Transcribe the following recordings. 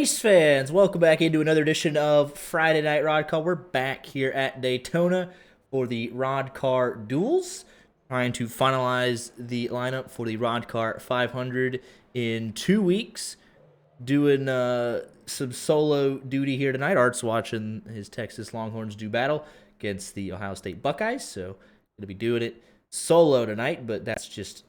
Race fans, welcome back into another edition of Friday Night Roddcar. We're back here at Daytona for the Roddcar Duels, trying to finalize the lineup for the Roddcar 500 in 2 weeks. Doing some solo duty here tonight. Art's watching his Texas Longhorns do battle against the Ohio State Buckeyes, so gonna be doing it solo tonight, but that's just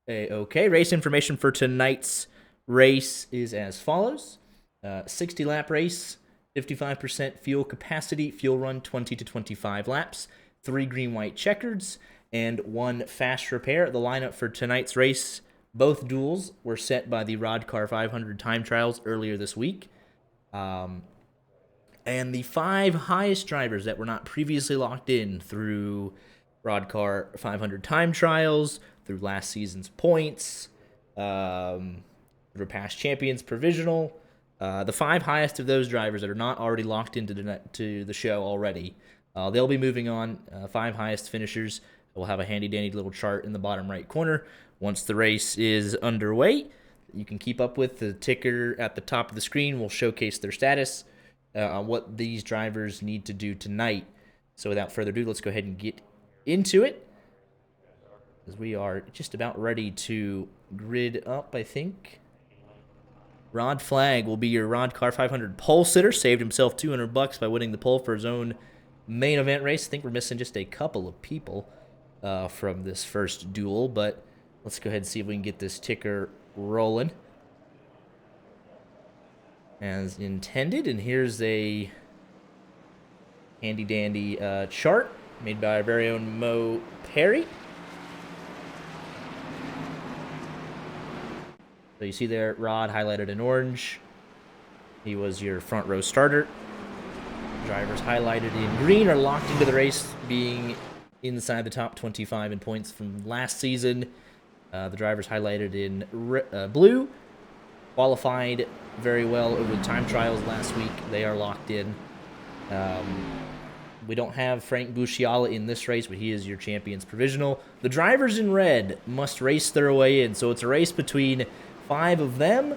okay. Race information for tonight's race is as follows. 60-lap race, 55% fuel capacity, fuel run 20 to 25 laps, 3 green-white checkers, and 1 fast repair. The lineup for tonight's race, both duels were set by the Roddcar 500 time trials earlier this week. And the 5 highest drivers that were not previously locked in through Roddcar 500 time trials, through last season's points, through past champions provisional, the 5 highest of those drivers that are not already locked into the show already, they'll be moving on. 5 highest finishers. We'll have a handy-dandy little chart in the bottom right corner. Once the race is underway, you can keep up with the ticker at the top of the screen. Will showcase their status on what these drivers need to do tonight. So without further ado, let's go ahead and get into it, as we are just about ready to grid up, I think. Rod Flag will be your Roddcar 500 pole sitter. Saved himself $200 by winning the pole for his own main event race. I think we're missing just a couple of people from this first duel, but let's go ahead and see if we can get this ticker rolling as intended. And here's a handy-dandy chart made by our very own Mo Perry. So you see there, Rod highlighted in orange. He was your front row starter. Drivers highlighted in green are locked into the race, being inside the top 25 in points from last season. The drivers highlighted in blue qualified very well over the time trials last week. They are locked in. We don't have Frank Busciala in this race, but he is your champion's provisional. The drivers in red must race their way in, so it's a race between 5 of them,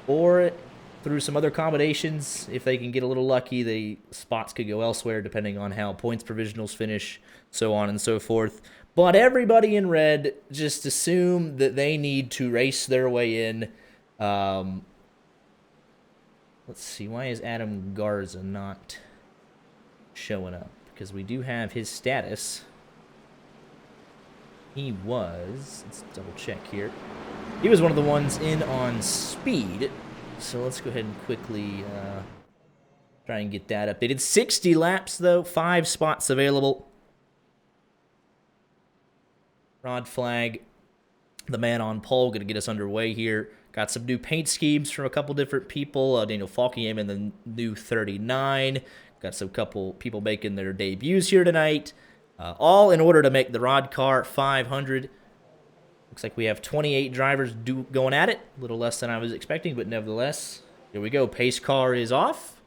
or through some other combinations, if they can get a little lucky, the spots could go elsewhere depending on how points provisionals finish, so on and so forth. But everybody in red, just assume that they need to race their way in. Let's see, why is Adam Garza not showing up? Because we do have his status. He was, let's double check here. He was one of the ones in on speed. So let's go ahead and quickly try and get that updated. 60 laps, though. 5 spots available. Rod Flag, the man on pole, going to get us underway here. Got some new paint schemes from a couple different people. Daniel Falkingham in the new 39. Got some couple people making their debuts here tonight. All in order to make the Roddcar 500. Looks like we have 28 drivers going at it. A little less than I was expecting, but nevertheless. Here we go. Pace car is off.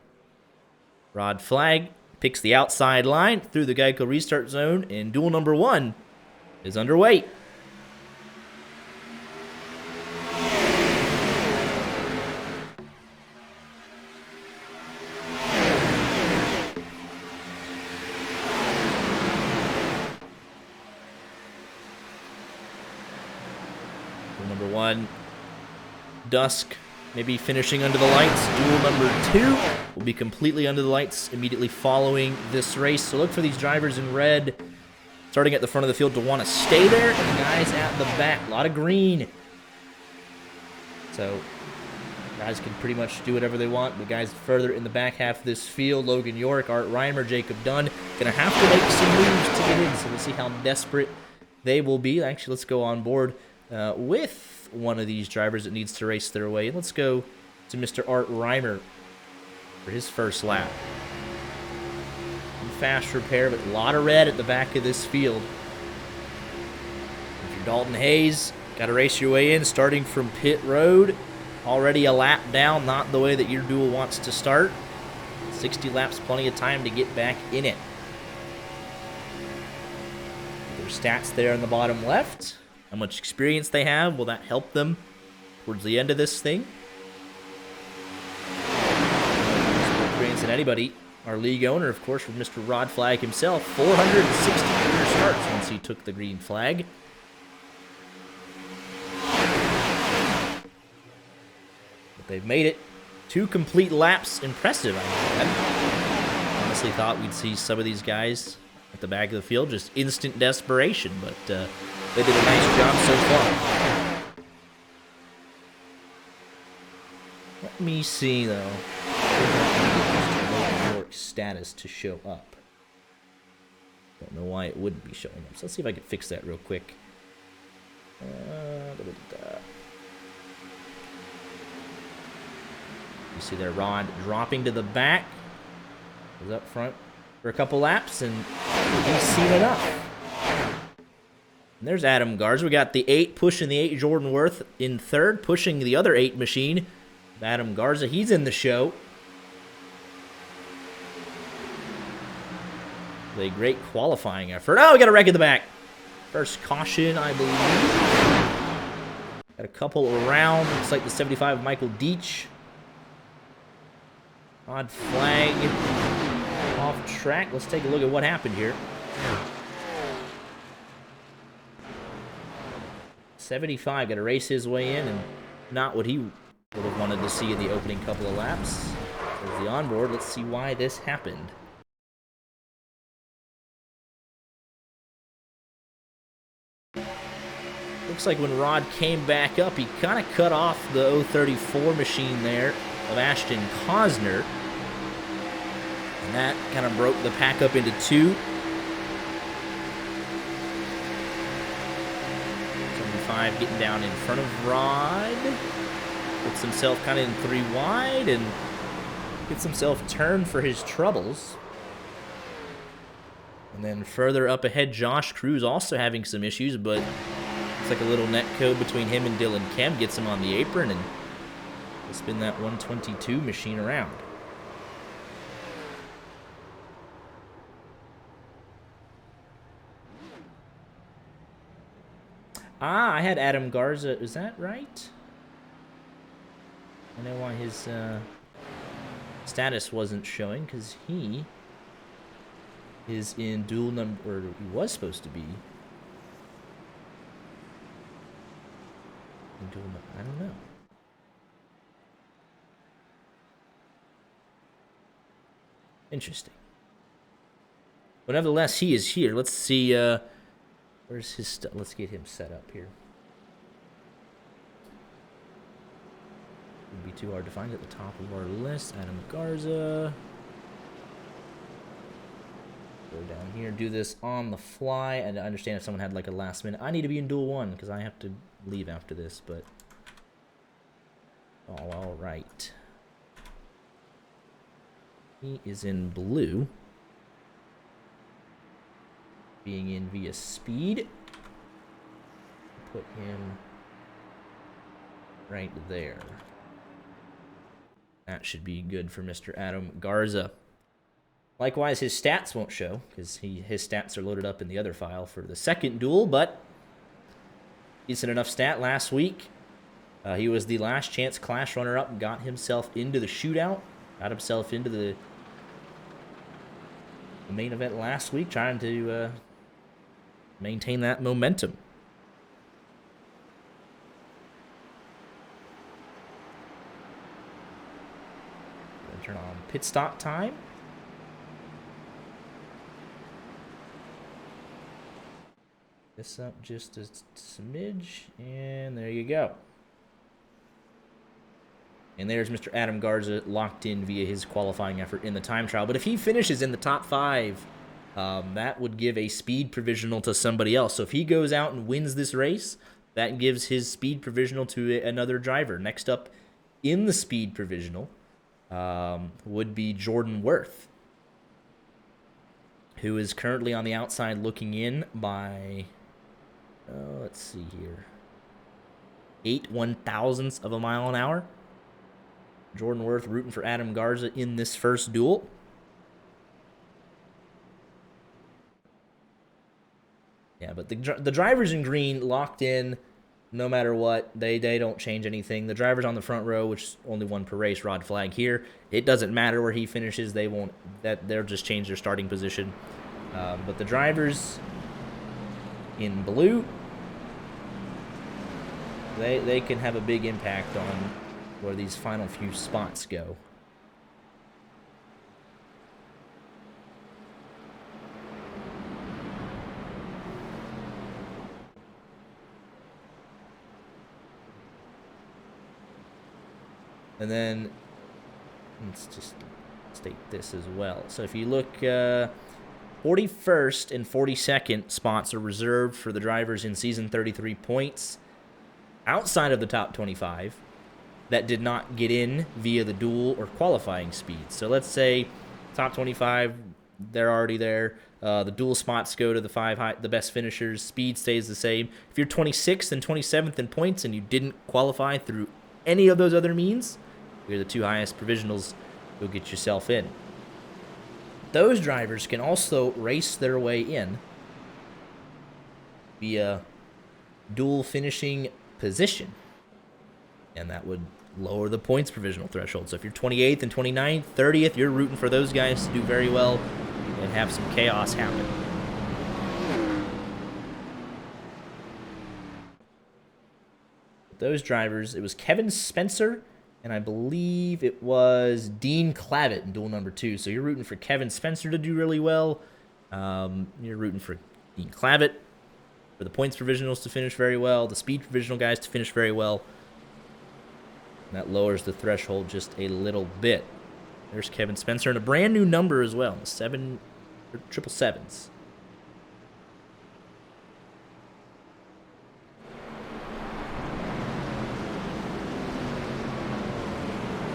Rod Flag picks the outside line through the Geico restart zone, and duel number 1 is underway. Number 1, Dusk, maybe finishing under the lights. Duel number 2 will be completely under the lights immediately following this race. So look for these drivers in red, starting at the front of the field, to want to stay there. And the guys at the back, a lot of green. So guys can pretty much do whatever they want. The guys further in the back half of this field, Logan York, Art Reimer, Jacob Dunn, going to have to make some moves to get in. So we'll see how desperate they will be. Actually, let's go on board with one of these drivers that needs to race their way. Let's go to Mr. Art Reimer for his first lap. Fast repair, but a lot of red at the back of this field. If you're Dalton Hayes, got to race your way in, starting from pit road. Already a lap down, not the way that your duel wants to start. 60 laps, plenty of time to get back in it. Their stats there in the bottom left. How much experience they have. Will that help them towards the end of this thing? experience than anybody. Our league owner, of course, from Mr. Rod Flag himself, 460 career starts once he took the green flag. But they've made it 2 complete laps. Impressive. I honestly thought we'd see some of these guys at the back of the field, just instant desperation, but they did a nice job so far. Let me see, though. Status to show up. Don't know why it wouldn't be showing up. So let's see if I can fix that real quick. You see there, Rod dropping to the back. Was up front for a couple laps, and he's seen enough. And there's Adam Garza. We got the 8 pushing the 8 Jordan Worth in third, pushing the other 8 machine. Adam Garza, he's in the show. A great qualifying effort. Oh, we got a wreck in the back. First caution, I believe. Got a couple around. Looks like the 75 of Michael Deach. Odd flag off track. Let's take a look at what happened here. 75 got to race his way in, and not what he would have wanted to see in the opening couple of laps. There's the onboard. Let's see why this happened. Looks like when Rod came back up, he kind of cut off the 034 machine there of Ashton Cosner. And that kind of broke the pack up into 2. 75 getting down in front of Rod. Puts himself kind of in 3 wide and gets himself turned for his troubles. And then further up ahead, Josh Cruz also having some issues, but it's like a little net code between him and Dylan Kemp. Gets him on the apron and will spin that 122 machine around. Ah, I had Adam Garza. Is that right? I know why his status wasn't showing, because he is in duel number, or he was supposed to be. I don't know. Interesting. But nevertheless, he is here. Let's see. Where's his stuff? Let's get him set up here. Wouldn't be too hard to find at the top of our list. Adam Garza. Go down here. Do this on the fly. And I understand if someone had like a last minute. I need to be in Duel 1 because I have to leave after this, but all right. He is in blue, being in via speed. Put him right there. That should be good for Mr. Adam Garza. Likewise, his stats won't show because his stats are loaded up in the other file for the second duel, but decent enough stat last week. He was the last chance Clash runner-up and got himself into the shootout. Got himself into the main event last week, trying to maintain that momentum. Gonna turn on pit stop time. This up just a smidge, and there you go. And there's Mr. Adam Garza locked in via his qualifying effort in the time trial. But if he finishes in the top 5, that would give a speed provisional to somebody else. So if he goes out and wins this race, that gives his speed provisional to another driver. Next up in the speed provisional would be Jordan Worth, who is currently on the outside looking in by, let's see here, 8 1/1000ths of a mile an hour. Jordan Worth rooting for Adam Garza in this first duel. Yeah, but the drivers in green locked in no matter what. They don't change anything. The drivers on the front row, which is only one per race, Rod flag here. It doesn't matter where he finishes. They won't. They'll just change their starting position. But the drivers in blue, they can have a big impact on where these final few spots go. And then let's just state this as well. So if you look, 41st and 42nd spots are reserved for the drivers in Season 33 points outside of the top 25 that did not get in via the duel or qualifying speed. So let's say top 25, they're already there. The dual spots go to the best finishers. Speed stays the same. If you're 26th and 27th in points and you didn't qualify through any of those other means, you're the 2 highest provisionals. You'll get yourself in. Those drivers can also race their way in via dual finishing position, and that would lower the points provisional threshold. So if you're 28th and 29th, 30th, you're rooting for those guys to do very well and have some chaos happen. Those drivers, it was Kevin Spencer, and I believe it was Dean Clavitt in duel number 2. So you're rooting for Kevin Spencer to do really well. You're rooting for Dean Clavitt for the points provisionals to finish very well, the speed provisional guys to finish very well. And that lowers the threshold just a little bit. There's Kevin Spencer, and a brand new number as well, 777s.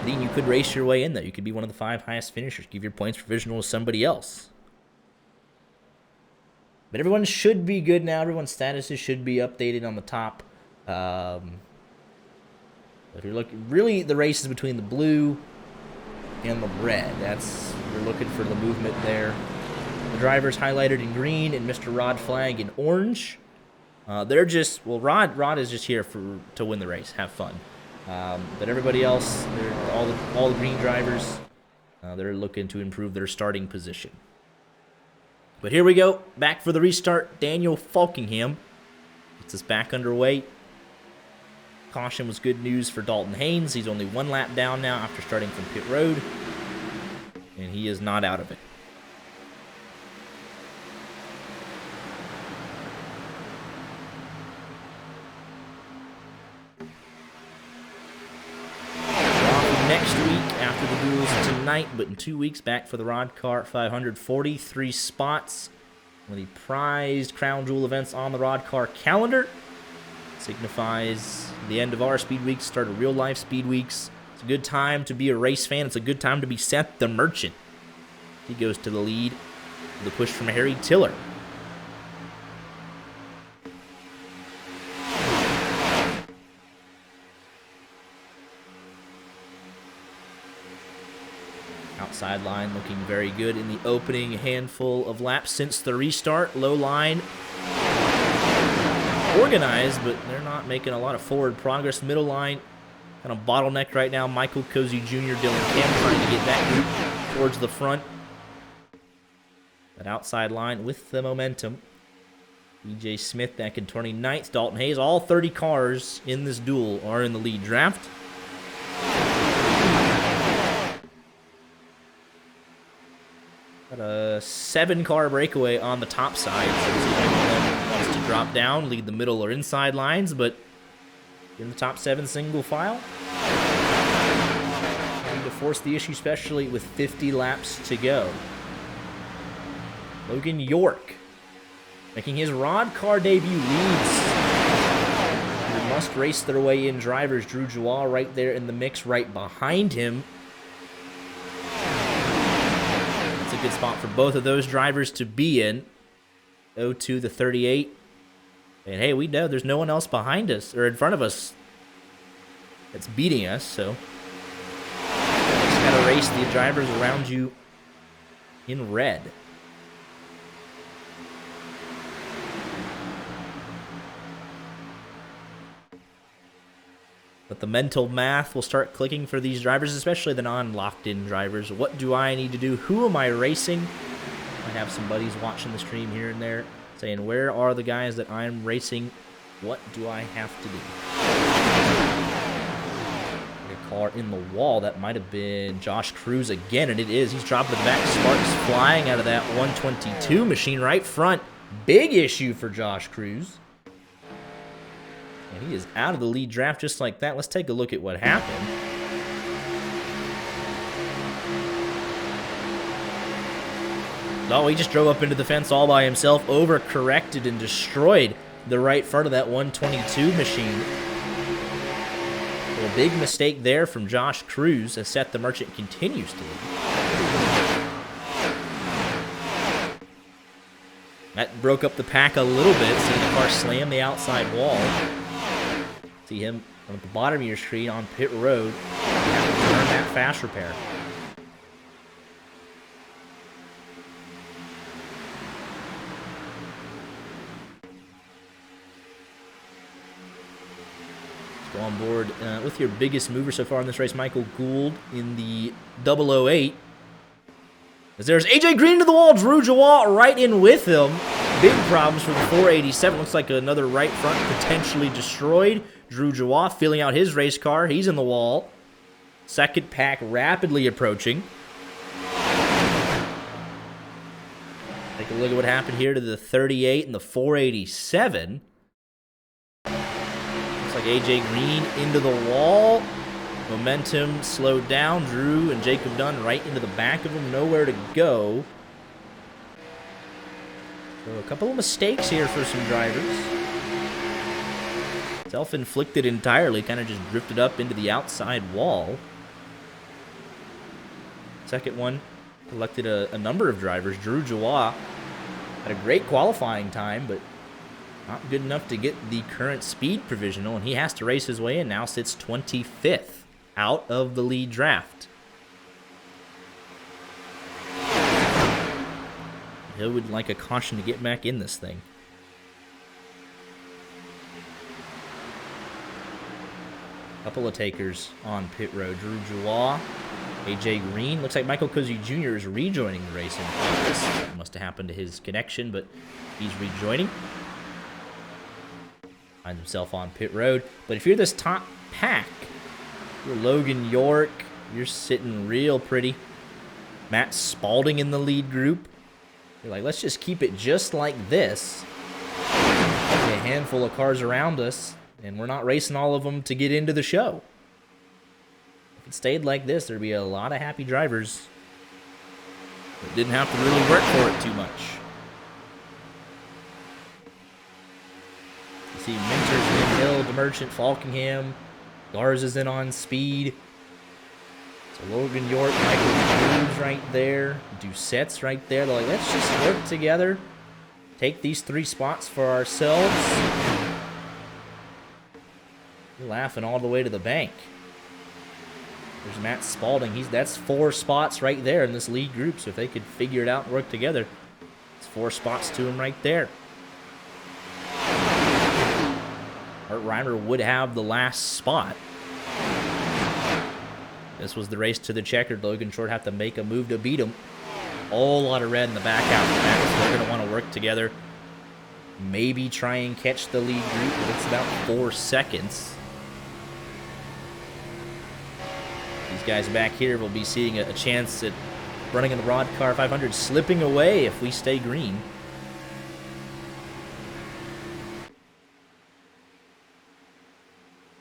Then you could race your way in, though. You could be one of the 5 highest finishers. Give your points provisional to somebody else. But everyone should be good now. Everyone's statuses should be updated on the top. If you're looking, really, the race is between the blue and the red. You're looking for the movement there. The drivers highlighted in green and Mr. Rod flag in orange. They're just, Rod is just here to win the race, have fun. But everybody else, all the green drivers, they're looking to improve their starting position. But here we go, back for the restart. Daniel Falkingham gets us back underway. Caution was good news for Dalton Haynes. He's only 1 lap down now after starting from pit road, and he is not out of it. Next week after the duels tonight, but in 2 weeks back for the Roddcar 500. 43 spots. One of the prized crown jewel events on the Roddcar calendar. Signifies the end of our speed weeks, start of real life speed weeks. It's a good time to be a race fan. It's a good time to be Seth the Merchant. He goes to the lead with a push from Harry Tiller. Outside line looking very good in the opening handful of laps since the restart. Low line organized, but they're not making a lot of forward progress. Middle line kind of bottlenecked right now. Michael Cozy Jr., Dylan Cam trying to get that group towards the front. That outside line with the momentum. EJ Smith back in 29th. Dalton Hayes. All 30 cars in this duel are in the lead draft. Got a 7-car breakaway on the top side. So anyone wants to drop down, lead the middle or inside lines, but in the top 7 single file. Trying to force the issue, especially with 50 laps to go. Logan York making his Roddcar debut, leads. They must race their way in drivers. Drew Joie right there in the mix right behind him. A good spot for both of those drivers to be in. 0-2 the 38. And hey, we know there's no one else behind us or in front of us that's beating us, so you just gotta race the drivers around you in red. But the mental math will start clicking for these drivers, especially the non-locked-in drivers. What do I need to do? Who am I racing? I have some buddies watching the stream here and there saying, where are the guys that I'm racing? What do I have to do? A car in the wall. That might have been Josh Cruz again, and it is. He's dropping the back. Sparks flying out of that 122 machine right front. Big issue for Josh Cruz. And he is out of the lead draft just like that. Let's take a look at what happened. Oh, he just drove up into the fence all by himself, overcorrected and destroyed the right front of that 122 machine. Well, a big mistake there from Josh Cruz as Seth the Merchant continues to lead. That broke up the pack a little bit, seeing the car slam the outside wall. See him on the bottom of your screen on pit road. You have to turn that fast repair. Let's go on board with your biggest mover so far in this race, Michael Gould in the 008. As there's AJ Green to the wall, Drew Jawal right in with him. Big problems for the 487. Looks like another right front potentially destroyed. Drew Jawal filling out his race car. He's in the wall. Second pack rapidly approaching. Take a look at what happened here to the 38 and the 487. Looks like AJ Green into the wall. Momentum slowed down. Drew and Jacob Dunn right into the back of him. Nowhere to go. So a couple of mistakes here for some drivers. Self-inflicted entirely. Kind of just drifted up into the outside wall. Second one collected a number of drivers. Drew Jawal had a great qualifying time, but not good enough to get the current speed provisional, and he has to race his way in now. Sits 25th out of the lead draft. He would like a caution to get back in this thing. Couple of takers on pit road. Drew Jawal, AJ Green. Looks like Michael Cozy Jr. is rejoining the race in progress. That must have happened to his connection, but he's rejoining. Finds himself on pit road. But if you're this top pack, you're Logan York, you're sitting real pretty. Matt Spalding in the lead group. You're like, let's just keep it just like this. A handful of cars around us, and we're not racing all of them to get into the show. If it stayed like this, there'd be a lot of happy drivers that didn't have to really work for it too much. You see Minters in Hill, DeMerchant, Falkingham, Garza's in on speed. So Logan York, Michael Cruz right there, Doucette's right there. They're like, let's just work together, take these 3 spots for ourselves. You're laughing all the way to the bank. There's Matt Spalding. That's 4 spots right there in this lead group. So if they could figure it out and work together, it's 4 spots to him right there. Art Reimer would have the last spot. This was the race to the checkered. Logan Short have to make a move to beat him. A whole lot of red in the back out. They're going to want to work together. Maybe try and catch the lead group, but it's about 4 seconds. These guys back here will be seeing a chance at running in the Roddcar 500, slipping away if we stay green.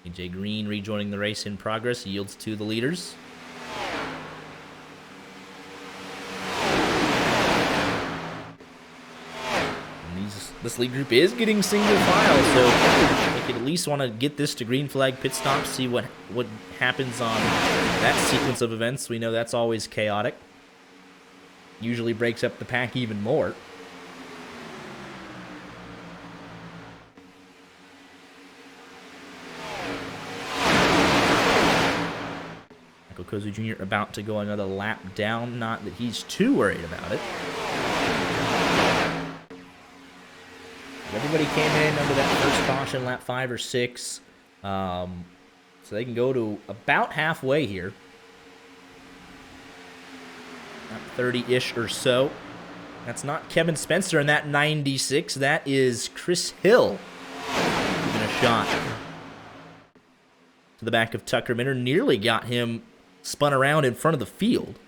AJ Green rejoining the race in progress, yields to the leaders. And this lead group is getting single file, so they could at least want to get this to green flag pit stop, see what happens on that sequence of events. We know that's always chaotic. Usually breaks up the pack even more. Michael Cozy Jr. about to go another lap down. Not that he's too worried about it. Everybody came in under that first caution, lap 5 or 6. So they can go to about halfway here. 30-ish or so. That's not Kevin Spencer in that 96. That is Chris Hill giving a shot to the back of Tucker Minter. Nearly got him spun around in front of the field.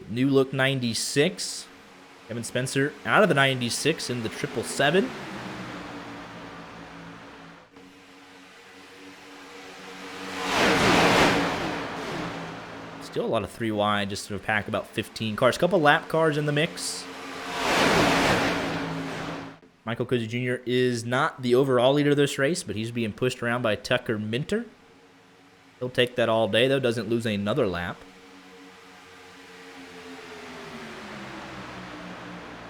New look 96. Kevin Spencer out of the 96 in the 777. Still a lot of 3 wide, just to pack about 15 cars. A couple lap cars in the mix. Michael Cozy Jr. is not the overall leader of this race, but he's being pushed around by Tucker Minter. He'll take that all day, though. Doesn't lose another lap.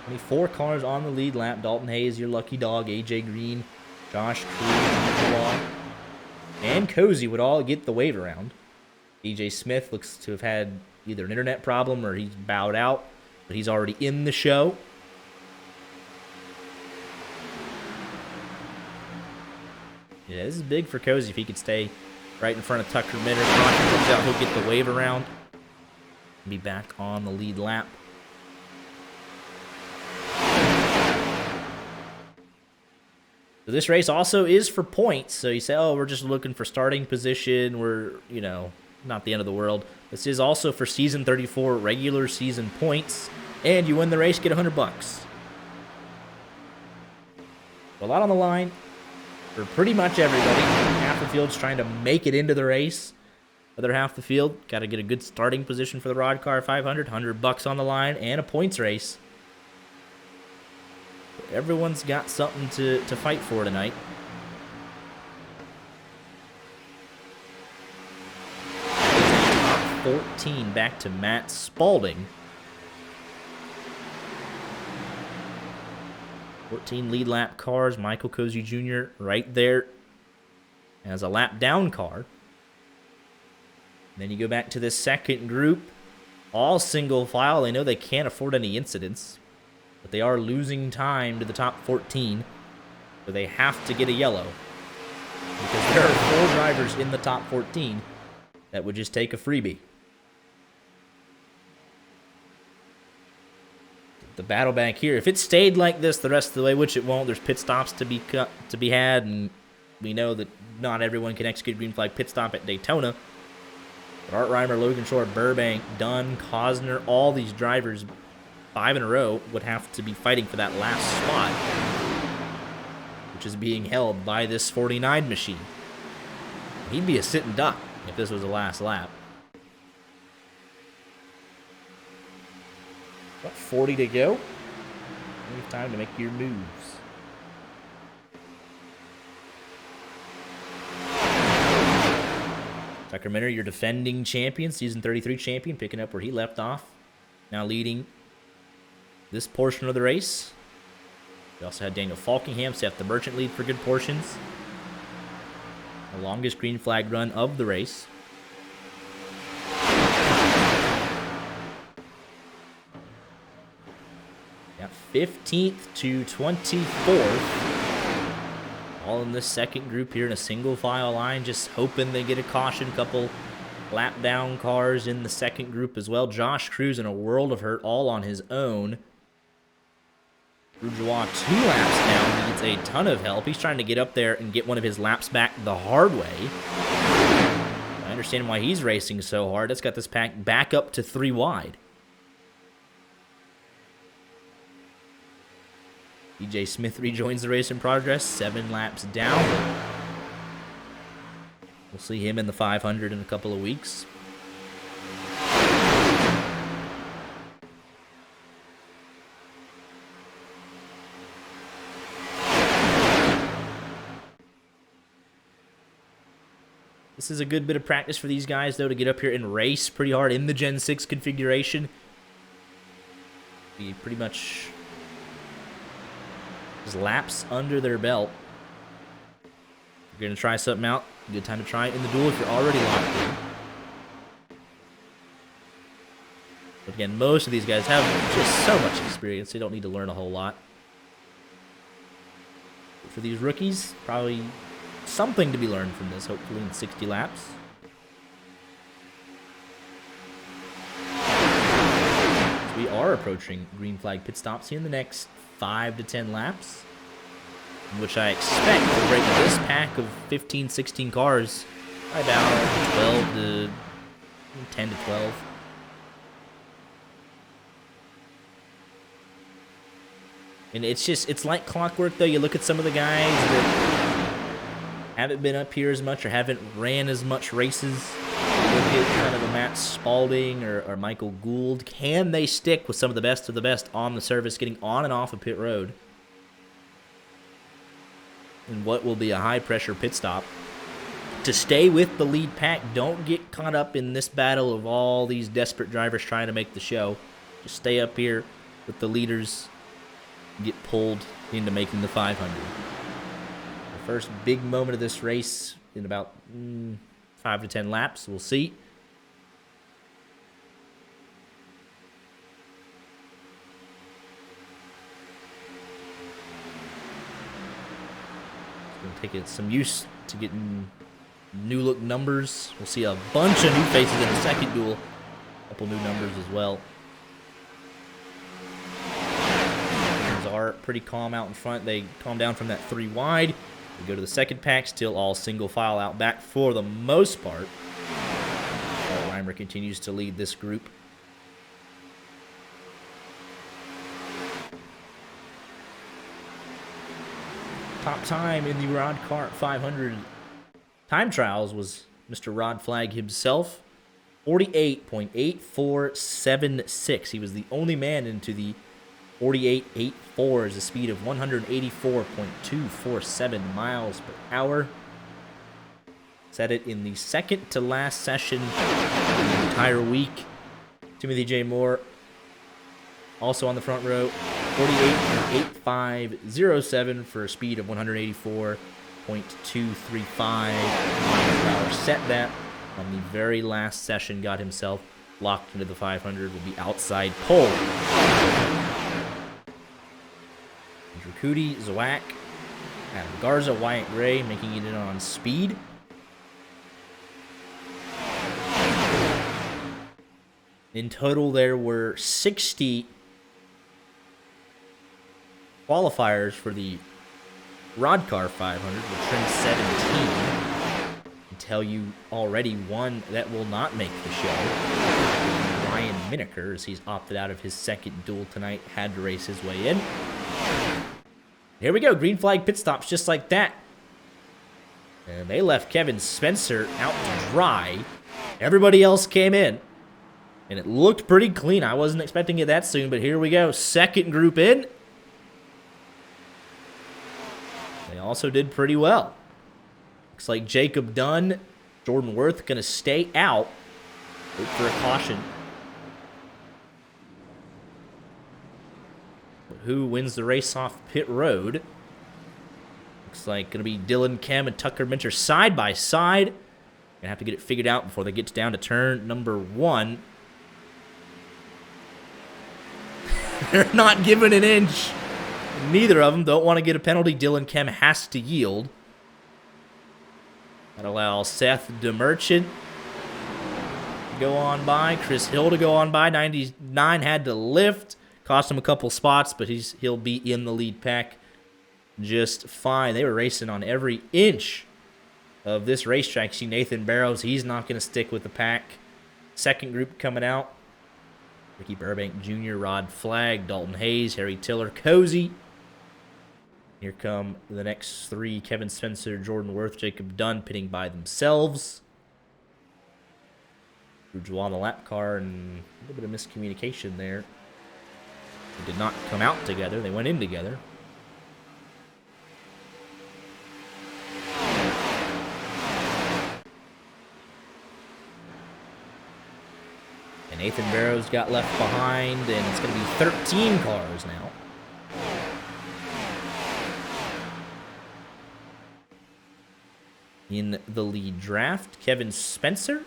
24 cars on the lead lap. Dalton Hayes, your lucky dog. AJ Green, Josh Cruz, and Cozy would all get the wave around. DJ Smith looks to have had either an internet problem or he's bowed out, but he's already in the show. Yeah, this is big for Cozy if he could stay right in front of Tucker Minter. Comes out, he'll get the wave around and be back on the lead lap. So this race also is for points. So you say, oh, we're just looking for starting position. We're, not the end of the world. This is also for season 34 regular season points, and you win the race, get $100. A lot on the line for pretty much everybody. Half the field's trying to make it into the race. Other half the field got to get a good starting position for the Roddcar 500. $100 on the line and a points race. Everyone's got something to fight for tonight. 14 back to Matt Spalding. 14 lead lap cars. Michael Cozy Jr. right there as a lap down car. And then you go back to this second group. All single file. They know they can't afford any incidents, but they are losing time to the top 14. So they have to get a yellow, because there are 4 drivers in the top 14 that would just take a freebie. The battle back here, if it stayed like this the rest of the way, which it won't, there's pit stops to be had, and we know that not everyone can execute green flag pit stop at Daytona. But Art Reimer, Logan Shore, Burbank, Dunn, Cosner, all these drivers 5 in a row would have to be fighting for that last spot, which is being held by this 49 machine. He'd be a sitting duck if this was the last lap. About 40 to go. Plenty of time to make your moves. Tucker Minter, your defending champion, season 33 champion, picking up where he left off. Now leading this portion of the race. We also had Daniel Falkingham, Seth the Merchant lead for good portions. The longest green flag run of the race. Got 15th to 24th. All in this second group here in a single file line, just hoping they get a caution. Couple lap down cars in the second group as well. Josh Cruz in a world of hurt all on his own. Bourgeois 2 laps down. He gets a ton of help. He's trying to get up there and get one of his laps back the hard way. I understand why he's racing so hard. That's got this pack back up to 3 wide. DJ Smith rejoins the race in progress, 7 laps down. We'll see him in the 500 in a couple of weeks. This is a good bit of practice for these guys, though, to get up here and race pretty hard in the Gen 6 configuration. Be pretty much just laps under their belt. If you're going to try something out, good time to try it in the duel if you're already locked in. But again, most of these guys have just so much experience, they don't need to learn a whole lot. But for these rookies, probably something to be learned from this, hopefully, in 60 laps. So we are approaching green flag pit stops here in the next 5 to 10 laps, in which I expect to break this pack of 15, 16 cars by about 12 to 10 to 12. And it's like clockwork, though. You look at some of the guys that haven't been up here as much or haven't ran as much races. You look at kind of a Matt Spalding or Michael Gould. Can they stick with some of the best on the surface, getting on and off of pit road? And what will be a high-pressure pit stop to stay with the lead pack. Don't get caught up in this battle of all these desperate drivers trying to make the show. Just stay up here with the leaders. Get pulled into making the 500. The first big moment of this race in about 5 to 10 laps. We'll see. It's going to take it some use to getting new look numbers. We'll see a bunch of new faces in the second duel. A couple new numbers as well. Are pretty calm out in front. They calm down from that 3 wide. We go to the second pack, still all single file out back for the most part. Reimer continues to lead this group. Top time in the Roddcar 500 time trials was Mr. Rod Flag himself, 48.8476. He was the only man into the 48.84 is a speed of 184.247 miles per hour. Set it in the second to last session of the entire week. Timothy J. Moore, also on the front row, 48.8507 for a speed of 184.235 miles per hour. Set that on the very last session, got himself locked into the 500 with the outside pole. Cootie, Zwack, Adam Garza, Wyatt Gray making it in on speed. In total, there were 60 qualifiers for the Roddcar 500, with trim 17. I can tell you already one that will not make the show. Ryan Miniker, as he's opted out of his second duel tonight, had to race his way in. Here we go, green flag pit stops just like that. And they left Kevin Spencer out to dry. Everybody else came in. And it looked pretty clean. I wasn't expecting it that soon, but here we go. Second group in. They also did pretty well. Looks like Jacob Dunn, Jordan Worth going to stay out. Look for a caution. Who wins the race off pit road? Looks like going to be Dylan Kem and Tucker Minter side by side. Going to have to get it figured out before they get down to turn number 1. They're not giving an inch. Neither of them don't want to get a penalty. Dylan Kem has to yield. That allows Seth DeMerchant to go on by. Chris Hill to go on by. 99 had to lift. Cost him a couple spots, but he'll be in the lead pack just fine. They were racing on every inch of this racetrack. See Nathan Barrows, he's not going to stick with the pack. Second group coming out. Ricky Burbank Jr., Rod Flag, Dalton Hayes, Harry Tiller, Cozy. Here come the next 3, Kevin Spencer, Jordan Worth, Jacob Dunn pitting by themselves. Bourgeois on the lap car, and a little bit of miscommunication there. They did not come out together. They went in together. And Nathan Barrows got left behind, and it's going to be 13 cars now. In the lead draft, Kevin Spencer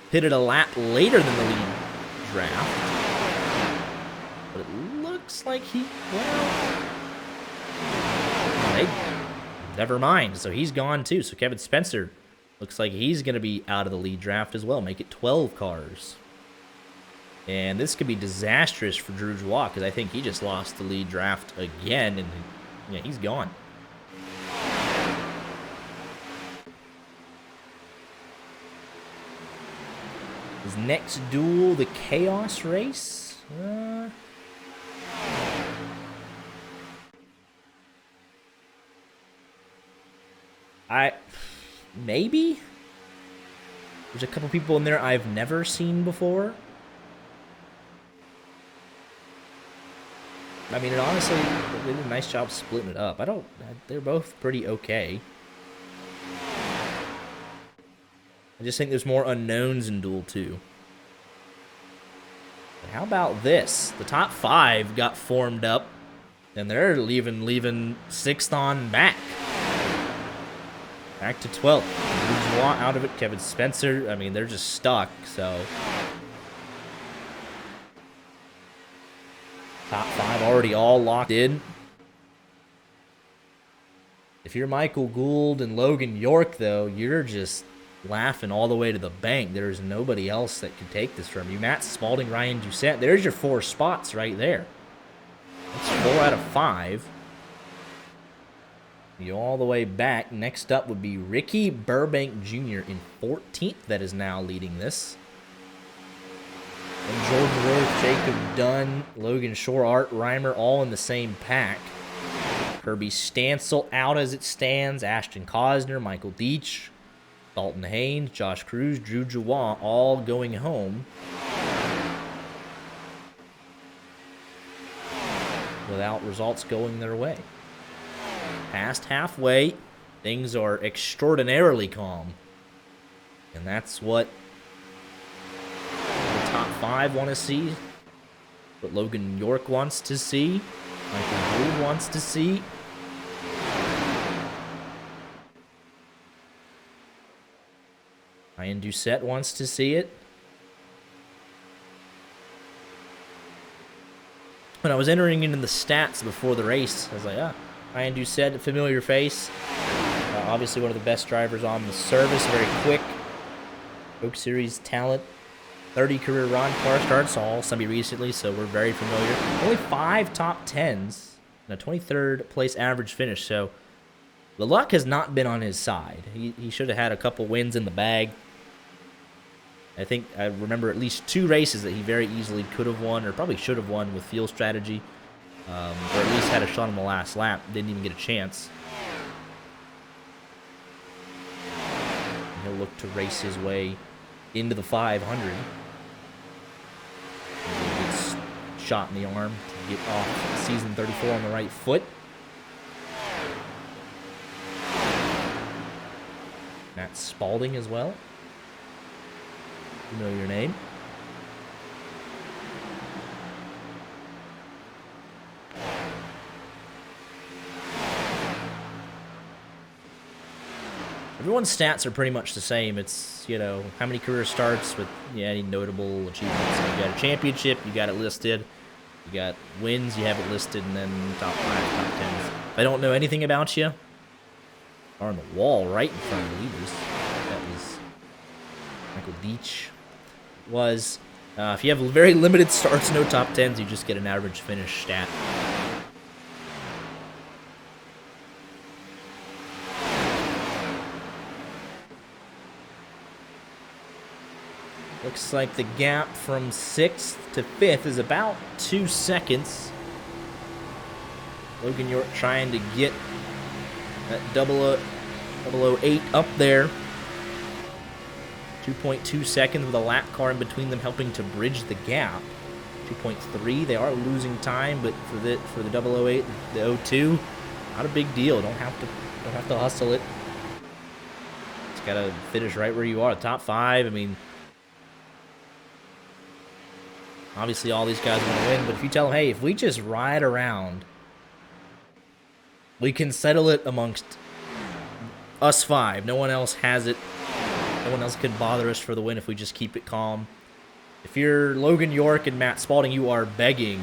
pitted a lap later than the lead draft. But it looks like he, well, Never mind. So he's gone too. So Kevin Spencer looks like he's going to be out of the lead draft as well. Make it 12 cars. And this could be disastrous for Drew Joie because I think he just lost the lead draft again. And yeah, he's gone. His next duel, the Chaos Race. Maybe? There's a couple people in there I've never seen before. I mean, and honestly, they did a nice job splitting it up. They're both pretty okay. I just think there's more unknowns in Duel 2. But how about this? The top 5 got formed up, and they're leaving 6th on back. Back to 12th. Bourgeois out of it. Kevin Spencer. I mean, they're just stuck, so. Top 5 already all locked in. If you're Michael Gould and Logan York, though, you're just laughing all the way to the bank. There's nobody else that could take this from you. Matt Spalding, Ryan Doucette. There's your 4 spots right there. That's 4 out of 5. You all the way back. Next up would be Ricky Burbank Jr. in 14th that is now leading this. And Jordan Roth, Jacob Dunn, Logan Shore, Art Reimer all in the same pack. Kirby Stansel out as it stands. Ashton Cosner, Michael Deach, Dalton Haynes, Josh Cruz, Drew Joie all going home. Without results going their way. Past halfway, things are extraordinarily calm. And that's what the top 5 want to see. What Logan York wants to see. Michael Gould wants to see. Ryan Doucette wants to see it. When I was entering into the stats before the race, I was like, Ryan Doucette, a familiar face. Obviously one of the best drivers on the service, very quick. Oak Series talent. 30 career Roddcar starts, all semi-recently, so we're very familiar. Only 5 top 10s and a 23rd place average finish, so the luck has not been on his side. He should have had a couple wins in the bag. I remember at least 2 races that he very easily could have won, or probably should have won with field strategy. Or at least had a shot on the last lap. Didn't even get a chance. And he'll look to race his way into the 500. He gets shot in the arm to get off season 34 on the right foot. Matt Spalding as well. Familiar name. Everyone's stats are pretty much the same. It's, you know, how many career starts with any notable achievements. So you got a championship, you got it listed. You got wins, you have it listed, and then top 5, top 10s. If I don't know anything about you, are on the wall right in front of the leaders. That was Michael Deach. If you have very limited starts, no top 10s, you just get an average finish stat. Looks like the gap from 6th to 5th is about 2 seconds. Logan York trying to get that 008 up there. 2.2 seconds with a lap car in between them helping to bridge the gap. 2.3, they are losing time, but for the 008, the 02, not a big deal. Don't have to hustle it. Just gotta finish right where you are. Top 5, I mean, obviously all these guys want to win, but if you tell them, hey, if we just ride around, we can settle it amongst us 5. No one else has it. No one else can bother us for the win if we just keep it calm. If you're Logan York and Matt Spalding, you are begging,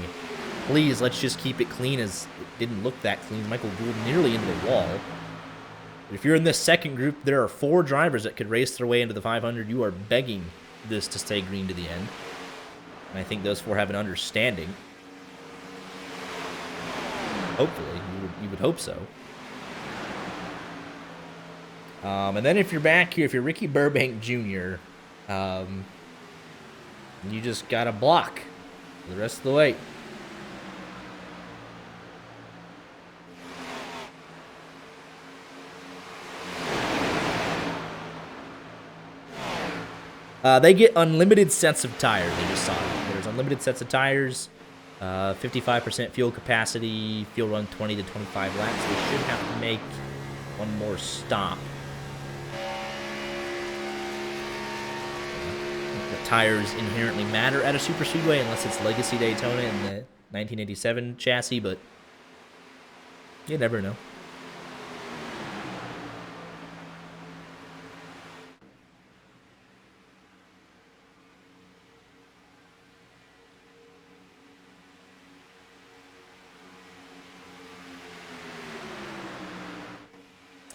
please, let's just keep it clean, as it didn't look that clean. Michael Gould nearly into the wall. If you're in this second group, there are 4 drivers that could race their way into the 500. You are begging this to stay green to the end. And I think those 4 have an understanding. Hopefully, you would hope so. And then if you're back here, if you're Ricky Burbank Jr., you just got to block for the rest of the way. They get unlimited sets of tires. They just saw it. There's unlimited sets of tires, 55% fuel capacity, fuel run 20 to 25 laps. They should have to make one more stop. The tires inherently matter at a super speedway unless it's Legacy Daytona in the 1987 chassis, but you never know.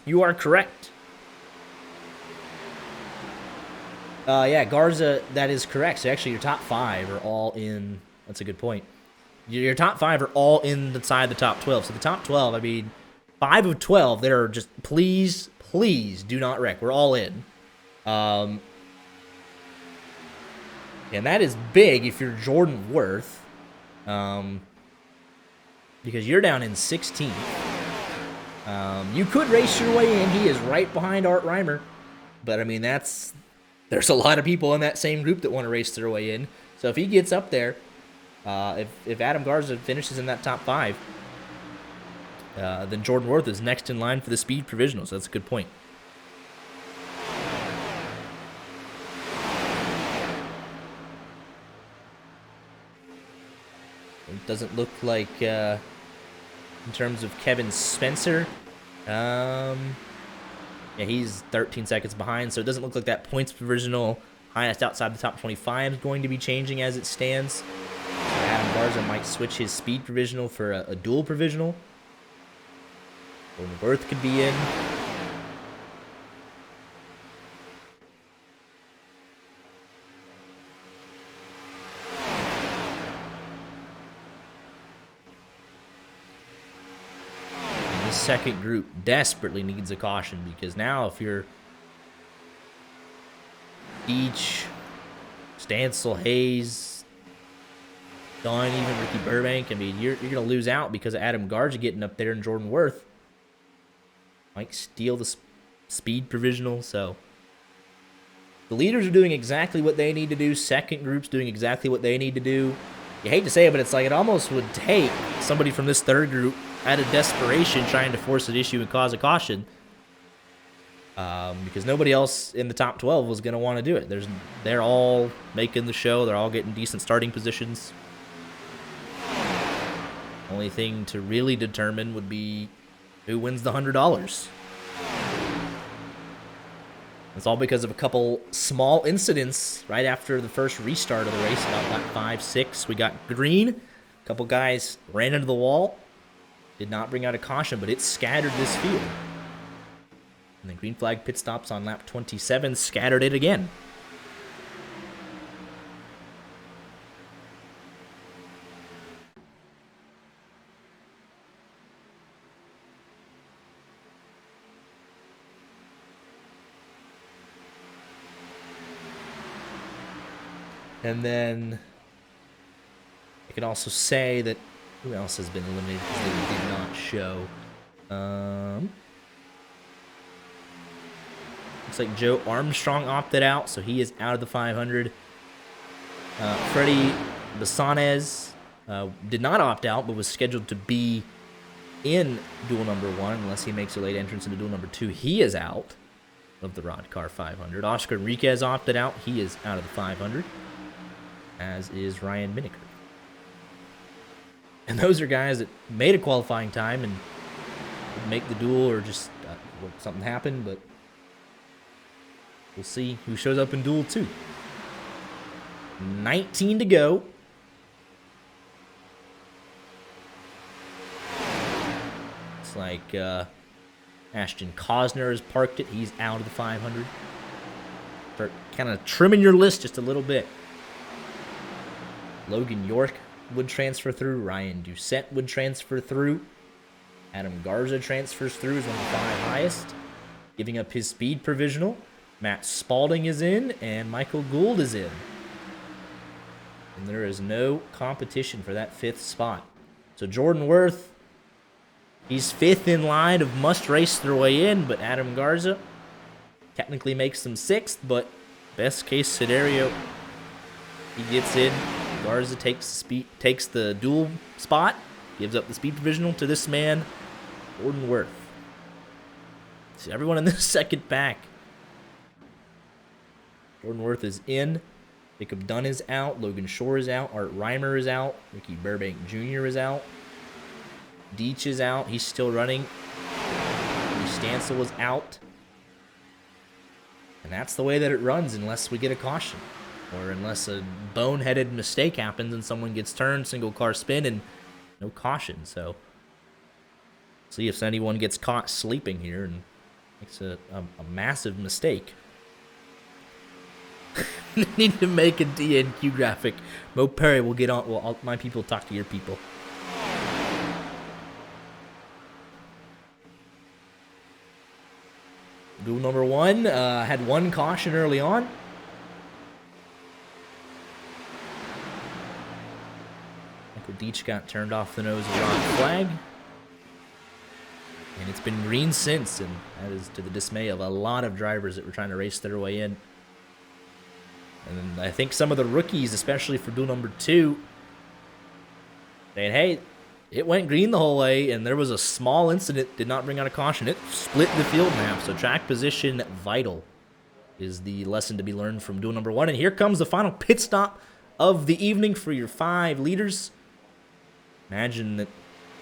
You are correct. Yeah, Garza, that is correct. So actually your top 5 are all in... That's a good point. Your top 5 are all inside the top 12. So the top 12, I mean, 5 of 12, that are just, please, please do not wreck. We're all in. And that is big if you're Jordan Worth. Because you're down in 16th. You could race your way in. He is right behind Art Reimer. But, I mean, there's a lot of people in that same group that want to race their way in. So if he gets up there, if Adam Garza finishes in that top 5, then Jordan Worth is next in line for the speed provisional. So that's a good point. It doesn't look like... in terms of Kevin Spencer, yeah, he's 13 seconds behind, so it doesn't look like that points provisional highest outside the top 25 is going to be changing as it stands. So Adam Garza might switch his speed provisional for a dual provisional. Jordan Worth could be in. Second group desperately needs a caution because now if you're Beach, Stancil, Hayes, Don, even Ricky Burbank, I mean, you're going to lose out because of Adam Garza getting up there and Jordan Worth might steal the speed provisional. So the leaders are doing exactly what they need to do. Second group's doing exactly what they need to do. You hate to say it, but it's like it almost would take somebody from this third group out of desperation trying to force an issue and cause a caution. Because nobody else in the top 12 was going to want to do it. They're all making the show. They're all getting decent starting positions. Only thing to really determine would be who wins the $100. It's all because of a couple small incidents right after the first restart of the race, about lap 5, 6. We got green. A couple guys ran into the wall. Did not bring out a caution, but it scattered this field. And the green flag pit stops on lap 27 scattered it again. And then I can also say that who else has been eliminated because they did not show. Looks like Joe Armstrong opted out, so he is out of the 500. Freddie Bassanez did not opt out, but was scheduled to be in duel number 1 unless he makes a late entrance into duel number 2. He is out of the Roddcar 500. Oscar Enriquez opted out. He is out of the 500, as is Ryan Miniker. And those are guys that made a qualifying time and would make the duel or just something happened, but we'll see who shows up in duel 2. 19 to go. It's like Ashton Cosner has parked it. He's out of the 500. Start kind of trimming your list just a little bit. Logan York would transfer through. Ryan Doucette would transfer through. Adam Garza transfers through as one of the 5 highest, giving up his speed provisional. Matt Spalding is in, and Michael Gould is in. And there is no competition for that 5th spot. So Jordan Worth, he's 5th in line of must race their way in, but Adam Garza technically makes them 6th, but best case scenario, he gets in. Garza takes the dual spot, gives up the speed provisional to this man, Jordan Worth. See everyone in this second pack. Jordan Worth is in. Jacob Dunn is out. Logan Shore is out. Art Reimer is out. Ricky Burbank Jr. is out. Deach is out. He's still running. Stansel is out. And that's the way that it runs unless we get a caution. Or unless a boneheaded mistake happens and someone gets turned, single car spin, and no caution. So, see if anyone gets caught sleeping here and makes a massive mistake. Need to make a DNQ graphic. Mo Perry will get on. Well, my people talk to your people. Duel number 1 had 1 caution early on. Michael Deach got turned off the nose of Ron Flag. And it's been green since, and that is to the dismay of a lot of drivers that were trying to race their way in. And I think some of the rookies, especially for duel number 2, saying, hey, it went green the whole way, and there was a small incident, did not bring out a caution. It split the field map, so track position vital is the lesson to be learned from duel number 1. And here comes the final pit stop of the evening for your 5 leaders. Imagine that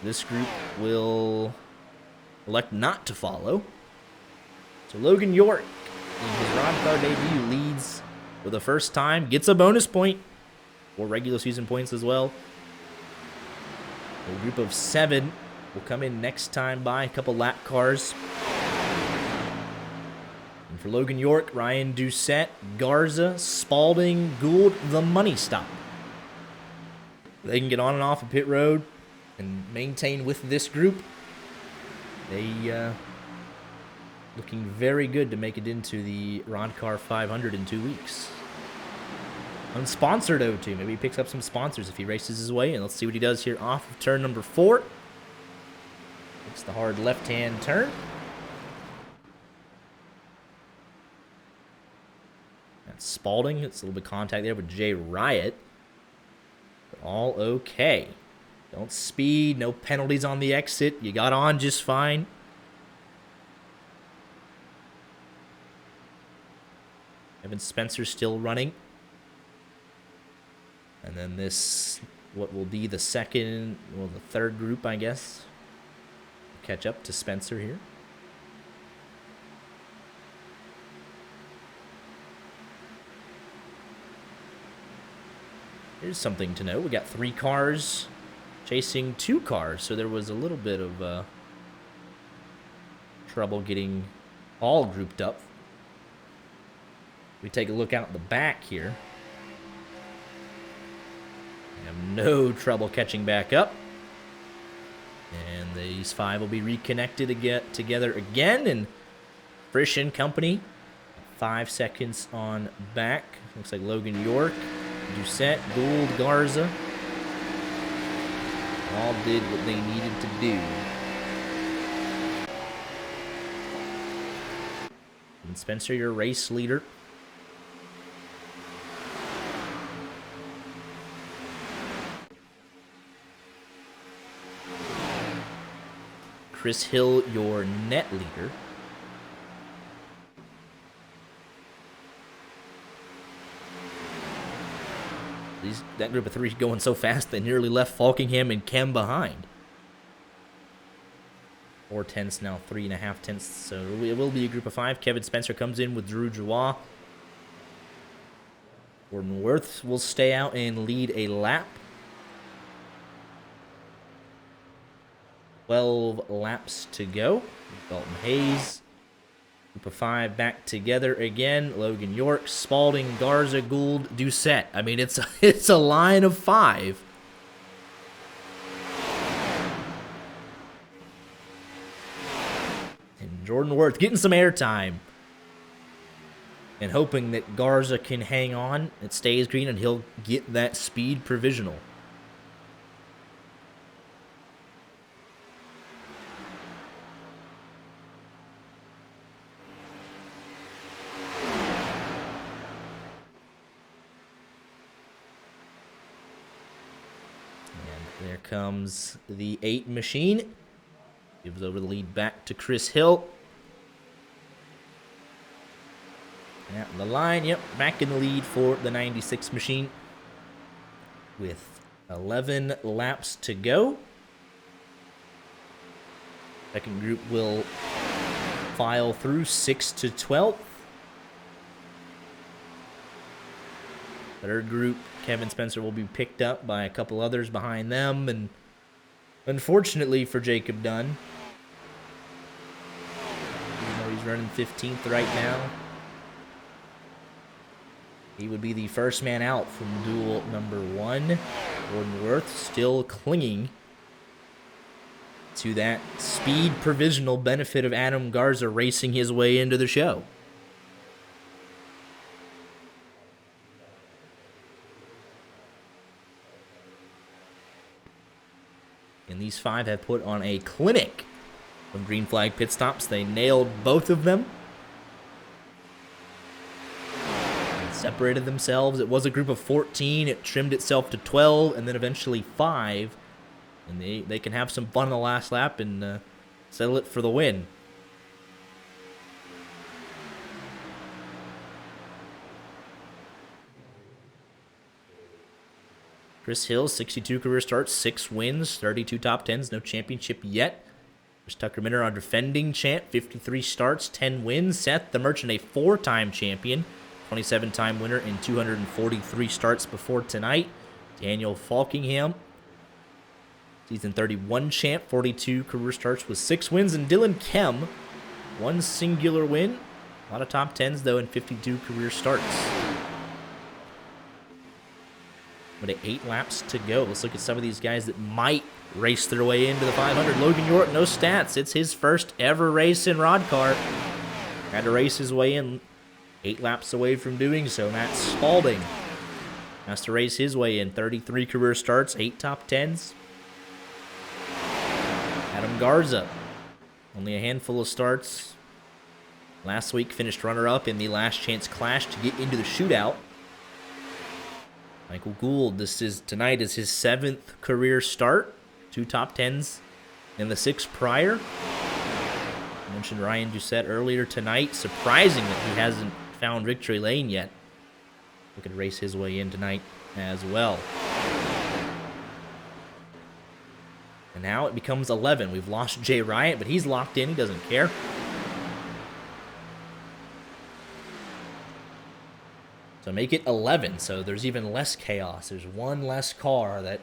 this group will elect not to follow. So Logan York, in his Roddcar debut, leads for the first time, gets a bonus point, or regular season points as well. A group of 7 will come in next time by, a couple lap cars. And for Logan York, Ryan Doucette, Garza, Spalding, Gould, the money stop. They can get on and off of pit road and maintain with this group. They looking very good to make it into the Roddcar 500 in 2 weeks. Unsponsored O2. Maybe he picks up some sponsors if he races his way. And let's see what he does here off of turn number 4. It's the hard left-hand turn. That's Spalding. It's a little bit of contact there with Jay Riot. But all okay. Don't speed. No penalties on the exit. You got on just fine. Evan Spencer still running. And then this, what will be the second, well, the third group, I guess. Catch up to Spencer here. Here's something to note. We got 3 cars chasing 2 cars, so there was a little bit of trouble getting all grouped up. We take a look out the back here. We have no trouble catching back up. And these 5 will be reconnected together again. And Frisch and company, 5 seconds on back. Looks like Logan York, Doucette, Gould, Garza all did what they needed to do. And Spencer, your race leader. Chris Hill, your net leader. That group of 3 going so fast they nearly left Falkingham and Kem behind. 4 tenths now, 3.5 tenths. So it will be a group of 5. Kevin Spencer comes in with Drew Joie. Gordon Worth will stay out and lead a lap. 12 laps to go. Dalton Hayes, group of 5 back together again. Logan York, Spalding, Garza, Gould, Doucette. I mean, it's a line of 5. And Jordan Worth getting some airtime. And hoping that Garza can hang on. It stays green and he'll get that speed provisional. And there comes the 8 machine. Gives over the lead back to Chris Hill. At the line, yep, back in the lead for the 96 machine with 11 laps to go. Second group will file through 6 to 12. Third group, Kevin Spencer will be picked up by a couple others behind them, and unfortunately for Jacob Dunn, even though he's running 15th right now, he would be the first man out from duel number 1. Gordon Worth still clinging to that speed provisional benefit of Adam Garza racing his way into the show. And these 5 have put on a clinic of green flag pit stops. They nailed both of them. Separated themselves. It was a group of 14. It trimmed itself to 12 and then eventually 5. And they can have some fun on the last lap and settle it for the win. Chris Hill, 62 career starts, 6 wins, 32 top 10s, no championship yet. There's Tucker Minner, our defending champ, 53 starts, 10 wins. Seth the Merchant, a 4-time champion, 27-time winner in 243 starts before tonight. Daniel Falkingham, season 31 champ, 42 career starts with 6 wins. And Dylan Kem, 1 singular win. A lot of top 10s, though, in 52 career starts. But 8 laps to go. Let's look at some of these guys that might race their way into the 500. Logan York, no stats. It's his first ever race in Roddcar. Had to race his way in. 8 laps away from doing so. Matt Spalding has to race his way in. 33 career starts, 8 top 10s. Adam Garza, only a handful of starts. Last week finished runner-up in the Last Chance Clash to get into the shootout. Michael Gould, tonight is his 7th career start. 2 top 10s in the 6 prior. I mentioned Ryan Doucette earlier tonight. Surprising that he hasn't found victory lane yet. Looking to race his way in tonight as well. And now it becomes 11. We've lost Jay Riot, but he's locked in. He doesn't care. So make it 11, so there's even less chaos. There's 1 less car that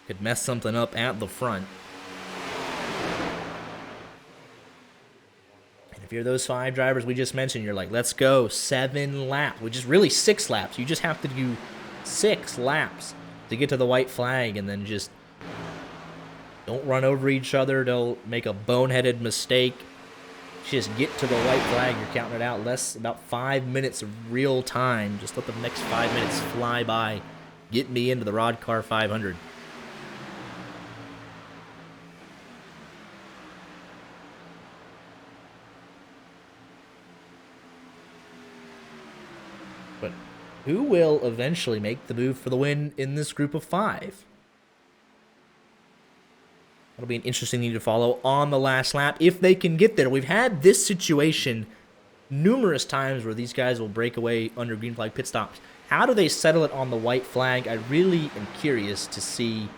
could mess something up at the front. And if you're those 5 drivers we just mentioned, you're like, let's go, 7 laps, which is really 6 laps. You just have to do 6 laps to get to the white flag, and then just don't run over each other. Don't make a boneheaded mistake. Just get to the white flag. You're counting it out. About 5 minutes of real time. Just let the next 5 minutes fly by. Get me into the Roddcar 500. But who will eventually make the move for the win in this group of 5? That'll be an interesting thing to follow on the last lap, if they can get there. We've had this situation numerous times where these guys will break away under green flag pit stops. How do they settle it on the white flag? I really am curious to see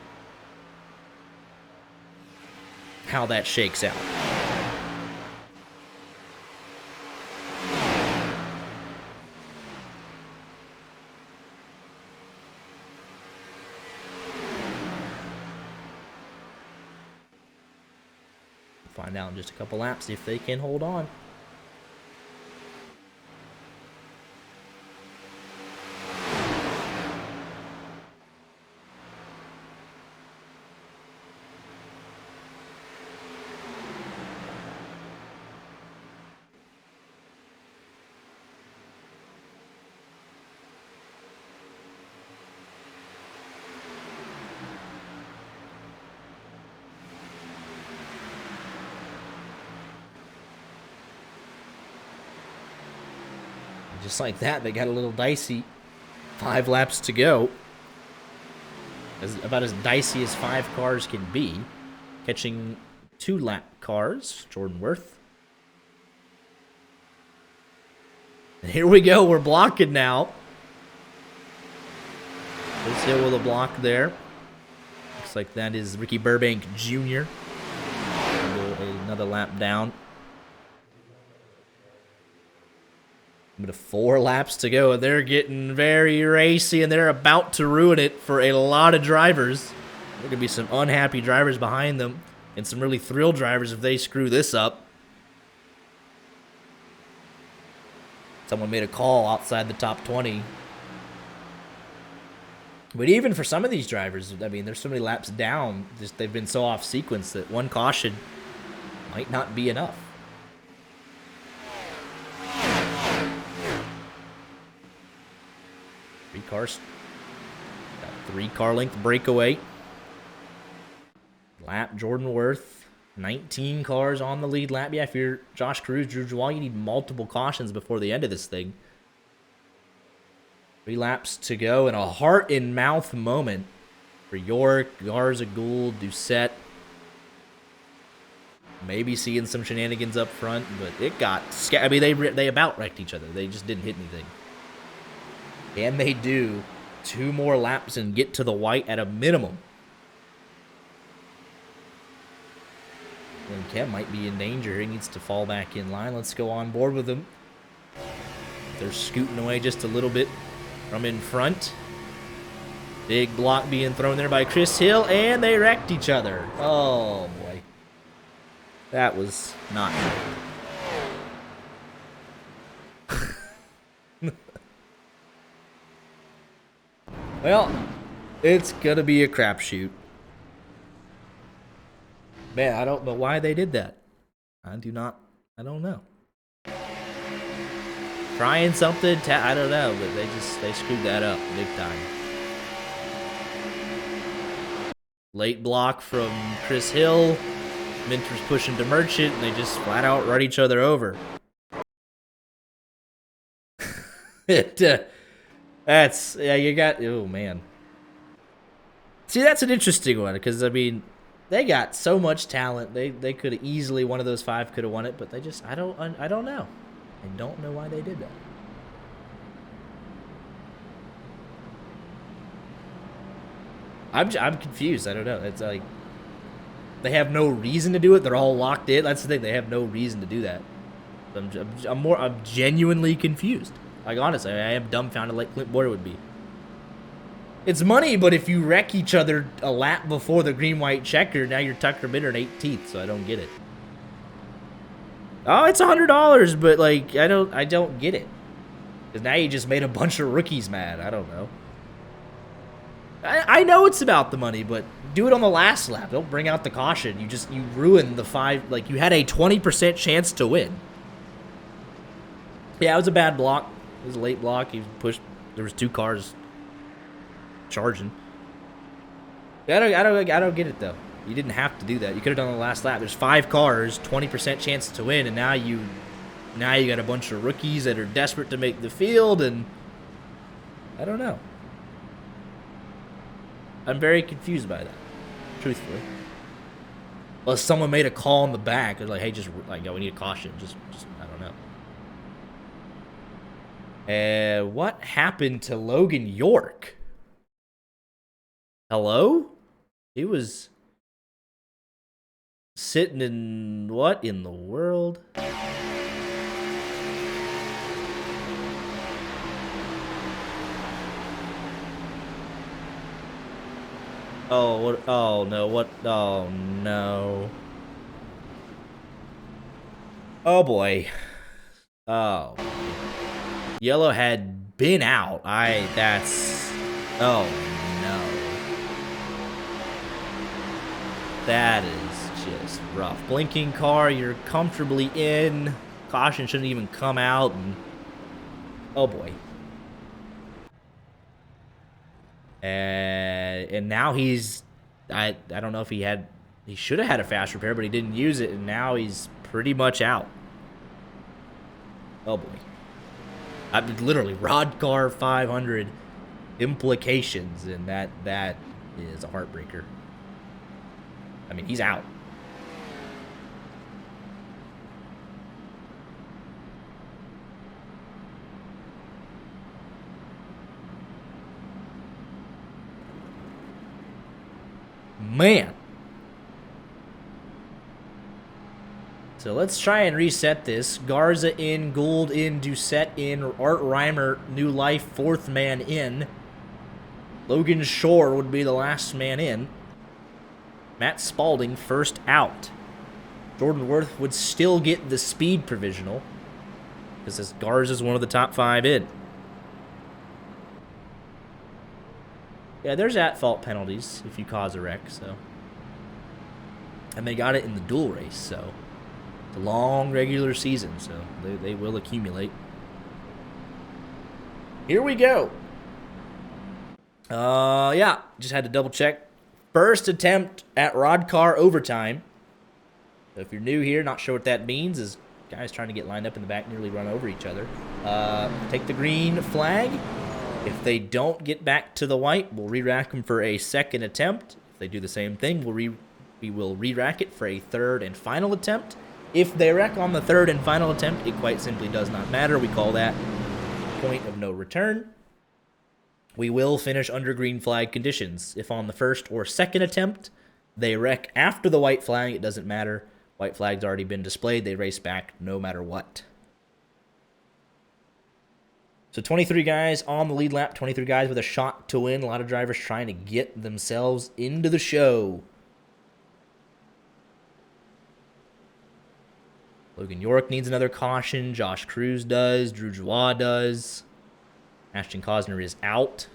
how that shakes out. Find out in just a couple laps if they can hold on. Just like that, they got a little dicey. 5 laps to go. About as dicey as 5 cars can be. Catching 2 lap cars, Jordan Worth. And here we go, we're blocking now. Chris Hill with a block there. Looks like that is Ricky Burbank Jr. Another lap down. But 4 laps to go, and they're getting very racy, and they're about to ruin it for a lot of drivers. There could be some unhappy drivers behind them, and some really thrilled drivers if they screw this up. Someone made a call outside the top 20. But even for some of these drivers, I mean, there's so many laps down, just they've been so off sequence that one caution might not be enough. Cars. Got 3 car length breakaway. Lap Jordan Worth. 19 cars on the lead lap. Yeah, if you're Josh Cruz, Drew Jewell, you need multiple cautions before the end of this thing. 3 laps to go, and a heart in mouth moment for York, Garza, Gould, Doucette. Maybe seeing some shenanigans up front, but it got I mean, they about wrecked each other. They just didn't hit anything. Can they do 2 more laps and get to the white at a minimum? And Cam might be in danger. He needs to fall back in line. Let's go on board with him. They're scooting away just a little bit from in front. Big block being thrown there by Chris Hill, and they wrecked each other. Oh, boy. That was not good. Well, it's gonna be a crapshoot. Man, I don't know why they did that. I don't know. Trying something, I don't know, but they screwed that up big time. Late block from Chris Hill. Minter's pushing to Merchant, and they just flat out run each other over. Oh, man. See, that's an interesting one, because, I mean, they got so much talent. They could have easily, one of those 5 could have won it, but they just, I don't know. I don't know why they did that. I'm confused. I don't know. It's like, they have no reason to do it. They're all locked in. That's the thing. They have no reason to do that. I'm genuinely confused. Like, honestly, I am dumbfounded like Clint Boyer would be. It's money, but if you wreck each other a lap before the green-white checker, now you're Tucker Minter in 18th, so I don't get it. Oh, it's $100, but, like, I don't get it. Because now you just made a bunch of rookies mad. I don't know. I know it's about the money, but do it on the last lap. Don't bring out the caution. You ruined the 5. Like, you had a 20% chance to win. Yeah, it was a bad block. It was a late block. He pushed. There was 2 cars charging. I don't get it though. You didn't have to do that. You could have done it on the last lap. There's 5 cars, 20% chance to win, and now you got a bunch of rookies that are desperate to make the field, and I don't know. I'm very confused by that, truthfully. Unless someone made a call in the back, they're like, hey, just like, yo, we need a caution. Just I don't know. What happened to Logan York? Hello? He was sitting in what in the world? Oh, what? Oh, no. What? Oh, no. Oh, boy. Oh. Yellow had been out. That's... Oh, no. That is just rough. Blinking car, you're comfortably in. Caution shouldn't even come out. And... Oh, boy. And now he's... I don't know if he should have had a fast repair, but he didn't use it, and now he's pretty much out. Oh, boy. I mean, literally, Roddcar 500 implications, and that is a heartbreaker. I mean, he's out. Man. So let's try and reset this. Garza in, Gould in, Doucette in, Art Reimer, new life, fourth man in. Logan Shore would be the last man in. Matt Spalding first out. Jordan Worth would still get the speed provisional because this Garza's one of the top 5 in. Yeah, there's at-fault penalties if you cause a wreck, so. And they got it in the duel race, so. It's a long regular season, so they will accumulate. Here we go. Yeah, just had to double check. First attempt at Roddcar overtime. So if you're new here, not sure what that means, is guys trying to get lined up in the back, nearly run over each other. Take the green flag. If they don't get back to the white, we'll re-rack them for a second attempt. If they do the same thing, we will re-rack it for a third and final attempt. If they wreck on the third and final attempt, it quite simply does not matter. We call that point of no return. We will finish under green flag conditions. If on the first or second attempt, they wreck after the white flag, it doesn't matter. White flag's already been displayed. They race back no matter what. So 23 guys on the lead lap, 23 guys with a shot to win. A lot of drivers trying to get themselves into the show. Logan York needs another caution. Josh Cruz does. Drew Joie does. Ashton Cosner is out.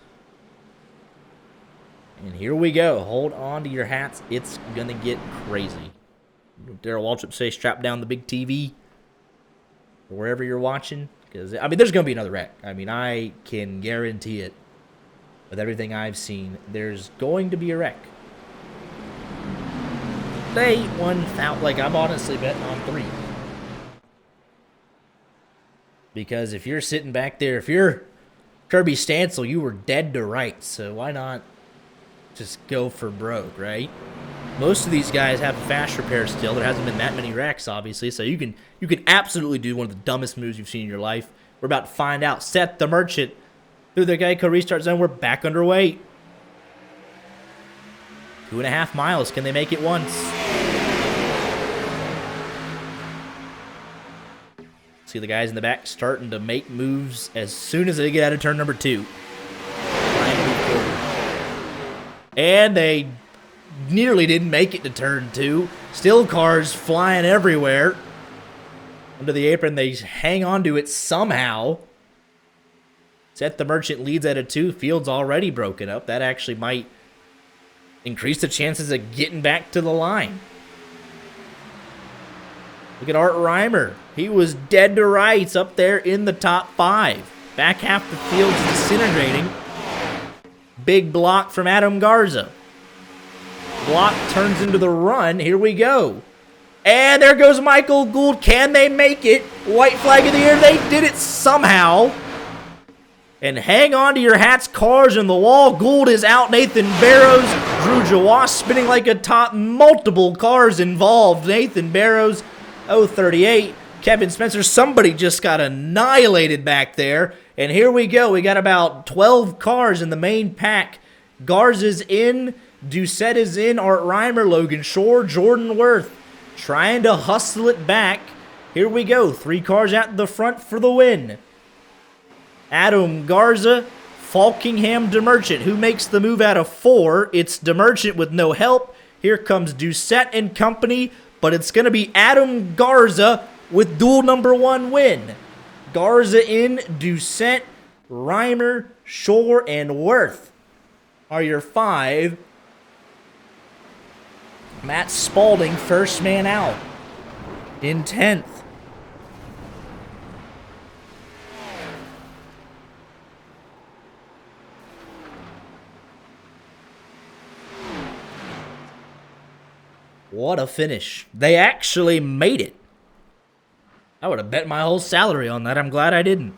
And here we go. Hold on to your hats. It's going to get crazy. Darrell Waltrip say strap down the big TV or wherever you're watching. Because, I mean, there's going to be another wreck. I mean, I can guarantee it. With everything I've seen, there's going to be a wreck. They 1,000. Like, I'm honestly betting on 3. Because if you're sitting back there, if you're Kirby Stansel, you were dead to rights. So why not just go for broke, right? Most of these guys have a fast repair still. There hasn't been that many wrecks, obviously. So you can absolutely do one of the dumbest moves you've seen in your life. We're about to find out. Set the Merchant through the Geico restart zone. We're back underway. 2.5 miles. Can they make it once? See the guys in the back starting to make moves as soon as they get out of turn number 2. And they nearly didn't make it to turn 2. Still cars flying everywhere. Under the apron, they hang on to it somehow. Set the Merchant leads at a 2. Field's already broken up. That actually might increase the chances of getting back to the line. Look at Art Reimer. He was dead to rights up there in the top 5. Back half the field's disintegrating. Big block from Adam Garza. Block turns into the run. Here we go. And there goes Michael Gould. Can they make it? White flag in the air. They did it somehow. And hang on to your hats. Cars in the wall. Gould is out. Nathan Barrows. Drew Joie spinning like a top. Multiple cars involved. Nathan Barrows. 038. Kevin Spencer. Somebody just got annihilated back there. And here we go. We got about 12 cars in the main pack. Garza's in. Doucette is in. Art Reimer. Logan Shore. Jordan Worth. Trying to hustle it back. Here we go. 3 cars at the front for the win. Adam Garza, Falkingham, DeMerchant. Who makes the move out of 4? It's DeMerchant with no help. Here comes Doucette and company, but it's going to be Adam Garza with duel number 1 win. Garza in, Doucette, Reimer, Shore, and Worth are your 5. Matt Spalding, first man out in 10th. What a finish. They actually made it. I would have bet my whole salary on that. I'm glad I didn't.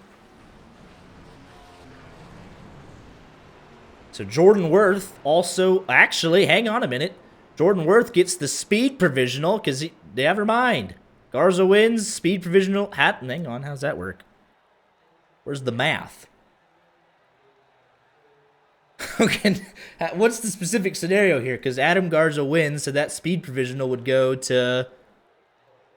So Jordan Worth also... Actually, hang on a minute. Jordan Worth gets the speed provisional because never mind. Garza wins, speed provisional. Hang on, how's that work? Where's the math? Okay, what's the specific scenario here? Because Adam Garza wins, so that speed provisional would go to...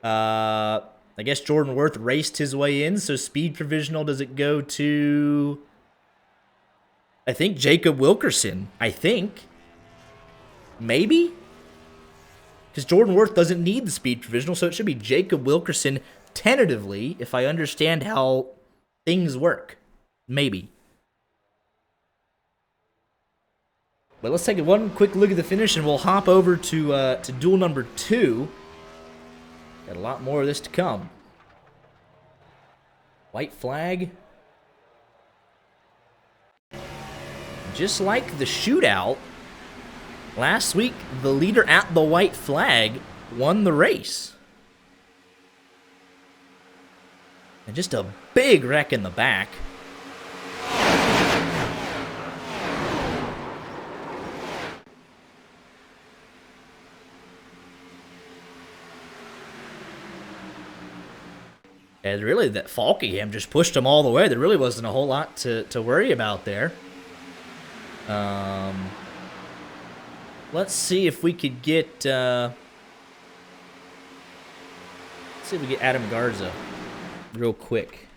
I guess Jordan Worth raced his way in, so speed provisional, does it go to... I think Jacob Wilkerson. I think. Maybe? Because Jordan Worth doesn't need the speed provisional, so it should be Jacob Wilkerson tentatively, if I understand how things work. Maybe. But let's take one quick look at the finish, and we'll hop over to duel number 2. Got a lot more of this to come. White flag. Just like the shootout, last week, the leader at the white flag won the race. And just a big wreck in the back. And really, that Falkingham just pushed him all the way. There really wasn't a whole lot to worry about there. Let's see if we could get... let's see if we get Adam Garza real quick.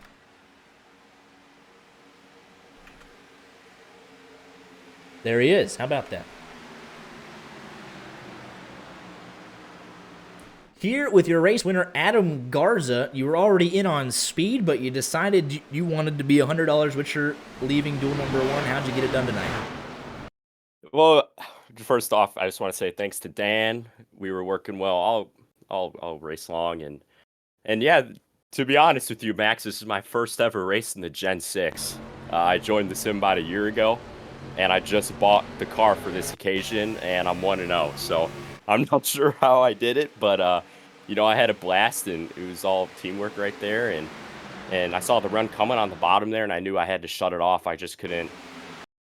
There he is. How about that? Here, with your race winner, Adam Garza, you were already in on speed, but you decided you wanted to be $100 richer leaving duel number 1. How'd you get it done tonight? Well, first off, I just want to say thanks to Dan. We were working well all race long, and yeah, to be honest with you, Max, this is my first ever race in the Gen 6. I joined the sim about a year ago, and I just bought the car for this occasion, and I'm 1-0. So I'm not sure how I did it, but you know, I had a blast, and it was all teamwork right there, and I saw the run coming on the bottom there, and I knew I had to shut it off. I just couldn't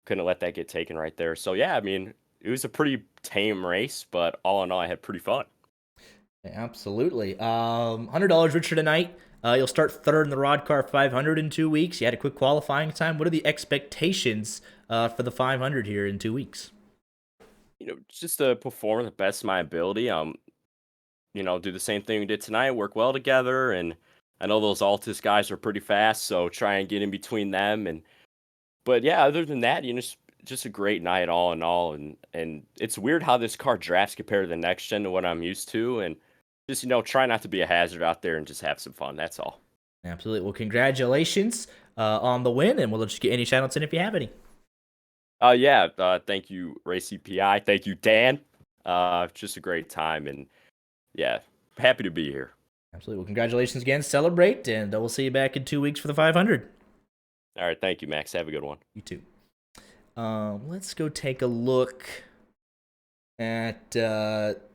let that get taken right there. So yeah, I mean, it was a pretty tame race, but all in all, I had pretty fun. Absolutely. $100 richer tonight. You'll start 3rd in the Roddcar 500 in 2 weeks. You had a quick qualifying time. What are the expectations for the 500 here in 2 weeks? You know, just to perform the best of my ability. You know, do the same thing we did tonight, work well together, and I know those Altus guys are pretty fast, so try and get in between them. But yeah, other than that, you know, just a great night all in all, and it's weird how this car drafts compared to the next gen to what I'm used to, and just, you know, try not to be a hazard out there and just have some fun. That's all. Absolutely. Well, congratulations on the win, and we'll let you get any shout-outs in if you have any. Thank you, Race CPI. Thank you, Dan. Just a great time, and yeah, happy to be here. Absolutely. Well, congratulations again. Celebrate, and we'll see you back in 2 weeks for the 500. All right, thank you, Max. Have a good one. You too. Let's go take a look at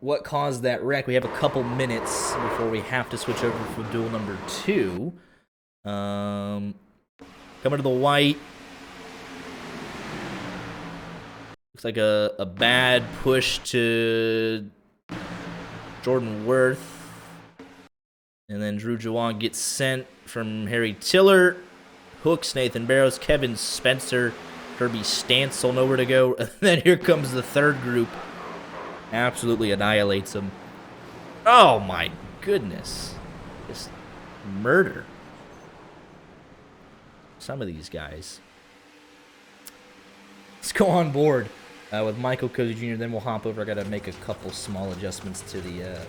what caused that wreck. We have a couple minutes before we have to switch over for duel number 2. Coming to the white. Looks like a bad push to Jordan Worth. And then Drew Jawan gets sent from Harry Tiller. Hooks, Nathan Barrows, Kevin Spencer, Kirby Stancil, nowhere to go. And then here comes the third group. Absolutely annihilates them. Oh my goodness. Just murder. Some of these guys. Let's go on board. with Michael Cozy Jr. Then we'll hop over. I got to make a couple small adjustments to the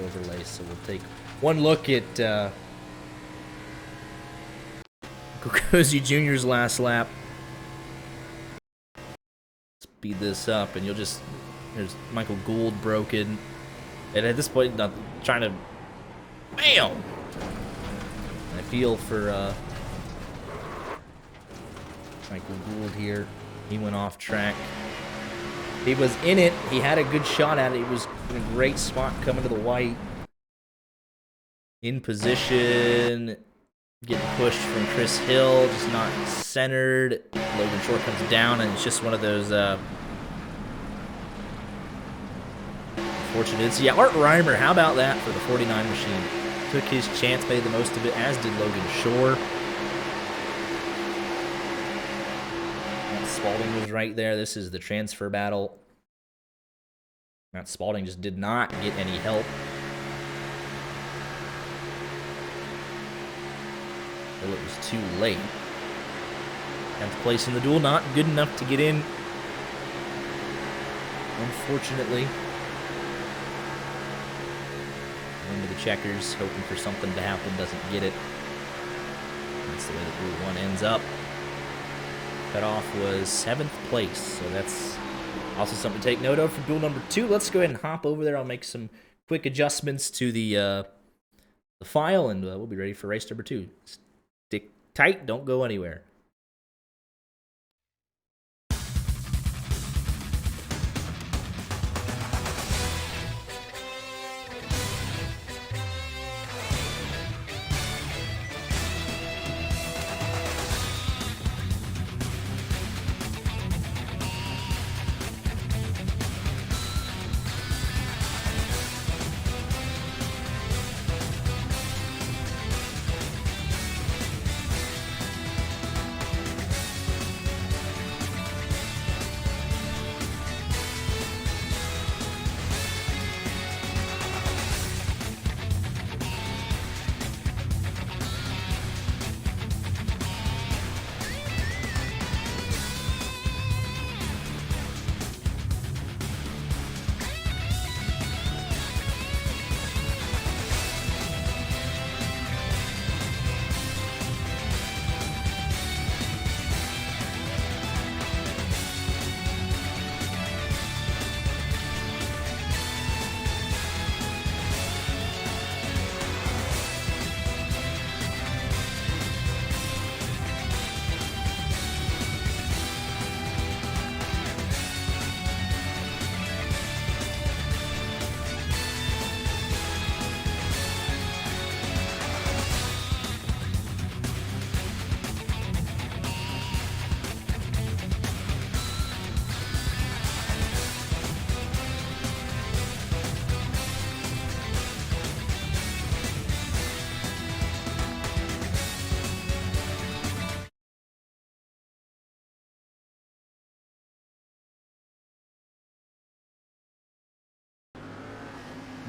overlay, so we'll take one look at Michael Cozy Jr.'s last lap. Speed this up, and you'll just there's Michael Gould broken, and at this point, not trying to, bam. I feel for Michael Gould here. He went off track. He was in it. He had a good shot at it. He was in a great spot coming to the white. In position. Getting pushed from Chris Hill. Just not centered. Logan Short comes down, and it's just one of those unfortunate. Yeah, Art Reimer, how about that for the 49 machine? Took his chance, made the most of it, as did Logan Shore. Spalding was right there. This is the transfer battle. Matt Spalding just did not get any help. Well, it was too late. 10th place in the duel, not good enough to get in. Unfortunately. Into the checkers, hoping for something to happen, doesn't get it. That's the way that Duel 1 ends up. Cutoff was 7th place, so that's also something to take note of for duel number 2. Let's go ahead and hop over there. I'll make some quick adjustments to the file, and we'll be ready for race number 2. Stick tight, don't go anywhere.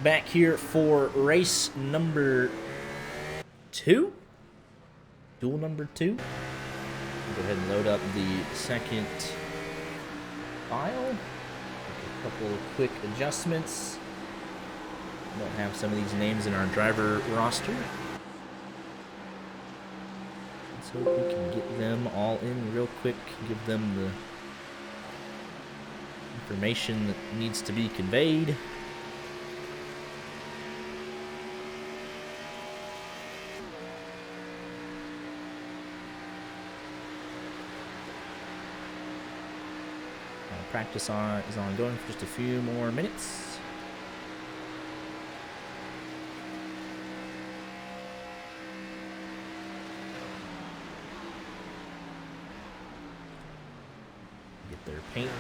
Back here for race number 2. Duel number 2. Go ahead and load up the second file. Make a couple of quick adjustments. Don't have some of these names in our driver roster. Let's hope we can get them all in real quick. Give them the information that needs to be conveyed. Practice is ongoing for just a few more minutes. Get their paint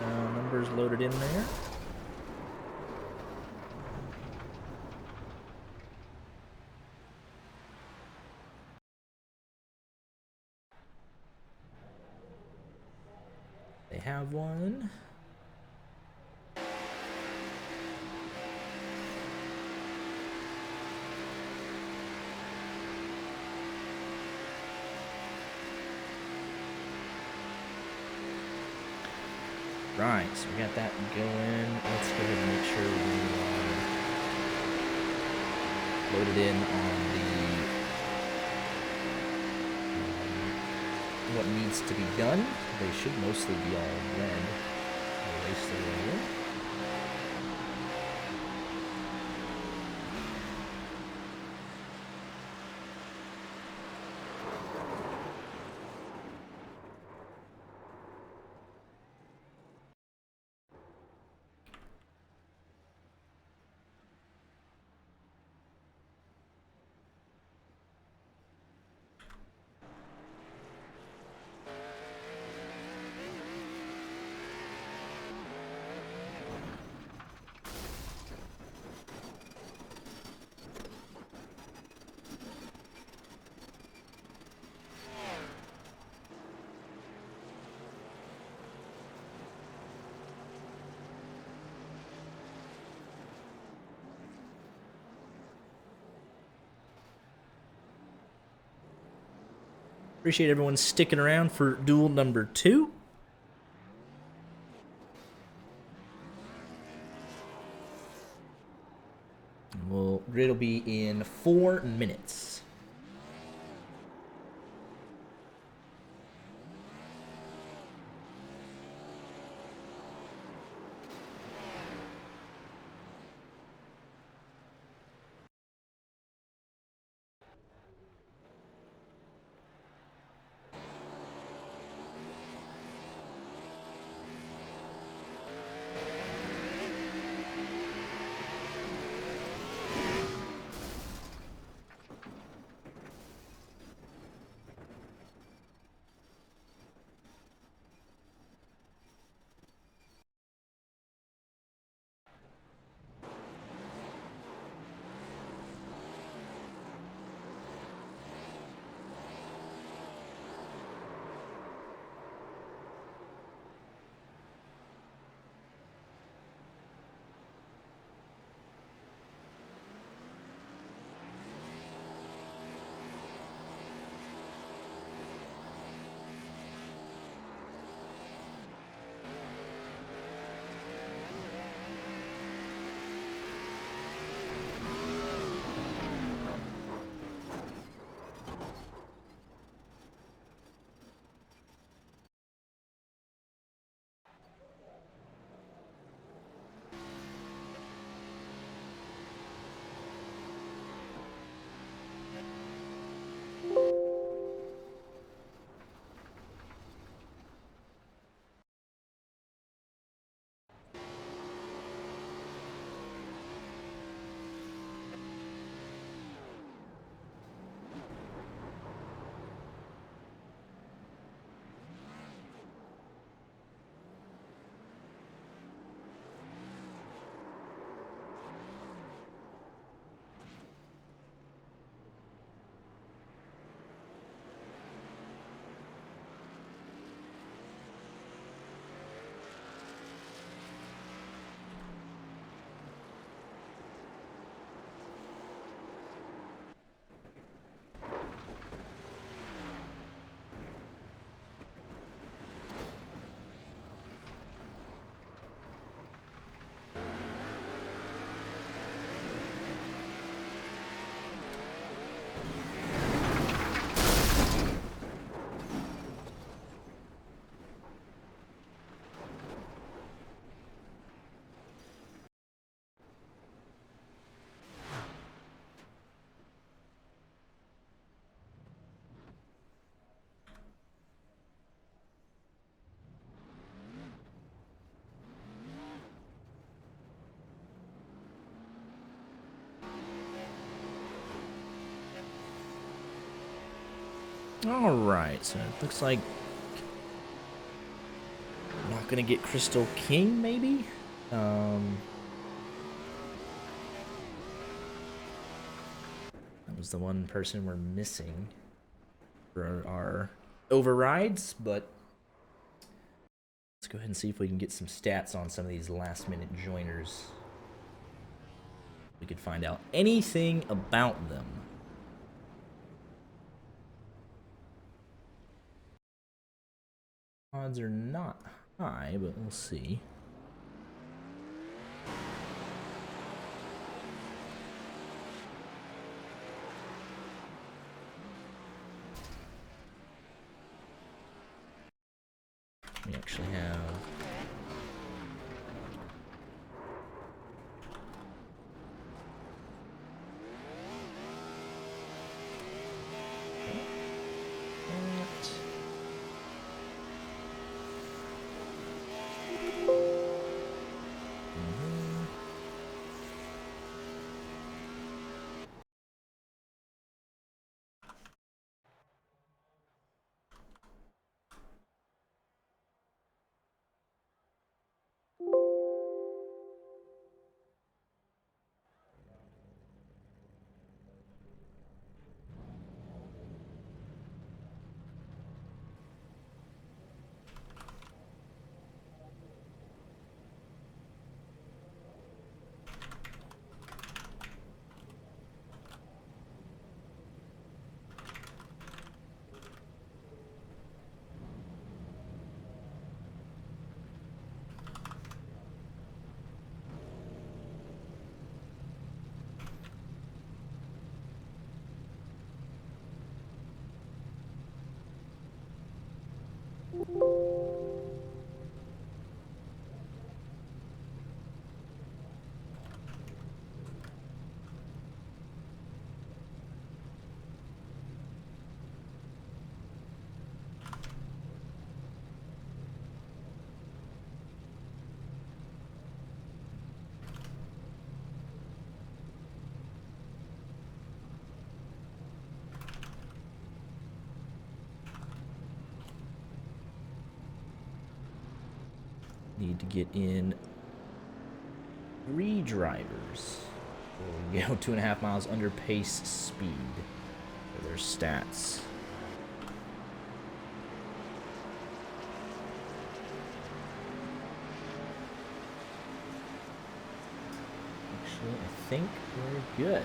numbers loaded in there. They have one. Right, so we got that going. Let's go ahead and make sure we are loaded in on the what needs to be done. They should mostly be all red. Erase the red. Appreciate everyone sticking around for duel number 2. Grid will be in 4 minutes. All right, so it looks like I'm not gonna get Crystal King, maybe. That was the one person we're missing for our overrides, but let's go ahead and see if we can get some stats on some of these last-minute joiners. We could find out anything about them. Odds are not high, but we'll see. We actually have... Need to get in 3 drivers. There we go, 2.5 miles under pace speed for their stats. Actually, I think we're good.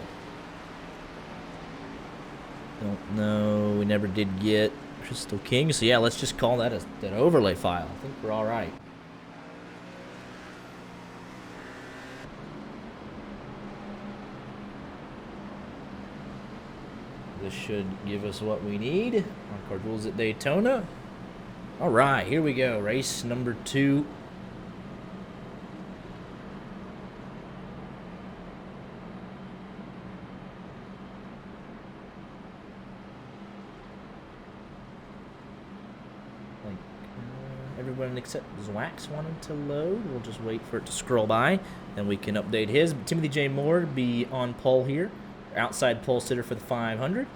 Don't know, we never did get Crystal King, so yeah, let's just call that an overlay file. I think we're all right. This should give us what we need. Roddcar Duels at Daytona. All right, here we go. Race number 2. Everyone except Zwax wanted to load. We'll just wait for it to scroll by. Then we can update his. Timothy J. Moore be on pole here. Outside pole sitter for the 500.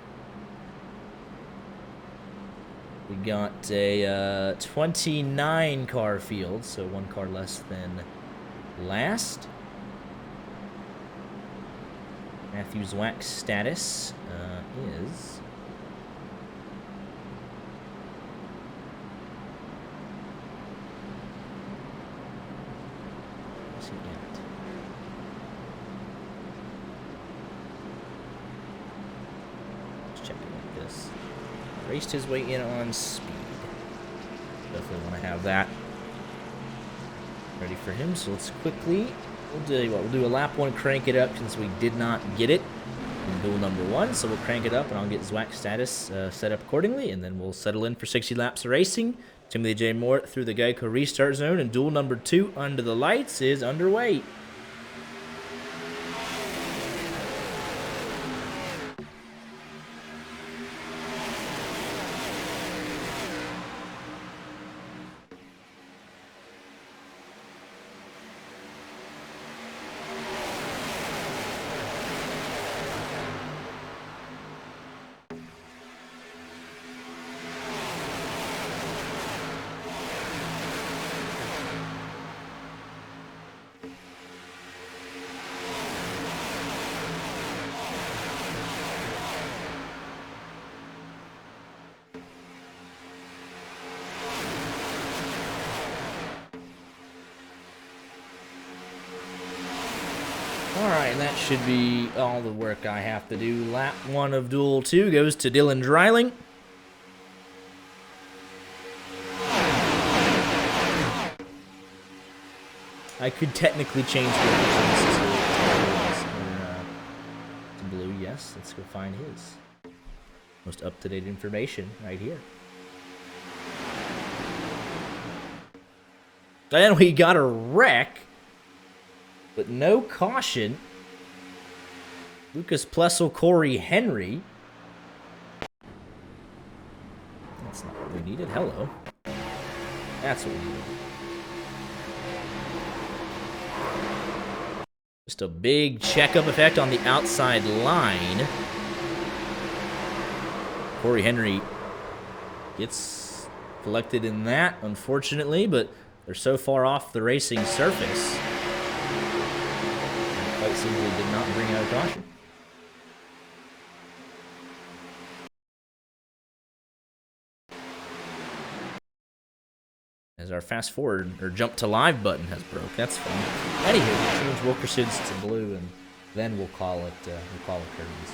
We got a 29 car field, so 1 car less than last. Matthew Zwack's status is... What's he at? Let's check it like this. Raced his way in on speed. Definitely want to have that ready for him. So let's quickly, we'll do a lap 1, crank it up since we did not get it in duel number 1. So we'll crank it up and I'll get Zwack status set up accordingly, and then we'll settle in for 60 laps of racing. Timothy J. Moore through the Geico restart zone, and duel number 2 under the lights is underway. Alright, and that should be all the work I have to do. Lap 1 of Duel 2 goes to Dylan Dreiling. I could technically change Wilkerson's to blue. Yes, let's go find his. Most up-to-date information right here. And we got a wreck, but no caution. Lucas Plessel, Corey Henry. That's not what we needed. Hello. That's what we needed. Just a big checkup effect on the outside line. Corey Henry gets collected in that, unfortunately, but they're so far off the racing surface. Quite simply did not bring out a caution. As our fast forward or jump to live button has broke. That's fun. Anywho, change Wilkerson's to blue, and then we'll call it curtains.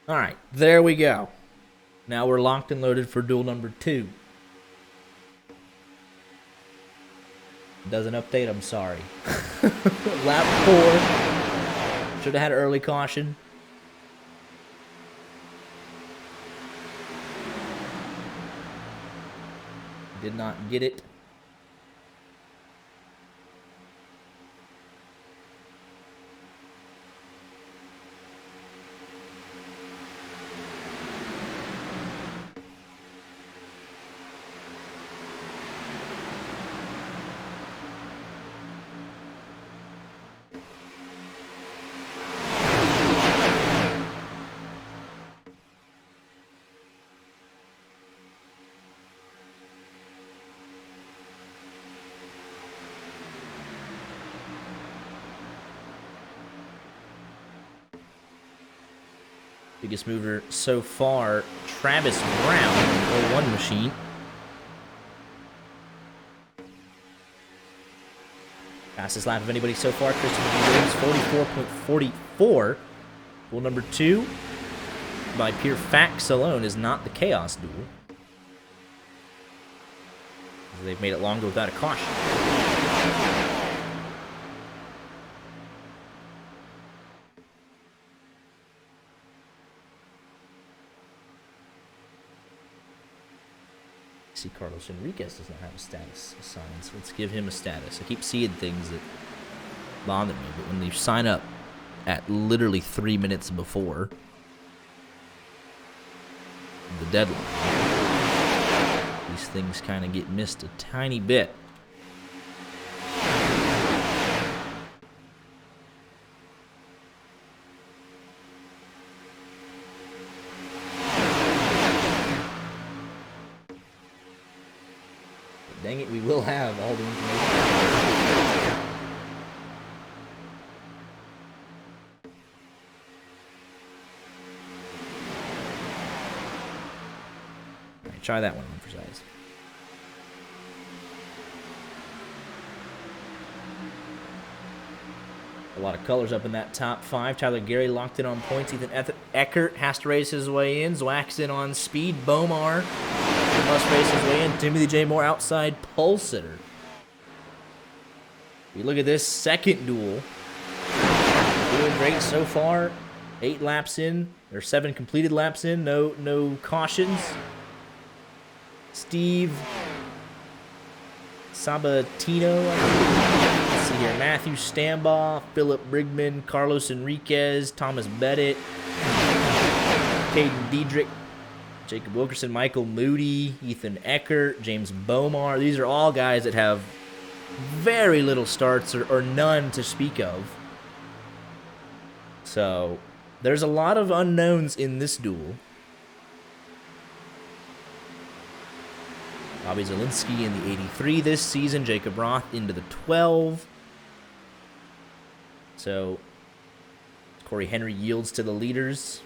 All right, there we go. Now we're locked and loaded for duel number 2. Doesn't update, I'm sorry. Lap 4. Should have had an early caution. Did not get it. Biggest mover so far, Travis Brown, 01 machine. Fastest lap of anybody so far, Christopher Williams, 44.44. Duel number 2, by pure facts alone, is not the Chaos Duel. They've made it longer without a caution. See, Carlos Enriquez does not have a status assigned, so let's give him a status. I keep seeing things that bother me, but when you sign up at literally 3 minutes before the deadline, these things kind of get missed a tiny bit. Dang it, we will have all the information. All right, try that one on for size. A lot of colors up in that top 5. Tyler Gary locked in on points. Ethan Eckert has to race his way in. Zwack's in on speed. Bomar must race his way in. Timothy J. Moore outside pole sitter. We look at this second duel. Doing great so far. 8 laps in. Or 7 completed laps in. No cautions. Steve Sabatino, let's see here. Matthew Stambaugh, Philip Brigman, Carlos Enriquez, Thomas Bettit, Caden Diedrich, Jacob Wilkerson, Michael Moody, Ethan Eckert, James Bomar. These are all guys that have very little starts or none to speak of. So there's a lot of unknowns in this duel. Bobby Zielinski in the 83 this season. Jacob Roth into the 12. So Corey Henry yields to the leaders.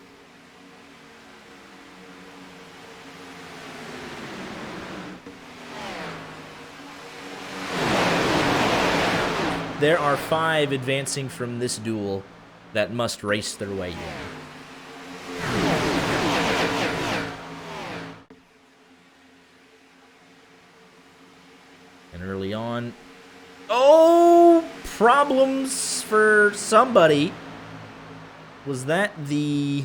There are 5 advancing from this duel that must race their way in. And early on, oh, problems for somebody. Was that the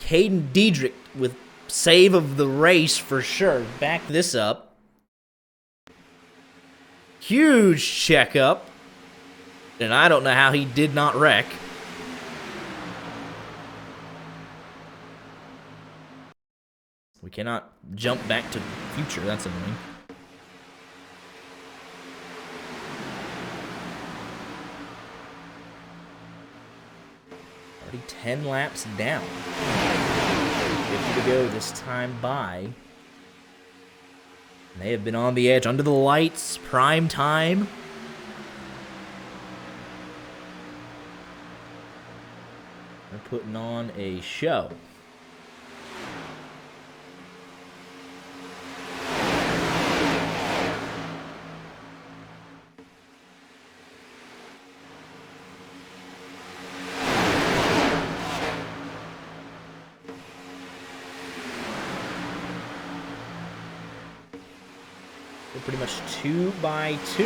Caden Diedrich with save of the race for sure? Back this up. Huge checkup. And I don't know how he did not wreck. We cannot jump back to the future. That's annoying. Already 10 laps down. 50 to go this time by. They have been on the edge, under the lights, prime time. They're putting on a show. They're pretty much 2 by 2.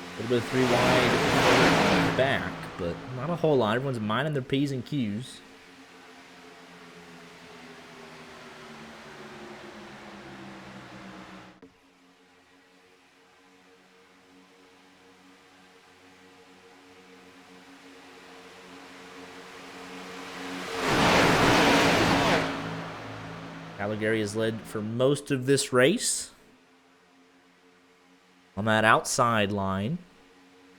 A little bit of 3 wide back, but not a whole lot. Everyone's minding their P's and Q's. Caligari has led for most of this race. On that outside line,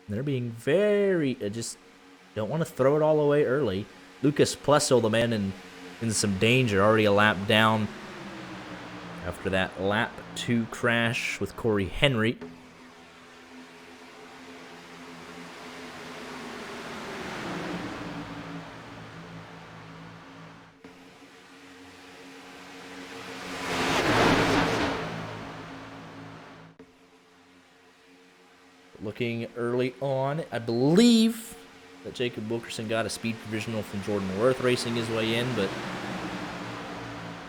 they're being very, just don't want to throw it all away early. Lucas Plessel, the man in some danger, already a lap down after that lap 2 crash with Corey Henry. Looking early on, I believe that Jacob Wilkerson got a speed provisional from Jordan Worth racing his way in, but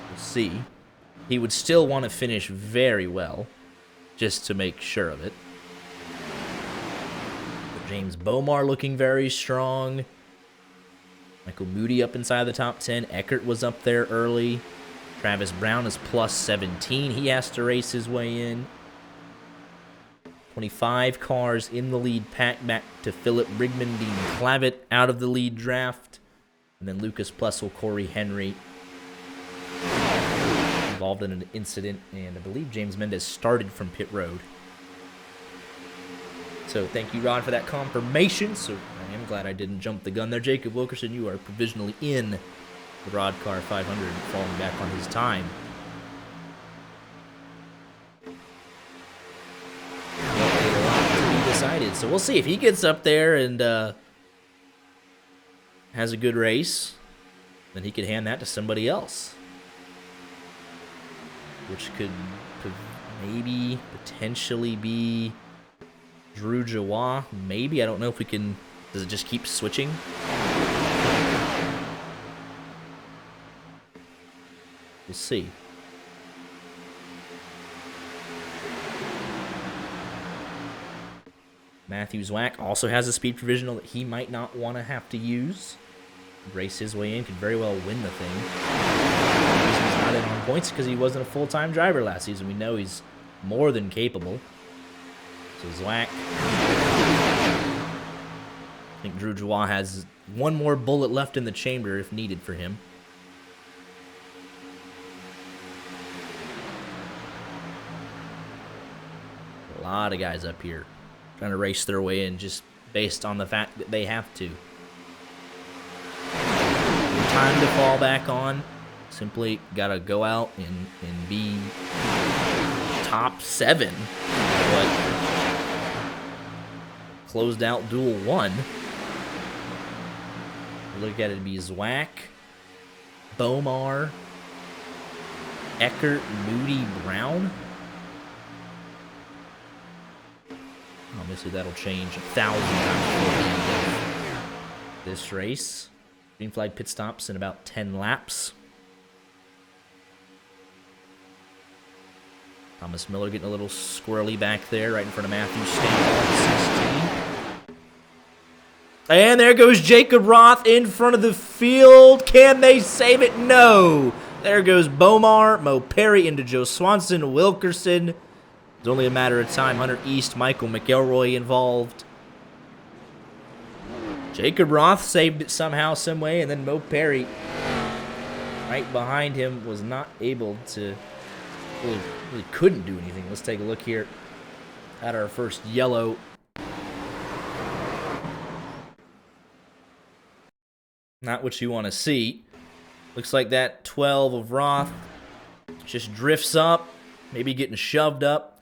we'll see. He would still want to finish very well, just to make sure of it. But James Bomar looking very strong. Michael Moody up inside the top 10. Eckert was up there early. Travis Brown is plus 17. He has to race his way in. 25 cars in the lead pack, back to Philip Brigman, Dean Clavitt out of the lead draft. And then Lucas Plessel, Corey Henry involved in an incident, and I believe James Mendez started from pit road. So thank you, Rod, for that confirmation. So I am glad I didn't jump the gun there. Jacob Wilkerson, you are provisionally in the Roddcar 500, falling back on his time. Decided. So we'll see if he gets up there and has a good race, then he could hand that to somebody else, which could maybe potentially be Drew Jawa. Maybe, I don't know if we can. Does it just keep switching? We'll see. Matthew Zwack also has a speed provisional that he might not want to have to use. Race his way in, could very well win the thing. The reason he's not in on points because he wasn't a full-time driver last season. We know he's more than capable. So Zwack. I think Drew Joie has one more bullet left in the chamber if needed for him. A lot of guys up here trying to race their way in just based on the fact that they have to. Time to fall back on. Simply gotta go out and be top 7. What closed out Duel 1. Look at it be Zwack, Bomar, Eckert, Moody, Brown. Obviously that'll change 1,000 times this race. Green flag pit stops in about 10 laps. Thomas Miller getting a little squirrely back there, right in front of Matthew Stanton, 16. And there goes Jacob Roth in front of the field. Can they save it? No. There goes Bomar, Mo Perry into Joe Swanson, Wilkerson. It's only a matter of time. Hunter East, Michael McElroy involved. Jacob Roth saved it somehow, some way, and then Mo Perry, right behind him, was not able to, really couldn't do anything. Let's take a look here at our first yellow. Not what you want to see. Looks like that 12 of Roth just drifts up, maybe getting shoved up.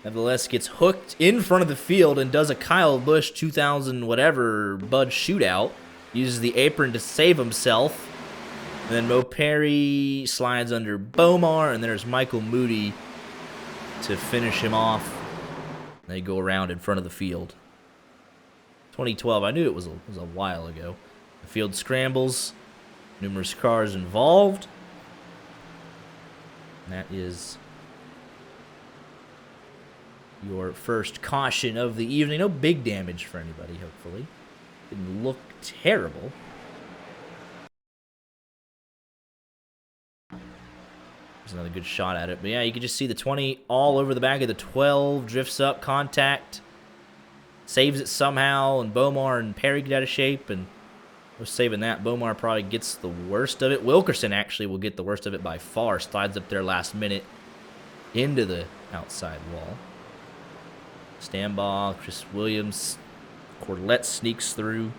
Nevertheless, gets hooked in front of the field and does a Kyle Busch 2000 whatever Bud shootout. Uses the apron to save himself. And then Mo Perry slides under Bomar, and there's Michael Moody to finish him off. They go around in front of the field. 2012, I knew it was a while ago. The field scrambles, numerous cars involved. And that is your first caution of the evening. No big damage for anybody, hopefully. Didn't look terrible. There's another good shot at it. But yeah, you can just see the 20 all over the back of the 12. Drifts up, contact. Saves it somehow, and Bomar and Perry get out of shape, and we're saving that. Bomar probably gets the worst of it. Wilkerson actually will get the worst of it by far. Slides up there last minute into the outside wall. Stambaugh, Chris Williams, Corlett sneaks through.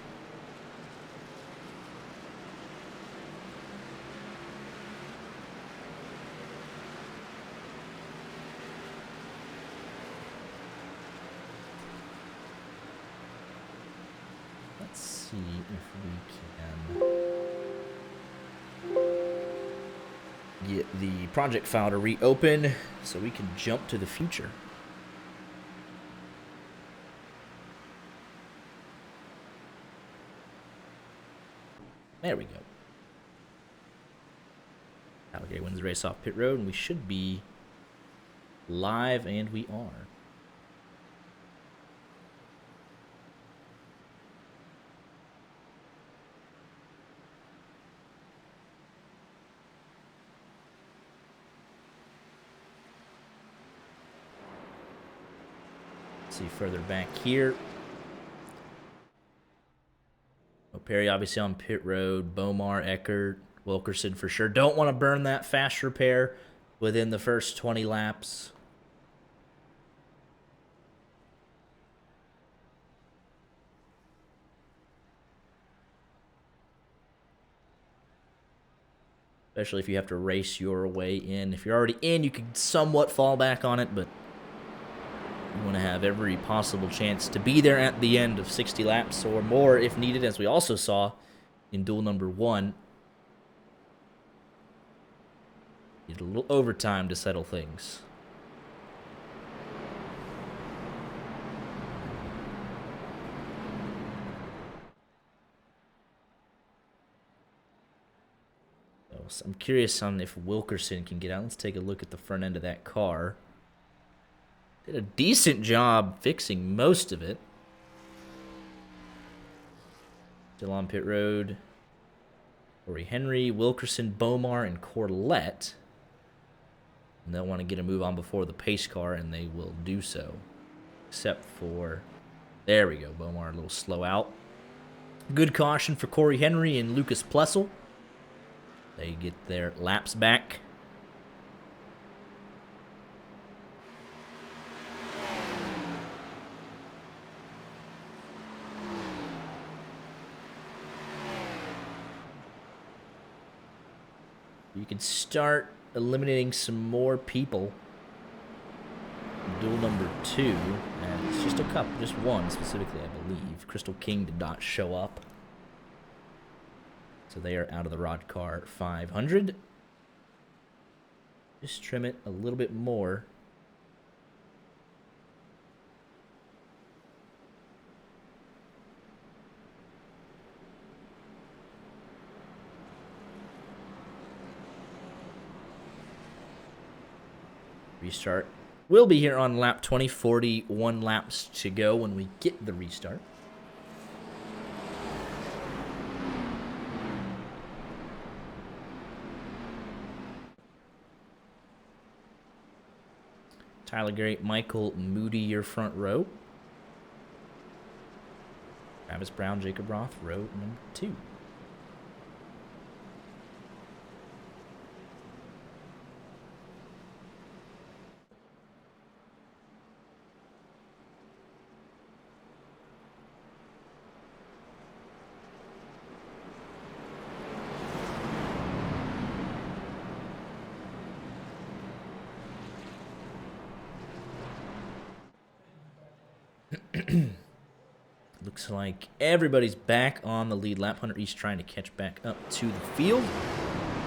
Let's see if we can get the project file to reopen so we can jump to the future. There we go. Alligator wins the race off pit road, and we should be live, and we are. Let's see further back here. Perry obviously on pit road. Bomar, Eckert, Wilkerson for sure. Don't want to burn that fast repair within the first 20 laps. Especially if you have to race your way in. If you're already in, you can somewhat fall back on it, but you want to have every possible chance to be there at the end of 60 laps or more if needed, as we also saw in duel number 1. Need a little overtime to settle things. So I'm curious on if Wilkerson can get out. Let's take a look at the front end of that car. Did a decent job fixing most of it. Still on pit road. Corey Henry, Wilkerson, Bomar, and Corlett. And they'll want to get a move on before the pace car, and they will do so. except for, there we go, Bomar a little slow out. Good caution for Corey Henry and Lucas Plessel. They get their laps back. You can start eliminating some more people. Duel number 2, and it's just a couple, just one specifically, I believe. Crystal King did not show up. So they are out of the Roddcar 500. Just trim it a little bit more. Restart will be here on lap 20, 41 laps to go when we get the restart. Tyler Gary, Michael Moody, your front row. Travis Brown, Jacob Roth, row number 2. Looks like everybody's back on the lead lap. Hunter East trying to catch back up to the field.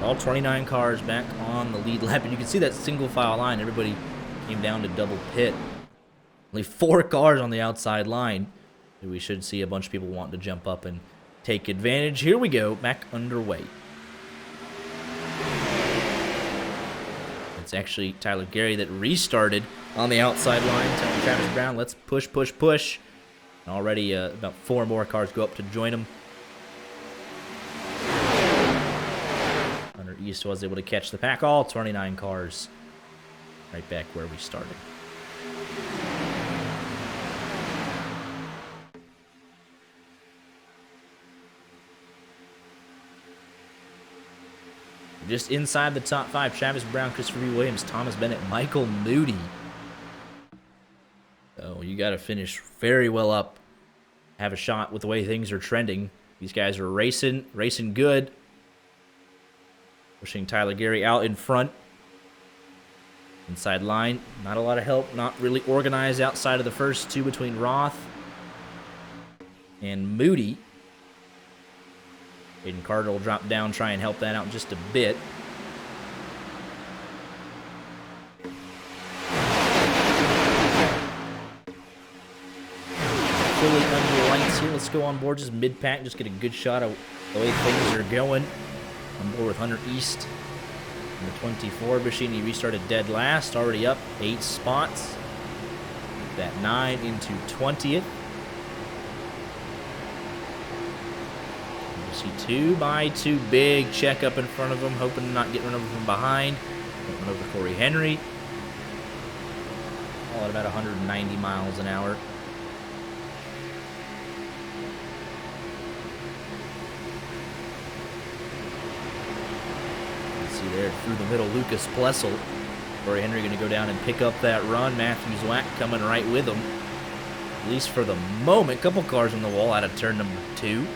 All 29 cars back on the lead lap. And you can see that single file line. Everybody came down to double pit. Only 4 cars on the outside line. We should see a bunch of people wanting to jump up and take advantage. Here we go. Back underway. It's actually Tyler Gary that restarted on the outside line. Telling Travis Brown, let's push, push, push. And already about 4 more cars go up to join him. Hunter East was able to catch the pack. All 29 cars right back where we started. Just inside the top 5, Travis Brown, Christopher B. Williams, Thomas Bennett, Michael Moody. So you got to finish very well up. Have a shot with the way things are trending. These guys are racing good. Pushing Tyler Gary out in front. Inside line, not a lot of help. Not really organized outside of the first 2 between Roth and Moody. Aiden Carter will drop down, try and help that out just a bit. Fully under lights here. Let's go on board just mid-pack. Just get a good shot of the way things are going. On board with Hunter East. And the 24 machine, he restarted dead last. Already up 8 spots. That 9 into 20th. See 2 by 2, big check up in front of him, hoping to not get run over from behind. Run over Corey Henry. All at about 190 miles an hour. You see there through the middle, Lucas Plessel. Corey Henry going to go down and pick up that run. Matthew Zwack coming right with him. At least for the moment. Couple cars on the wall out of turn number 2.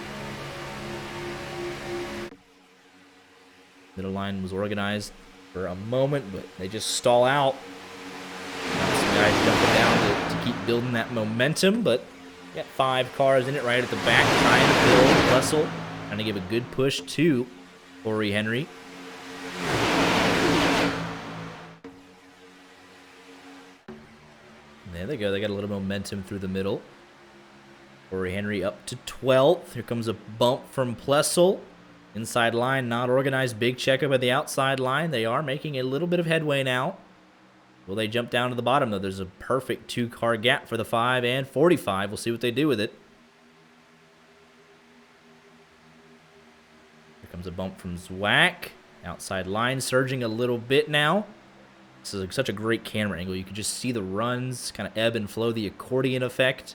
Middle line was organized for a moment, but they just stall out. Some guys jumping down to keep building that momentum, but got 5 cars in it right at the back, trying to build. Plessel trying to give a good push to Corey Henry. There they go. They got a little momentum through the middle. Corey Henry up to 12th. Here comes a bump from Plessel. Inside line, not organized. Big checkup at the outside line. They are making a little bit of headway now. Will they jump down to the bottom, though? There's a perfect 2-car gap for the 5 and 45. We'll see what they do with it. Here comes a bump from Zwack. Outside line surging a little bit now. This is such a great camera angle. You can just see the runs kind of ebb and flow, the accordion effect.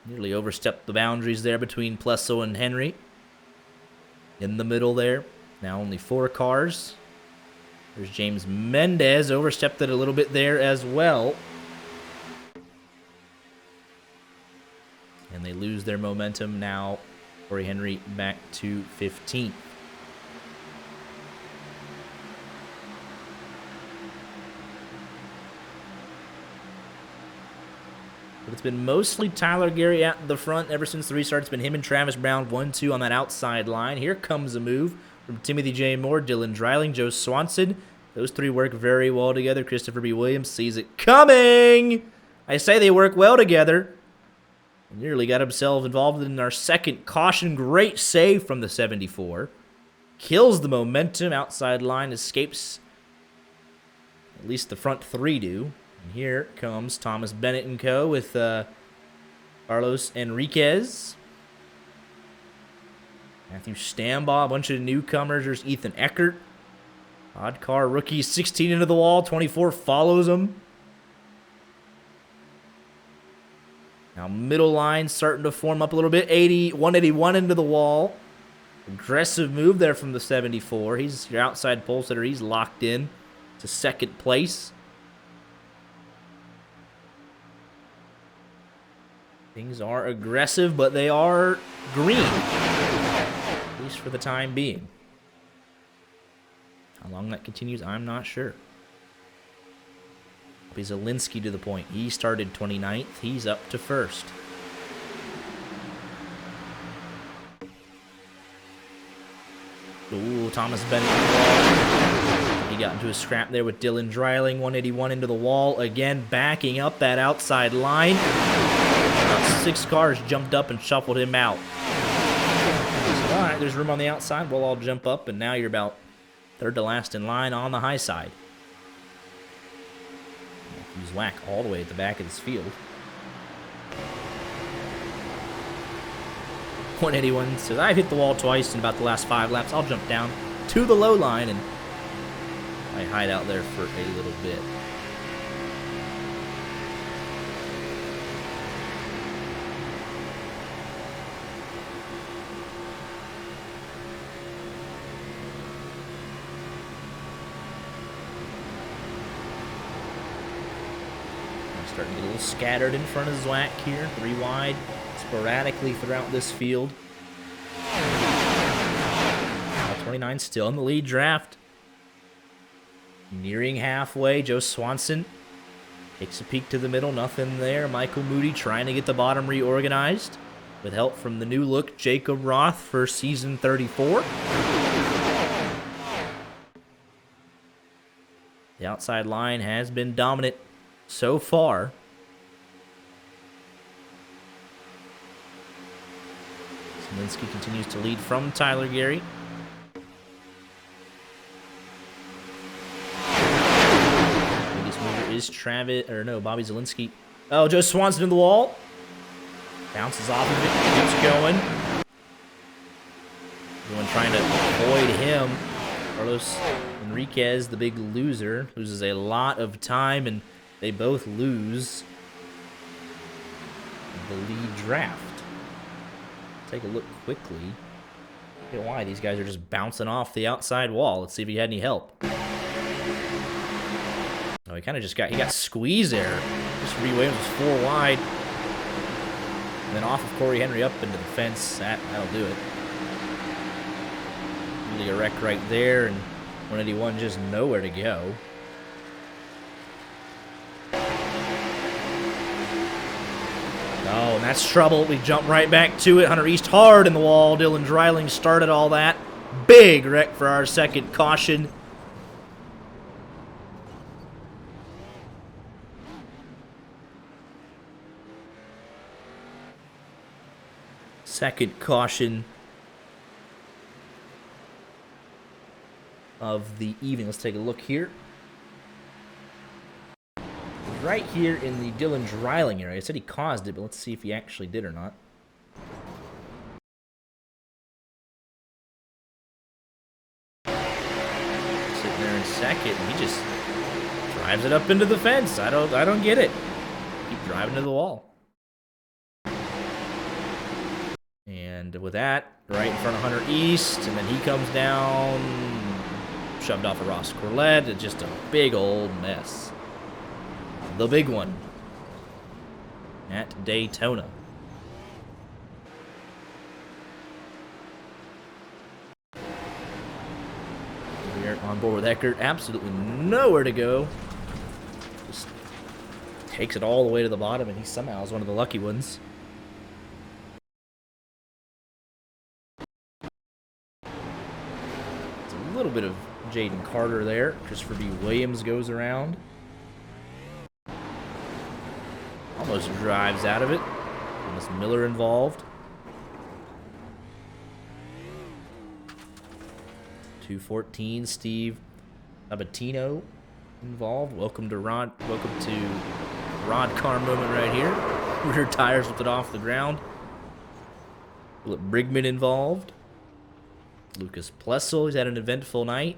Nearly overstepped the boundaries there between Plesso and Henry. In the middle there. Now only 4 cars. There's James Mendez. Overstepped it a little bit there as well. And they lose their momentum now. Corey Henry back to 15th. But it's been mostly Tyler Gary at the front ever since the restart. It's been him and Travis Brown 1-2 on that outside line. Here comes a move from Timothy J. Moore, Dylan Dreiling, Joe Swanson. Those 3 work very well together. Christopher B. Williams sees it coming. I say they work well together. Nearly got himself involved in our second caution. Great save from the 74. Kills the momentum. Outside line escapes. At least the front 3 do. And here comes Thomas Bennett and co. with Carlos Enriquez. Matthew Stambaugh, a bunch of newcomers. There's Ethan Eckert. Roddcar rookie, 16 into the wall. 24 follows him. Now middle line starting to form up a little bit. 181 into the wall. Aggressive move there from the 74. He's your outside pole sitter. He's locked in to second place. Things are aggressive, but they are green. At least for the time being. How long that continues, I'm not sure. Zielinski to the point. He started 29th. He's up to 1st. Ooh, Thomas Bennett. He got into a scrap there with Dylan Dreiling. 181 into the wall. Again, backing up that outside line. About 6 cars jumped up and shuffled him out. So, all right, there's room on the outside. We'll all jump up, and now you're about 3rd to last in line on the high side. He's whack all the way at the back of this field. 181 says, I've hit the wall twice in about the last 5 laps. I'll jump down to the low line and I hide out there for a little bit. Starting to get a little scattered in front of Zwack here. 3 wide, sporadically throughout this field. 29 still in the lead draft. Nearing halfway, Joe Swanson takes a peek to the middle. Nothing there. Michael Moody trying to get the bottom reorganized with help from the new look Jacob Roth for season 34. The outside line has been dominant so far. Zielinski continues to lead from Tyler Gary. Biggest mover is Bobby Zielinski. Oh, Joe Swanson in the wall. Bounces off of it, keeps going. Everyone trying to avoid him. Carlos Enriquez, the big loser, loses a lot of time, and they both lose the lead draft. Take a look quickly. I don't know why these guys are just bouncing off the outside wall. Let's see if he had any help. Oh, he kind of just got squeezed there. Just Reed Williams was 4 wide. And then off of Corey Henry up into the fence. That'll do it. Really a wreck right there, and 181 just nowhere to go. Oh, and that's trouble. We jump right back to it. Hunter East hard in the wall. Dylan Dreiling started all that. Big wreck for our second caution. Second caution of the evening. Let's take a look here. Right here in the Dylan Dreiling area. I said he caused it, but let's see if he actually did or not. second. And he just drives it up into the fence. I don't get it. Keep driving to the wall. And with that, right in front of Hunter East, and then he comes down, shoved off a Ross Corlett. It's just a big old mess. The big one at Daytona. We're on board with Eckert. Absolutely nowhere to go. Just takes it all the way to the bottom, and he somehow is one of the lucky ones. It's a little bit of Jaden Carter there. Christopher B. Williams goes around. Almost drives out of it. Thomas Miller involved. 214, Steve Sabatino involved. Welcome to Roddcar moment right here. Rear tires lifted off the ground. Philip Brigman involved. Lucas Plessel, he's had an eventful night.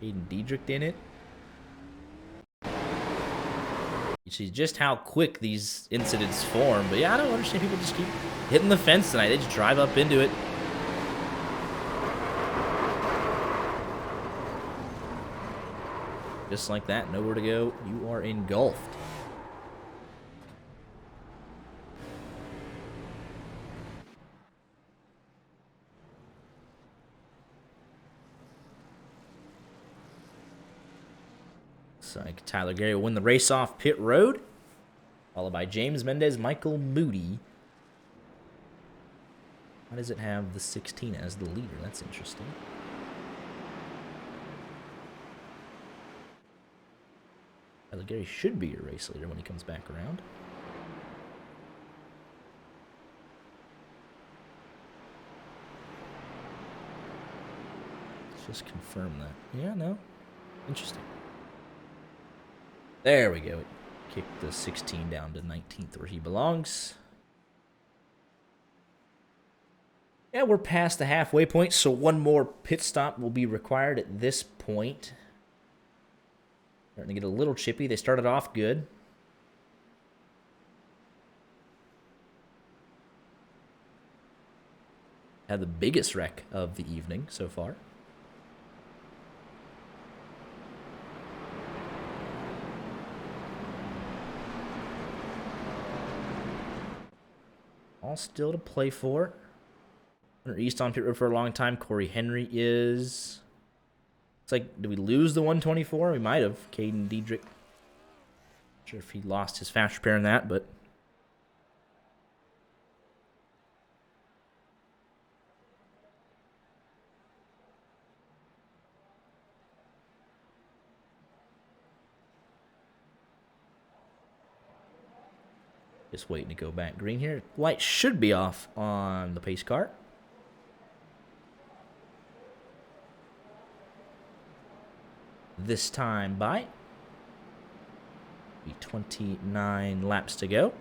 Aiden Diedrich in it. You see just how quick these incidents form. But yeah, I don't understand people just keep hitting the fence tonight. They just drive up into it. Just like that, nowhere to go. You are engulfed. Looks like Tyler Gary will win the race off pit road, followed by James Mendez, Michael Moody. Why does it have the 16 as the leader? That's interesting. Tyler Gary should be your race leader when he comes back around. Let's just confirm that. Yeah, no. Interesting. There we go. Kick the 16 down to 19th where he belongs. Yeah, we're past the halfway point, so one more pit stop will be required at this point. Starting to get a little chippy. They started off good. Had the biggest wreck of the evening so far. All still to play for. Hunter East on pit road for a long time. Corey Henry is... It's like, did we lose the 124? We might have. Caden Diedrich. Not sure if he lost his fast repair in that, but... Just waiting to go back green here. Light should be off on the pace car. This time by. Be 29 laps to go.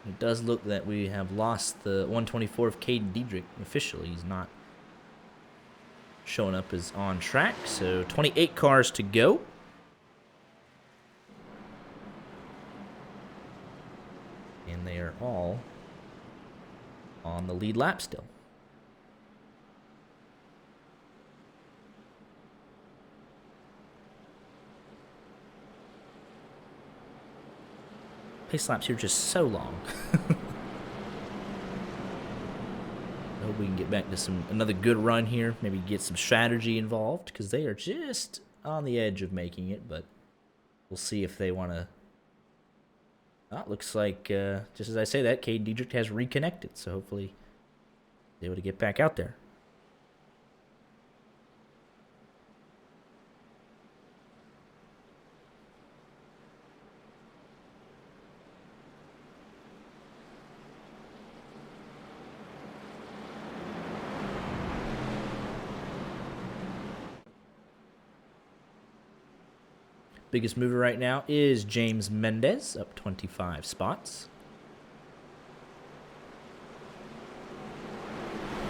It does look that we have lost the 124 of Caden Diedrich officially. He's not showing up as on track. So 28 cars to go. And they are all on the lead lap still. Pace laps here just so long. I hope we can get back to another good run here. Maybe get some strategy involved because they are just on the edge of making it. But we'll see if they want to. Oh, it looks like just as I say that, Cade Diedrich has reconnected. So hopefully, they're able to get back out there. Biggest mover right now is James Mendez, up 25 spots.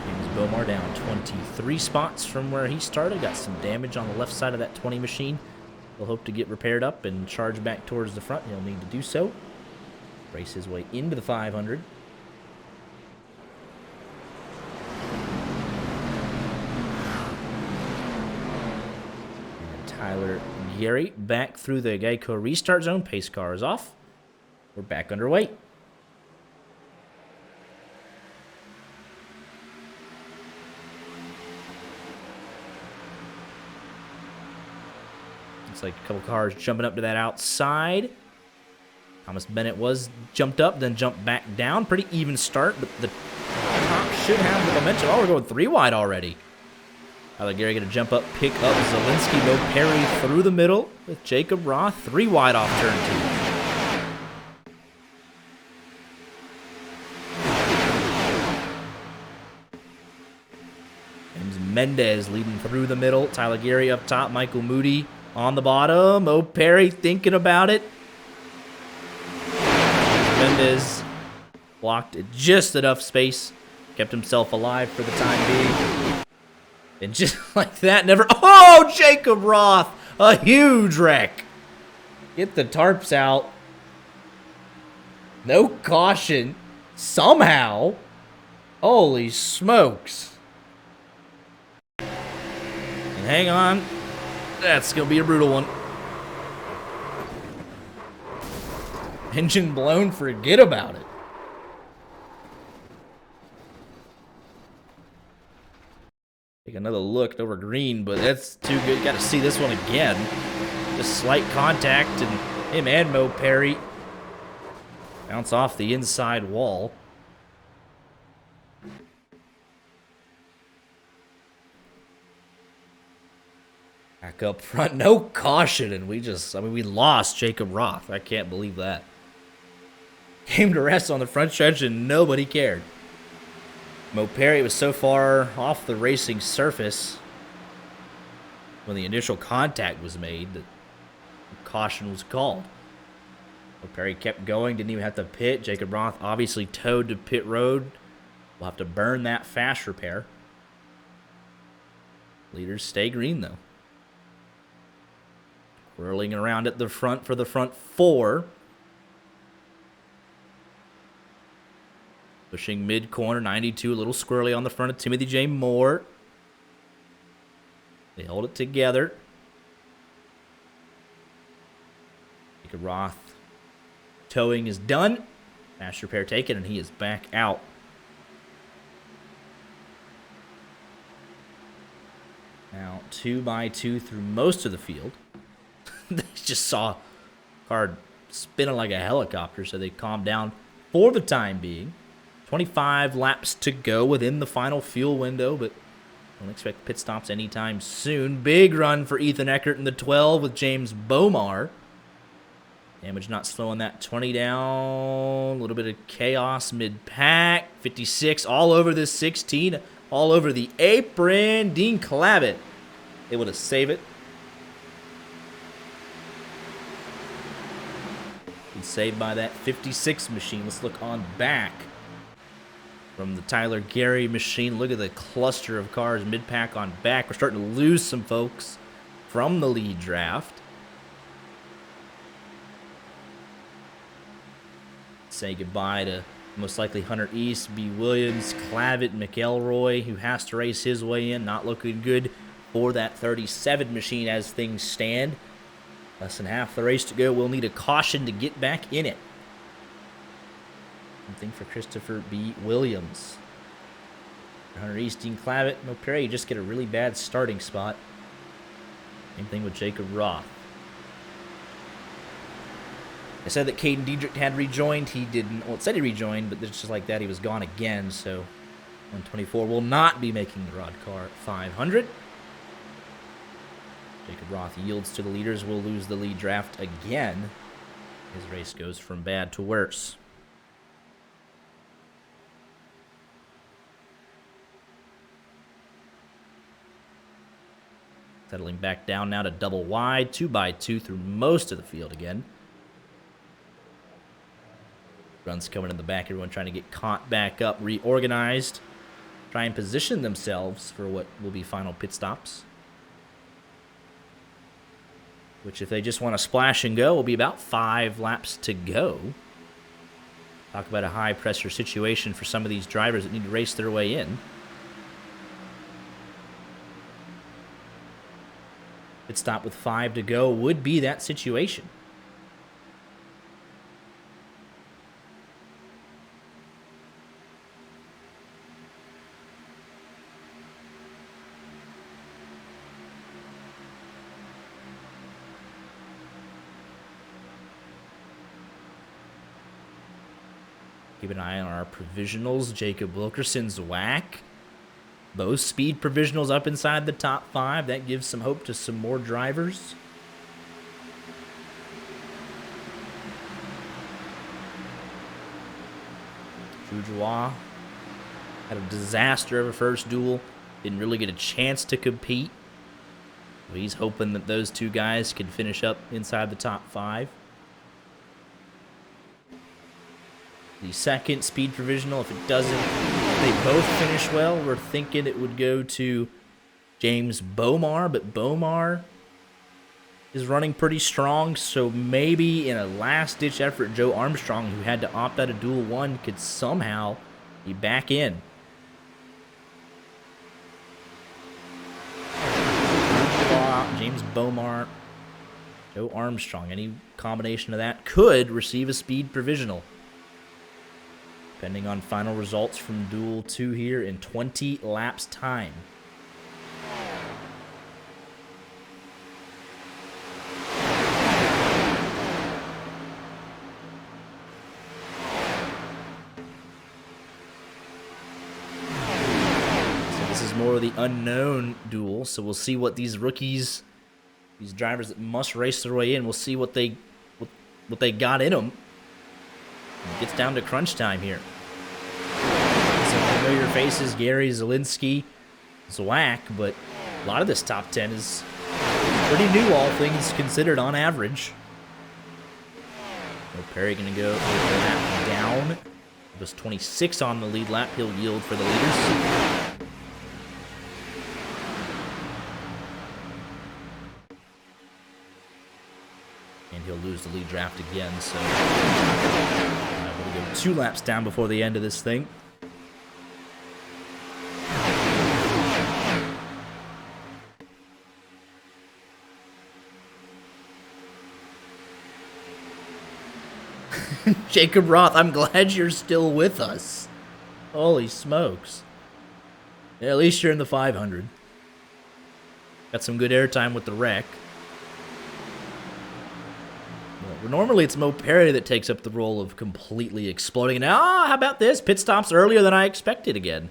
James Bomar down 23 spots from where he started. Got some damage on the left side of that 20 machine. He'll hope to get repaired up and charge back towards the front. He'll need to do so. Race his way into the 500. And Tyler Gary back through the Geico restart zone. Pace car is off. We're back underway. Looks like a couple cars jumping up to that outside. Thomas Bennett was jumped up, then jumped back down. Pretty even start, but the top should have the momentum. Oh, we're going 3 wide already. Tyler Gary going to jump up, pick up Zielinski. No Perry through the middle with Jacob Roth. 3 wide off turn 2. James Mendez leading through the middle. Tyler Gary up top. Michael Moody on the bottom. Oh, Perry thinking about it. Mendez blocked at just enough space. Kept himself alive for the time being. And just like that, never... Oh, Jacob Roth! A huge wreck. Get the tarps out. No caution. Somehow. Holy smokes. And hang on. That's going to be a brutal one. Engine blown, forget about it. Take another look over green, but that's too good. Got to see this one again. Just slight contact, and him and Mo Perry bounce off the inside wall. Back up front, no caution, and we lost Jacob Roth. I can't believe that. Came to rest on the front stretch, and nobody cared. Mo Perry was so far off the racing surface when the initial contact was made that caution was called. Mo Perry kept going, didn't even have to pit. Jacob Roth obviously towed to pit road. We'll have to burn that fast repair. Leaders stay green, though. Whirling around at the front for the front 4. Pushing mid-corner, 92, a little squirrely on the front of Timothy J. Moore. They hold it together. Jacob Roth towing is done. Fast repair taken, and he is back out. Now 2x2 through most of the field. They just saw car spinning like a helicopter, so they calmed down for the time being. 25 laps to go within the final fuel window, but don't expect pit stops anytime soon. Big run for Ethan Eckert in the 12 with James Bomar. Damage not slowing that 20 down. A little bit of chaos mid-pack. 56 all over this 16. All over the apron. Dean Clavitt able to save it. And saved by that 56 machine. Let's look on back. From the Tyler Gary machine, look at the cluster of cars mid-pack on back. We're starting to lose some folks from the lead draft. Say goodbye to most likely Hunter East, B. Williams, Clavitt, McElroy, who has to race his way in. Not looking good for that 37 machine as things stand. Less than half the race to go. We'll need a caution to get back in it. Something for Christopher B. Williams. Hunter East, Dean Clavitt, Mo Perry, you just get a really bad starting spot. Same thing with Jacob Roth. I said that Caden Diedrich had rejoined. He didn't. Well, it said he rejoined, but just like that, he was gone again. So 124 will not be making the Roddcar 500. Jacob Roth yields to the leaders. Will lose the lead draft again. His race goes from bad to worse. Settling back down now to double wide, 2x2 through most of the field again. Runs coming in the back, everyone trying to get caught back up, reorganized. Try and position themselves for what will be final pit stops. Which, if they just want to splash and go, will be about 5 laps to go. Talk about a high-pressure situation for some of these drivers that need to race their way in. Pit stop with 5 to go would be that situation. Keep an eye on our provisionals. Jacob Wilkerson's whack. Both speed provisionals up inside the top 5. That gives some hope to some more drivers. Bourgeois had a disaster of a first duel. Didn't really get a chance to compete. But he's hoping that those two guys can finish up inside the top 5. The second speed provisional, if it doesn't, if they both finish well, we're thinking it would go to James Bomar, but Bomar is running pretty strong, so maybe in a last-ditch effort, Joe Armstrong, who had to opt out of Duel 1, could somehow be back in. James Bomar, Joe Armstrong, any combination of that could receive a speed provisional. Depending on final results from Duel 2 here in 20 laps time. So this is more of the unknown duel, so we'll see what these rookies, these drivers that must race their way in, we'll see what they got in them. It gets down to crunch time here. Some familiar faces, Gary, Zielinski, Zwack, but a lot of this top 10 is pretty new, all things considered, on average. So Perry going to go a lap down. It was 26 on the lead lap. He'll yield for the leaders. And he'll lose the lead draft again, so we'll go 2 laps down before the end of this thing. Jacob Roth, I'm glad you're still with us. Holy smokes. Yeah, at least you're in the 500. Got some good airtime with the wreck. Normally, it's Mo Perry that takes up the role of completely exploding. Now, how about this? Pit stops earlier than I expected again.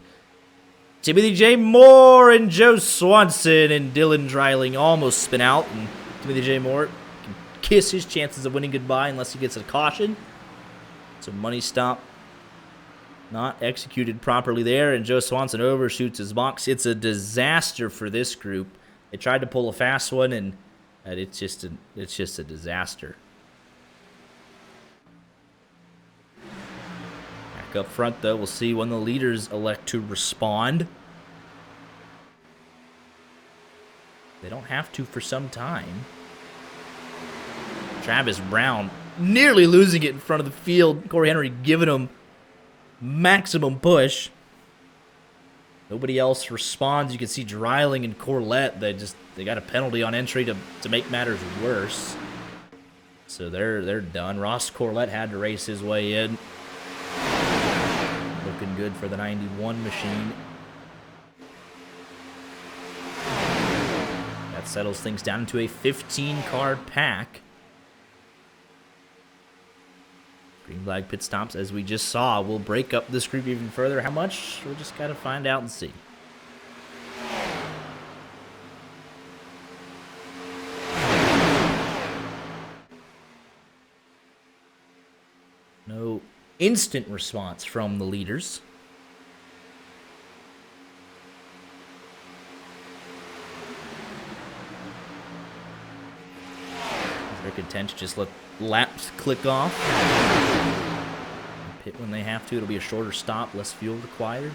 Timothy J. Moore and Joe Swanson and Dylan Dreiling almost spin out. And Timothy J. Moore can kiss his chances of winning goodbye unless he gets a caution. So money stop not executed properly there. And Joe Swanson overshoots his box. It's a disaster for this group. They tried to pull a fast one, and it's just a disaster. Up front, though, we'll see when the leaders elect to respond. They don't have to for some time. Travis Brown nearly losing it in front of the field. Corey Henry giving him maximum push. Nobody else responds. You can see Dreiling and Corlett, they got a penalty on entry to make matters worse. So they're done. Ross Corlett had to race his way in. Looking good for the 91 machine. That settles things down into a 15-card pack. Green flag pit stops, as we just saw, will break up this group even further. How much? We'll just gotta find out and see. No instant response from the leaders. content to just let laps click off. Pit when they have to. It'll be a shorter stop, less fuel required.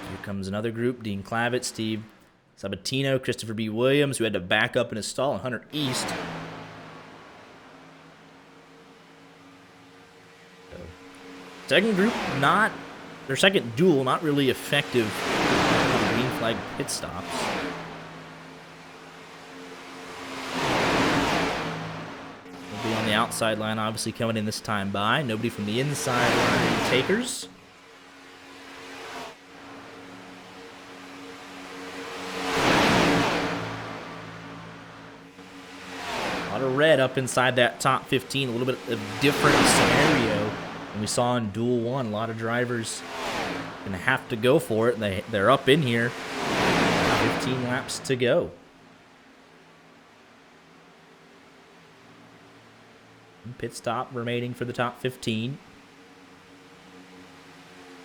Here comes another group. Dean Clavitt, Steve Sabatino, Christopher B. Williams, who had to back up in his stall, and Hunter East. So, second group, their second duel, not really effective green flag pit stops. Nobody on the outside line, obviously, coming in this time by. Nobody from the inside line takers. A lot of red up inside that top 15. A little bit of different scenario than we saw in Duel 1. A lot of drivers going to have to go for it. They're up in here. 15 laps to go. Pit stop remaining for the top 15.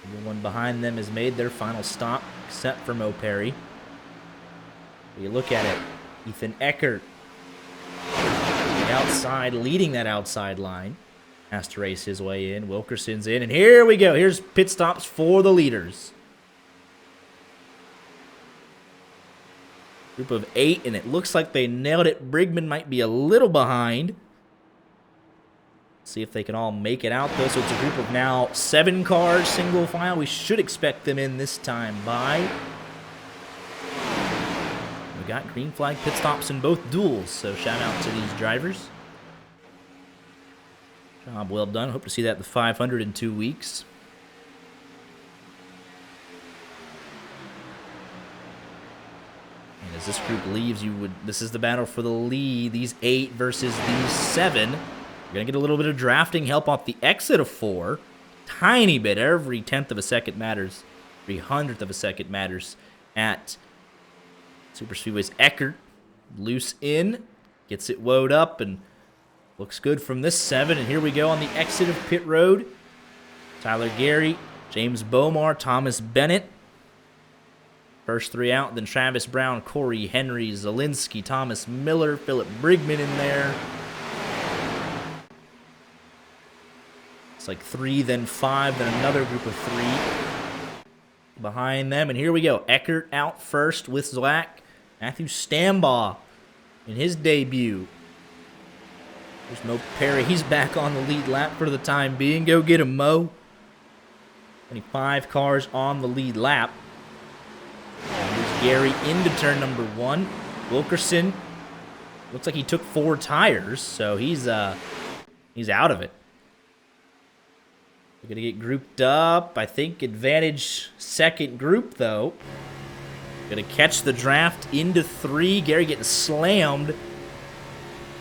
Everyone behind them has made their final stop, except for Mo Perry. You look at it, Ethan Eckert, the outside, leading that outside line, has to race his way in. Wilkerson's in, and here we go. Here's pit stops for the leaders. Group of 8, and it looks like they nailed it. Brigman might be a little behind. See if they can all make it out, though. So it's a group of now 7 cars, single file. We should expect them in this time by. We got green flag pit stops in both duels, so shout out to these drivers. Job well done. Hope to see that at the 500 in 2 weeks. And as this group leaves, this is the battle for the lead. These 8 versus these 7. You're going to get a little bit of drafting help off the exit of 4. Tiny bit. Every 10th of a second matters. Every 100th of a second matters at Super Speedway's Eckert. Loose in. Gets it woed up and looks good from this 7. And here we go on the exit of pit road. Tyler Gary, James Bomar, Thomas Bennett. First 3 out. Then Travis Brown, Corey Henry, Zielinski, Thomas Miller, Philip Brigman in there. It's like 3, then 5, then another group of 3 behind them. And here we go. Eckert out first with Zlack. Matthew Stambaugh in his debut. There's Mo Perry. He's back on the lead lap for the time being. Go get him, Mo. 25 cars on the lead lap. And here's Gary into turn number 1. Wilkerson looks like he took 4 tires, so he's out of it. We're going to get grouped up. I think advantage second group, though. Going to catch the draft into 3. Gary getting slammed.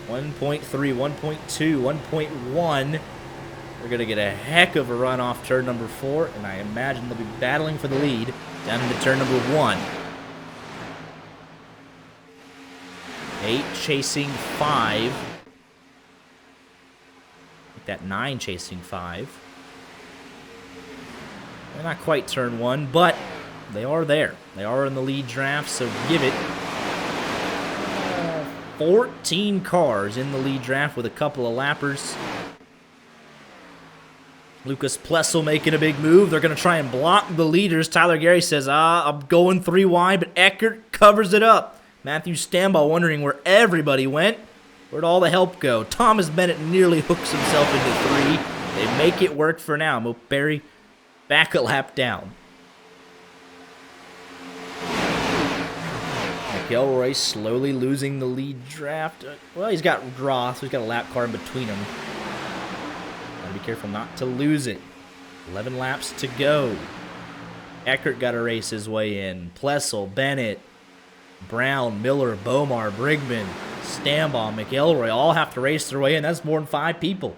1.3, 1.2, 1.1. We're going to get a heck of a run off turn number 4, and I imagine they'll be battling for the lead down into turn number 1. 8 chasing 5. Make that 9 chasing 5. They're not quite turn 1, but they are there. They are in the lead draft, so give it. 14 cars in the lead draft with a couple of lappers. Lucas Plessel making a big move. They're going to try and block the leaders. Tyler Gary says, I'm going 3 wide, but Eckert covers it up. Matthew Stambaugh wondering where everybody went. Where'd all the help go? Thomas Bennett nearly hooks himself into 3. They make it work for now. Mo Perry back a lap down. McElroy slowly losing the lead draft. Well, he's got Ross, so he's got a lap car in between them. Gotta be careful not to lose it. 11 laps to go. Eckert got to race his way in. Plessel, Bennett, Brown, Miller, Bomar, Brigman, Stambaugh, McElroy all have to race their way in. That's more than 5 people.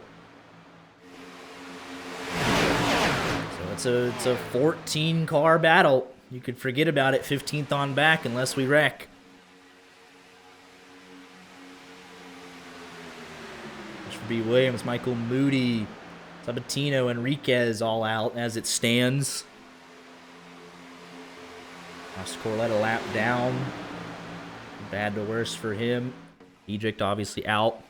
So it's a 14-car battle. You could forget about it 15th on back unless we wreck. Christopher B. Williams, Michael Moody, Sabatino, Enriquez all out as it stands. Ross Corlett a lap down. Bad to worse for him. Eject obviously out.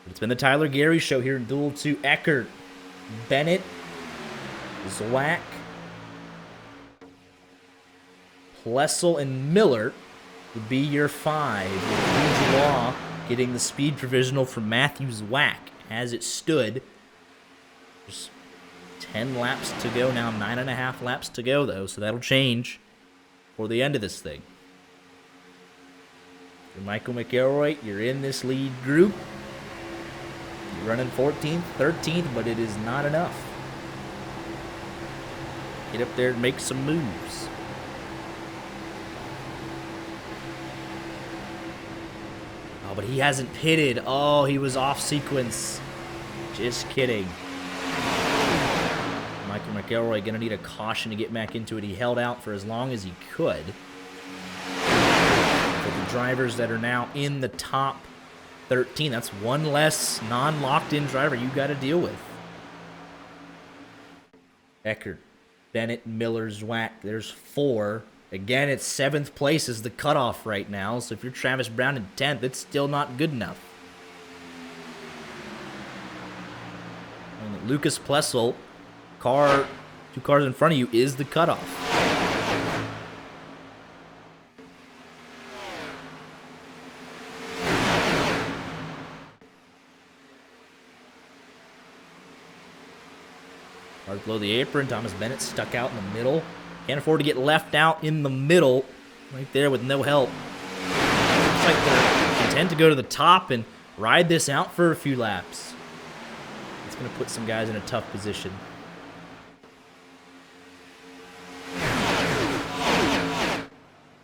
But it's been the Tyler Gary show here in Duel 2. Eckert, Bennett, Zwack, Plessel, and Miller would be your 5. With Duels getting the speed provisional from Matthew Zwack. As it stood, there's 10 laps to go now, 9.5 laps to go though, so that'll change for the end of this thing. You're Michael McElroy, you're in this lead group. You're running 14th, 13th, but it is not enough. Get up there and make some moves. Oh, but he hasn't pitted. Oh, he was off sequence. Just kidding. Michael McElroy going to need a caution to get back into it. He held out for as long as he could. For the drivers that are now in the top 13, that's one less non-locked-in driver you got to deal with. Eckert, Bennett, Miller, Zwack. There's 4. Again, it's 7th place is the cutoff right now, so if you're Travis Brown in 10th, it's still not good enough. And Lucas Plessel, 2 cars in front of you, is the cutoff. Hard below the apron. Thomas Bennett stuck out in the middle. Can't afford to get left out in the middle. Right there with no help. Looks like they're content to go to the top and ride this out for a few laps. It's going to put some guys in a tough position.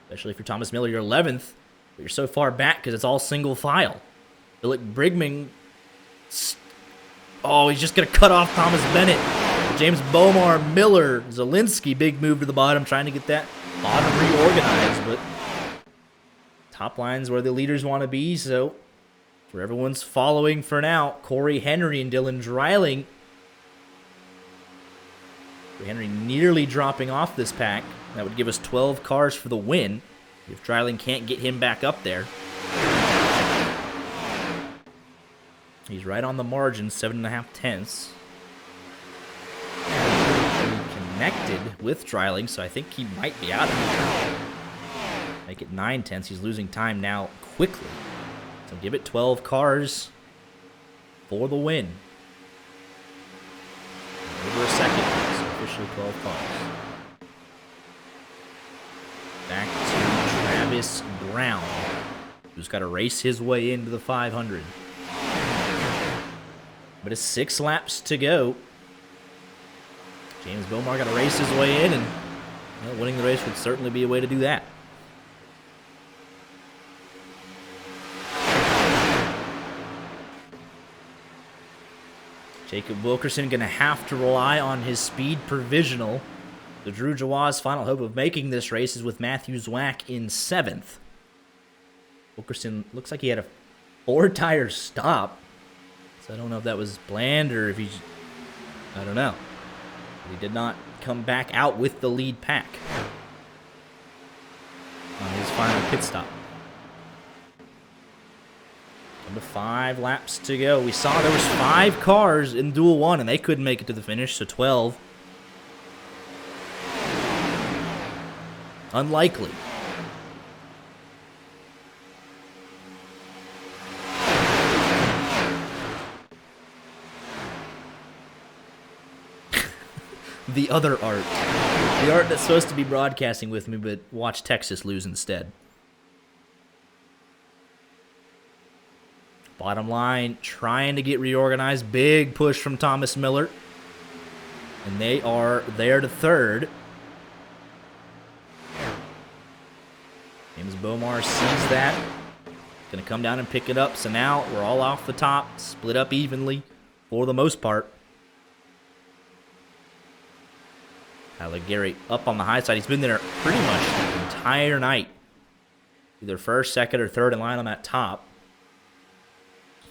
Especially if you're Thomas Miller, you're 11th. But you're so far back because it's all single file. Philip Brigman. Oh, he's just going to cut off Thomas Bennett. James Bomar, Miller, Zielinski, big move to the bottom, trying to get that bottom reorganized, but top line's where the leaders want to be, so where everyone's following for now. Corey Henry and Dylan Dreiling. Corey Henry nearly dropping off this pack. That would give us 12 cars for the win if Dreiling can't get him back up there. He's right on the margin, 7.5 tenths. Connected with Dreiling, so I think he might be out of here. Make it 9 tenths. He's losing time now quickly. So give it 12 cars for the win. Over a second, so officially 12 cars. Back to Travis Brown, who's got to race his way into the 500. But it's 6 laps to go. James Bomar got to race his way in, and winning the race would certainly be a way to do that. Jacob Wilkerson going to have to rely on his speed provisional. The Drew Jawaz final hope of making this race is with Matthew Zwack in 7th. Wilkerson looks like he had a 4-tire stop. So I don't know if that was planned or if he's... I don't know. He did not come back out with the lead pack on his final pit stop. Down to 5 laps to go. We saw there was 5 cars in Duel 1, and they couldn't make it to the finish, so 12. Unlikely. The other art. The art that's supposed to be broadcasting with me, but watch Texas lose instead. Bottom line, trying to get reorganized. Big push from Thomas Miller. And they are there to 3rd. James Bomar sees that. Going to come down and pick it up. So now we're all off the top, split up evenly for the most part. Tyler Gary up on the high side. He's been there pretty much the entire night. Either 1st, 2nd, or 3rd in line on that top.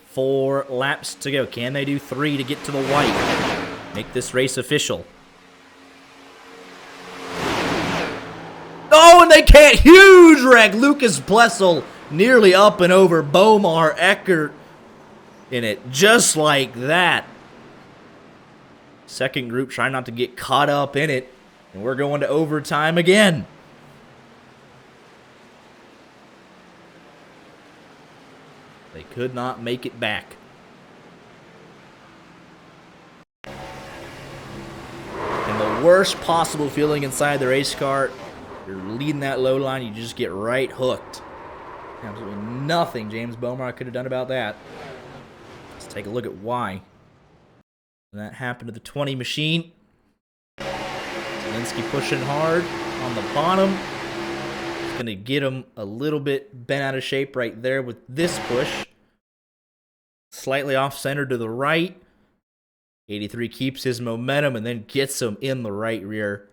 4 laps to go. Can they do 3 to get to the white? Make this race official. Oh, and they can't. Huge wreck. Lucas Plessel nearly up and over Bomar Eckert in it, just like that. Second group trying not to get caught up in it, and we're going to overtime again. They could not make it back. And the worst possible feeling inside the race car, you're leading that low line, you just get right hooked. Absolutely nothing James Bomar could have done about that. Let's take a look at why. And that happened to the 20 machine. Zielinski pushing hard on the bottom. It's going to get him a little bit bent out of shape right there with this push. Slightly off-center to the right. 83 keeps his momentum and then gets him in the right rear.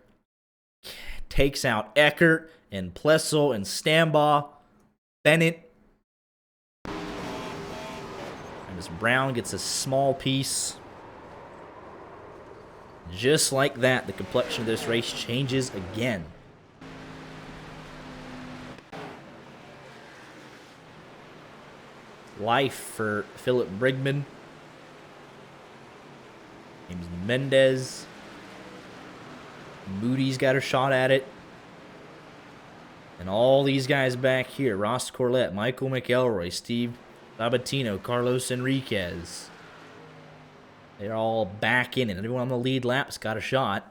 Takes out Eckert and Plessel and Stambaugh. Bennett. And as Brown gets a small piece. Just like that, the complexion of this race changes again. Life for Philip Brigman. James Mendez. Moody's got a shot at it. And all these guys back here. Ross Corlett, Michael McElroy, Steve Sabatino, Carlos Enriquez. They're all back in it. Everyone on the lead lap's got a shot.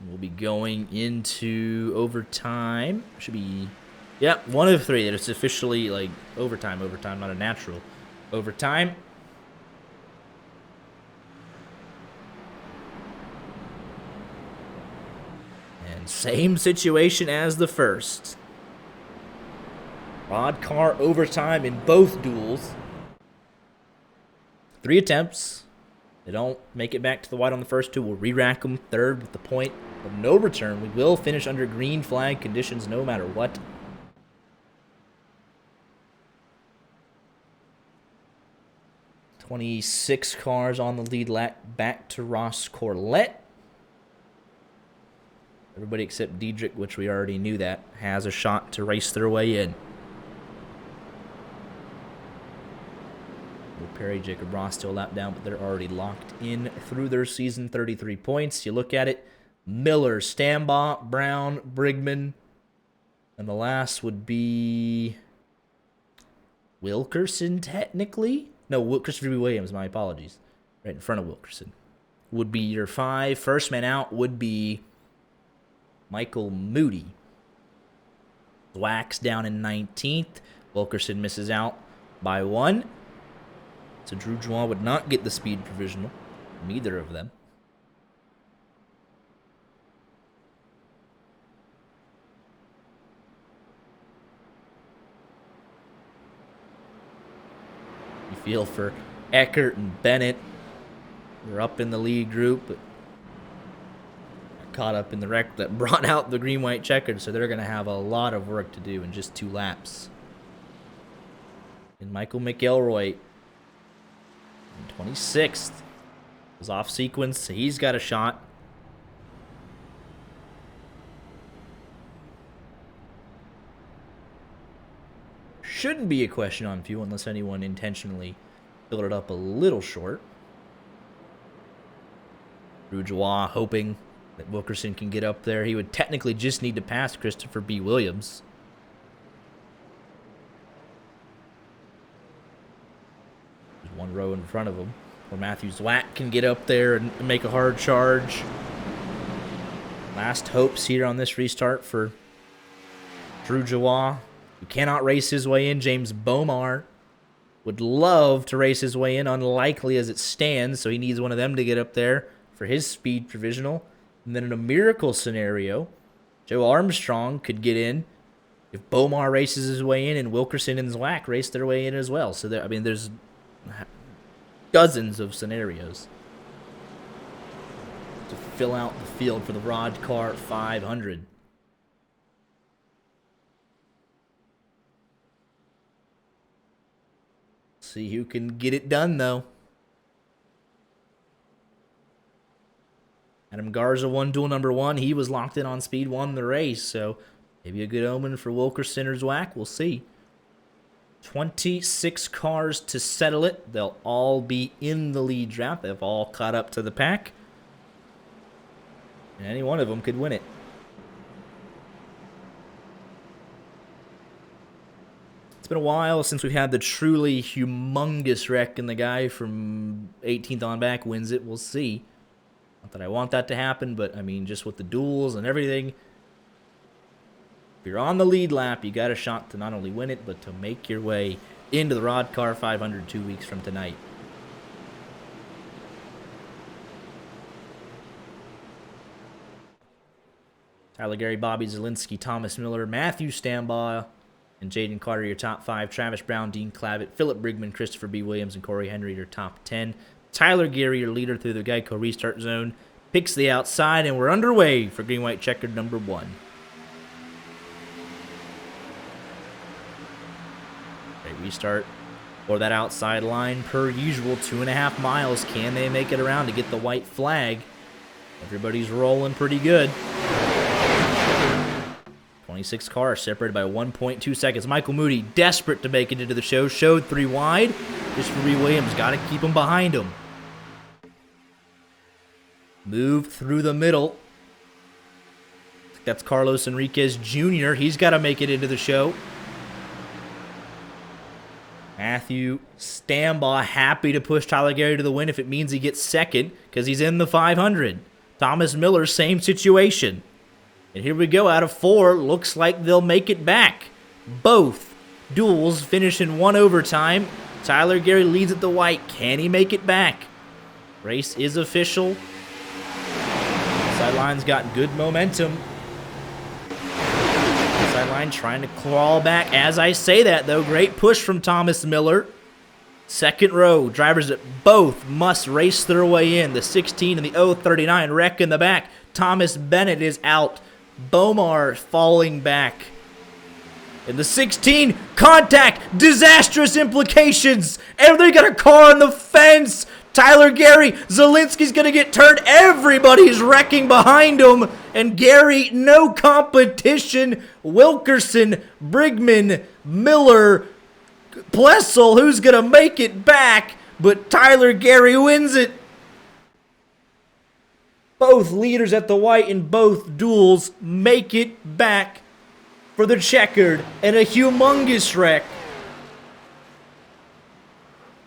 We'll be going into overtime. Should be, yeah, 1 of 3. That it's officially like overtime, not a natural overtime. And same situation as the first. Roddcar overtime in both duels. 3 attempts. They don't make it back to the white on the first 2. We'll re-rack them third with the point of no return. We will finish under green flag conditions no matter what. "26 cars on the lead lap back to Ross Corlett. Everybody except Diedrich, which we already knew that, has a shot to race their way in. Perry, Jacob Ross still a lap down, but they're already locked in through their season. 33 points. You look at it, Miller, Stambaugh, Brown, Brigman, and the last would be Wilkerson, technically? No, Christopher B. Williams, my apologies. Right in front of Wilkerson. Would be your 5. First man out would be Michael Moody. Wax down in 19th. Wilkerson misses out by 1. So Drew Juan would not get the speed provisional. Neither of them. You feel for Eckert and Bennett. They're up in the lead group, but caught up in the wreck that brought out the green-white checkered, so they're going to have a lot of work to do in just 2 laps. And Michael McElroy, 26th, was off sequence, so he's got a shot. Shouldn't be a question on fuel unless anyone intentionally filled it up a little short. Bourgeois hoping that Wilkerson can get up there. He would technically just need to pass Christopher B. Williams. There's 1 row in front of him where Matthew Zwack can get up there and make a hard charge. Last hopes here on this restart for Drew Jawa, who cannot race his way in. James Bomar would love to race his way in, unlikely as it stands, so he needs one of them to get up there for his speed provisional. And then in a miracle scenario, Joe Armstrong could get in if Bomar races his way in and Wilkerson and Zwack race their way in as well. So, there, I mean, there's dozens of scenarios to fill out the field for the Roddcar 500. See who can get it done, though. Adam Garza won duel number 1. He was locked in on speed, won the race. So maybe a good omen for Wilkerson or Zwack. We'll see. 26 cars to settle it. They'll all be in the lead draft. They've all caught up to the pack. And any one of them could win it. It's been a while since we've had the truly humongous wreck, and the guy from 18th on back wins it. We'll see. Not that I want that to happen, but I mean, just with the duels and everything, if you're on the lead lap, you got a shot to not only win it, but to make your way into the Roddcar 500 2 weeks from tonight. Tyler Gary, Bobby Zielinski, Thomas Miller, Matthew Stambaugh, and Jaden Carter, your top 5. Travis Brown, Dean Clavitt, Philip Brigman, Christopher B. Williams, and Corey Henry, your top 10. Tyler Gary, your leader through the Geico restart zone, picks the outside, and we're underway for green-white checkered number 1. Great restart for that outside line per usual. 2.5 miles. Can they make it around to get the white flag? Everybody's rolling pretty good. 26 cars separated by 1.2 seconds. Michael Moody, desperate to make it into the show, showed 3 wide. Christopher B. Williams, got to keep him behind him. Moved through the middle. That's Carlos Enriquez Jr. He's got to make it into the show. Matthew Stambaugh happy to push Tyler Gary to the win if it means he gets second, because he's in the 500. Thomas Miller, same situation. And here we go, out of 4, looks like they'll make it back. Both duels finish in 1 overtime. Tyler Gary leads at the white. Can he make it back? Race is official. Sideline's got good momentum. Sideline trying to crawl back. As I say that, though, great push from Thomas Miller. Second row, drivers that both must race their way in. The 16 and the 039 wreck in the back. Thomas Bennett is out. Bomar falling back. In the 16, contact, disastrous implications. Everybody got a car on the fence. Tyler Gary, Zielinski's going to get turned. Everybody's wrecking behind him. And Gary, no competition. Wilkerson, Brigman, Miller, Plessel, who's going to make it back. But Tyler Gary wins it. Both leaders at the white in both duels make it back for the checkered, and a humongous wreck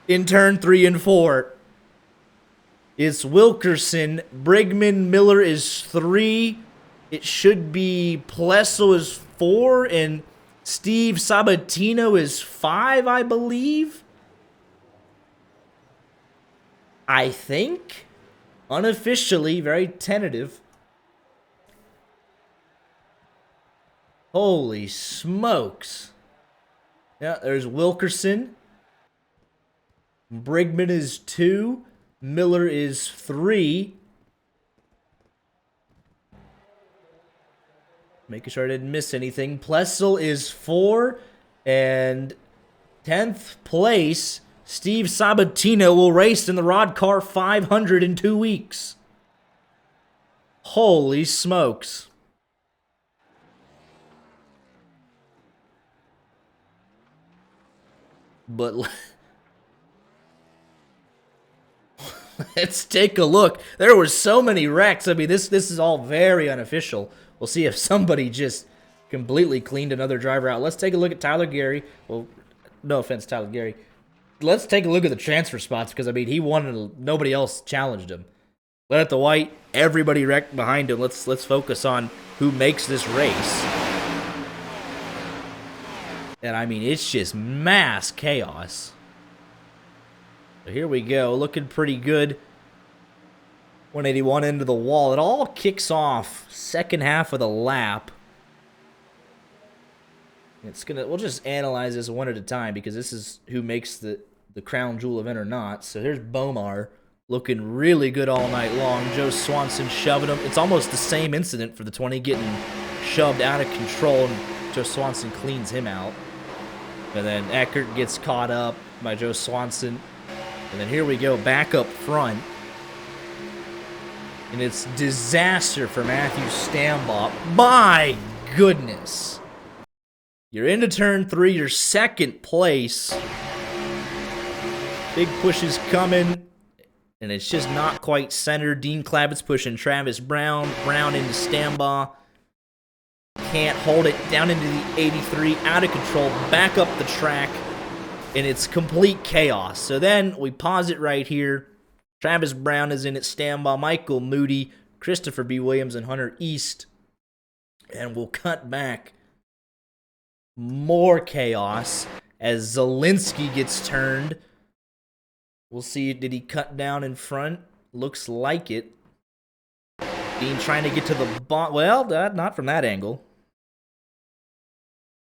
in turn 3 and 4. It's Wilkerson. Brigman, Miller is 3. It should be Plessel is 4, and Steve Sabatino is 5, I believe. I think. Unofficially, very tentative. Holy smokes. Yeah, there's Wilkerson. Brigman is 2. Miller is 3. Making sure I didn't miss anything. Plessel is 4. And 10th place, Steve Sabatino will race in the Roddcar 500 in 2 weeks. Holy smokes. But let's take a look. There were so many wrecks. I mean, this is all very unofficial. We'll see if somebody just completely cleaned another driver out. Let's take a look at Tyler Gary. Well, no offense, Tyler Gary. Let's take a look at the transfer spots, because, I mean, he won and nobody else challenged him. Let at the white, everybody wrecked behind him. Let's focus on who makes this race. And, I mean, it's just mass chaos. So here we go, looking pretty good. 181 into the wall. It all kicks off second half of the lap. We'll just analyze this one at a time, because this is who makes the crown jewel event or not. So here's Bomar looking really good all night long. Joe Swanson shoving him. It's almost the same incident for the 20, getting shoved out of control, and Joe Swanson cleans him out. And then Eckert gets caught up. by Joe Swanson. And then here we go, back up front. And it's disaster for Matthew Stambaugh. My goodness. You're into turn 3, you're second place. Big push is coming. And it's just not quite centered. Dean Klavitz pushing Travis Brown. Brown into Stambaugh. Can't hold it. Down into the 83. Out of control. Back up the track. And it's complete chaos. So then we pause it right here. Travis Brown is in at Stambaugh. Michael Moody. Christopher B. Williams and Hunter East. And we'll cut back. More chaos as Zielinski gets turned. We'll see, did he cut down in front? Looks like it. Dean trying to get to the bottom. Well, not from that angle.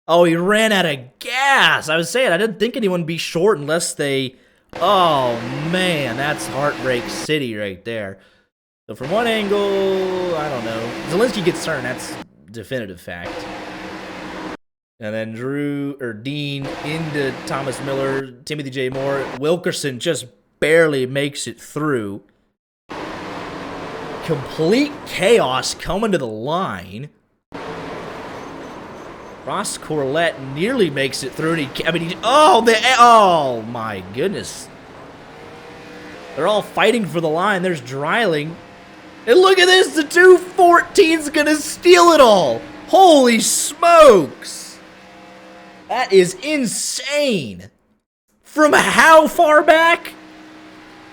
Oh, he ran out of gas. I was saying, I didn't think anyone would be short unless they... Oh, man, that's Heartbreak City right there. So from one angle, I don't know. Zielinski gets turned. That's definitive fact. And then Dean into Thomas Miller, Timothy J. Moore. Wilkerson just barely makes it through. Complete chaos coming to the line. Ross Corlett nearly makes it through. Oh my goodness. They're all fighting for the line. There's Dreiling. And look at this. The 214's going to steal it all. Holy smokes. That is insane. From how far back?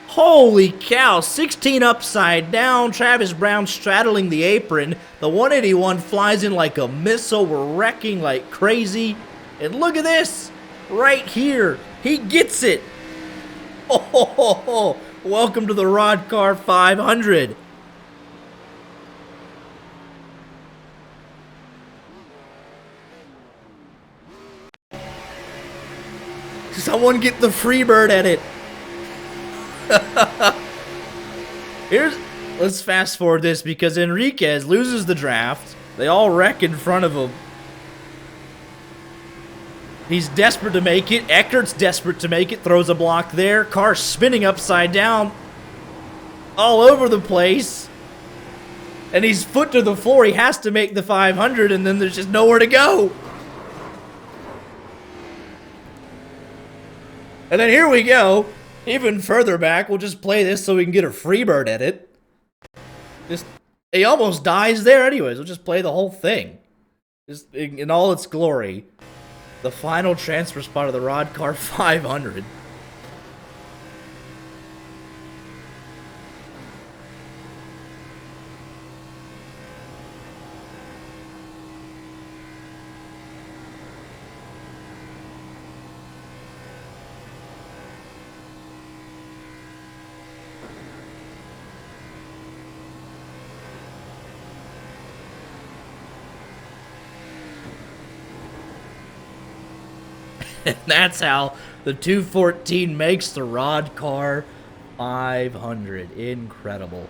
Holy cow. 16 upside down. Travis Brown straddling the apron. The 181 flies in like a missile. We're wrecking like crazy. And look at this. Right here. He gets it. Oh, welcome to the Roddcar 500. Someone get the Freebird edit. Let's fast forward this because Enriquez loses the draft. They all wreck in front of him. He's desperate to make it. Eckert's desperate to make it. Throws a block there. Car spinning upside down. All over the place. And he's foot to the floor. He has to make the 500 and then there's just nowhere to go. And then here we go. Even further back, we'll just play this so we can get a Freebird edit. He almost dies there anyways. We'll just play the whole thing. Just in all its glory. The final transfer spot of the Roddcar 500. And that's how the 214 makes the Roddcar 500. Incredible.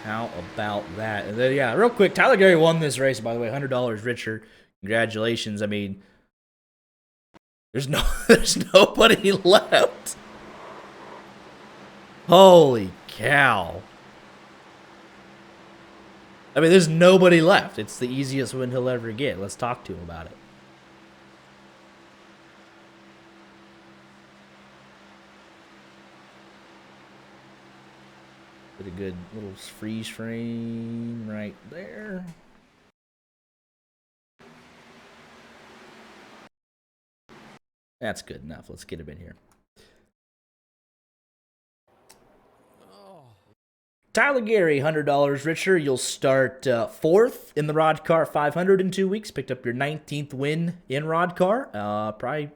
How about that? And then, yeah, real quick, Tyler Gary won this race, by the way, $100 richer. Congratulations. I mean, there's nobody left. Holy cow. I mean, there's nobody left. It's the easiest win he'll ever get. Let's talk to him about it. Did a good little freeze frame right there. That's good enough. Let's get him in here. Tyler Gary, $100 richer. You'll start 4th in the Roddcar 500 in 2 weeks. Picked up your 19th win in Roddcar. Probably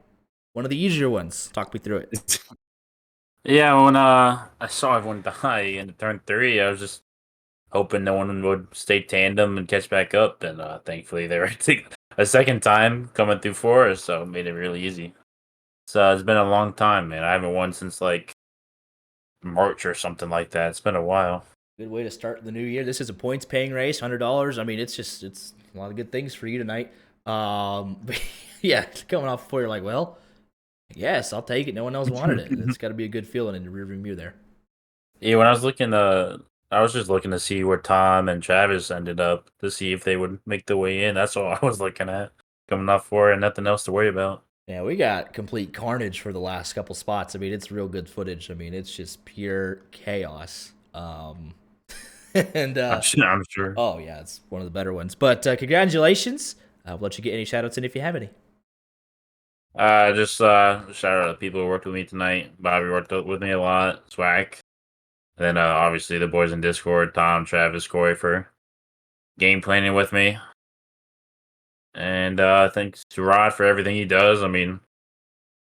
one of the easier ones. Talk me through it. Yeah, when I saw everyone die in turn 3, I was just hoping no one would stay tandem and catch back up. And thankfully, they were a second time coming through for us, so it made it really easy. So it's been a long time, man. I haven't won since like March or something like that. It's been a while. Good way to start the new year. This is a points paying race, $100. I mean, it's a lot of good things for you tonight. But yeah, coming off before you're like, well, yes, I'll take it. No one else wanted it. It's got to be a good feeling in the rearview mirror there. Yeah, when I was looking, I was just looking to see where Tom and Travis ended up to see if they would make the way in. That's all I was looking at. Coming off for it and nothing else to worry about. Yeah, we got complete carnage for the last couple spots. I mean, it's real good footage. I mean, it's just pure chaos. And I'm sure. oh yeah, it's one of the better ones. But congratulations. I'll let you get any shout outs in if you have any. Just shout out to the people who worked with me tonight. Bobby worked with me a lot. Swag. And then obviously the boys in Discord, Tom, Travis, Corey for game planning with me. And thanks to Rod for everything he does. I mean,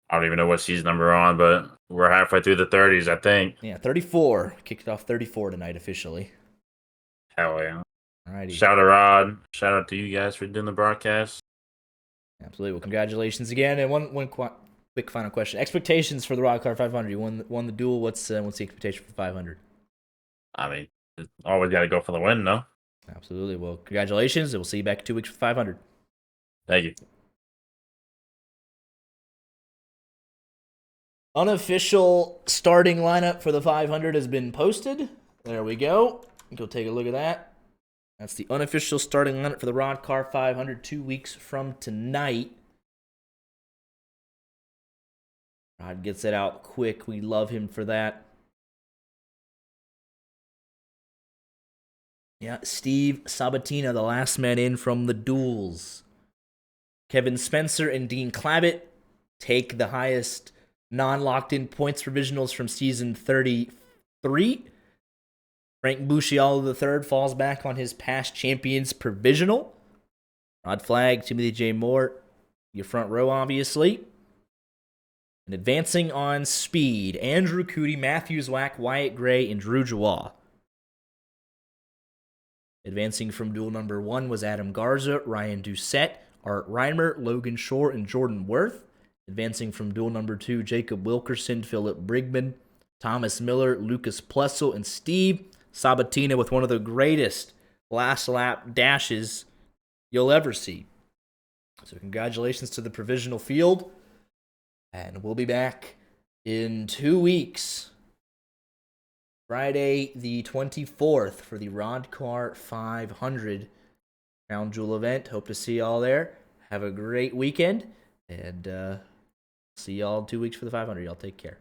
I don't even know what season number we're on, but we're halfway through the 30s, I think. Yeah, 34. Kicked off 34 tonight officially. Hell yeah. Alrighty. Shout out to Rod. Shout out to you guys for doing the broadcast. Absolutely. Well, congratulations again. And one quick final question: expectations for the Roddcar 500. You won the duel. What's the expectation for 500? I mean, always got to go for the win, no? Absolutely. Well, congratulations, and we'll see you back in 2 weeks for 500. Thank you. Unofficial starting lineup for the 500 has been posted. There we go. Go take a look at that. That's the unofficial starting lineup for the Roddcar 500 2 weeks from tonight. Rod gets it out quick. We love him for that. Yeah, Steve Sabatina, the last man in from the Duels. Kevin Spencer and Dean Clabbett take the highest non-locked-in points provisionals from season 33. Frank Busciolo III falls back on his past champions provisional. Rod Flagg, Timothy J. Moore, your front row, obviously. And advancing on speed, Andrew Cootie, Matthew Zwack, Wyatt Gray, and Drew Jawah. Advancing from duel number 1 was Adam Garza, Ryan Doucette, Art Reimer, Logan Shore, and Jordan Worth. Advancing from duel number 2, Jacob Wilkerson, Philip Brigman, Thomas Miller, Lucas Plessel, and Steve Sabatina with one of the greatest last lap dashes you'll ever see. So congratulations to the provisional field. And we'll be back in 2 weeks. Friday the 24th for the Roddcar 500 Crown Jewel event. Hope to see y'all there. Have a great weekend. And see y'all in 2 weeks for the 500. Y'all take care.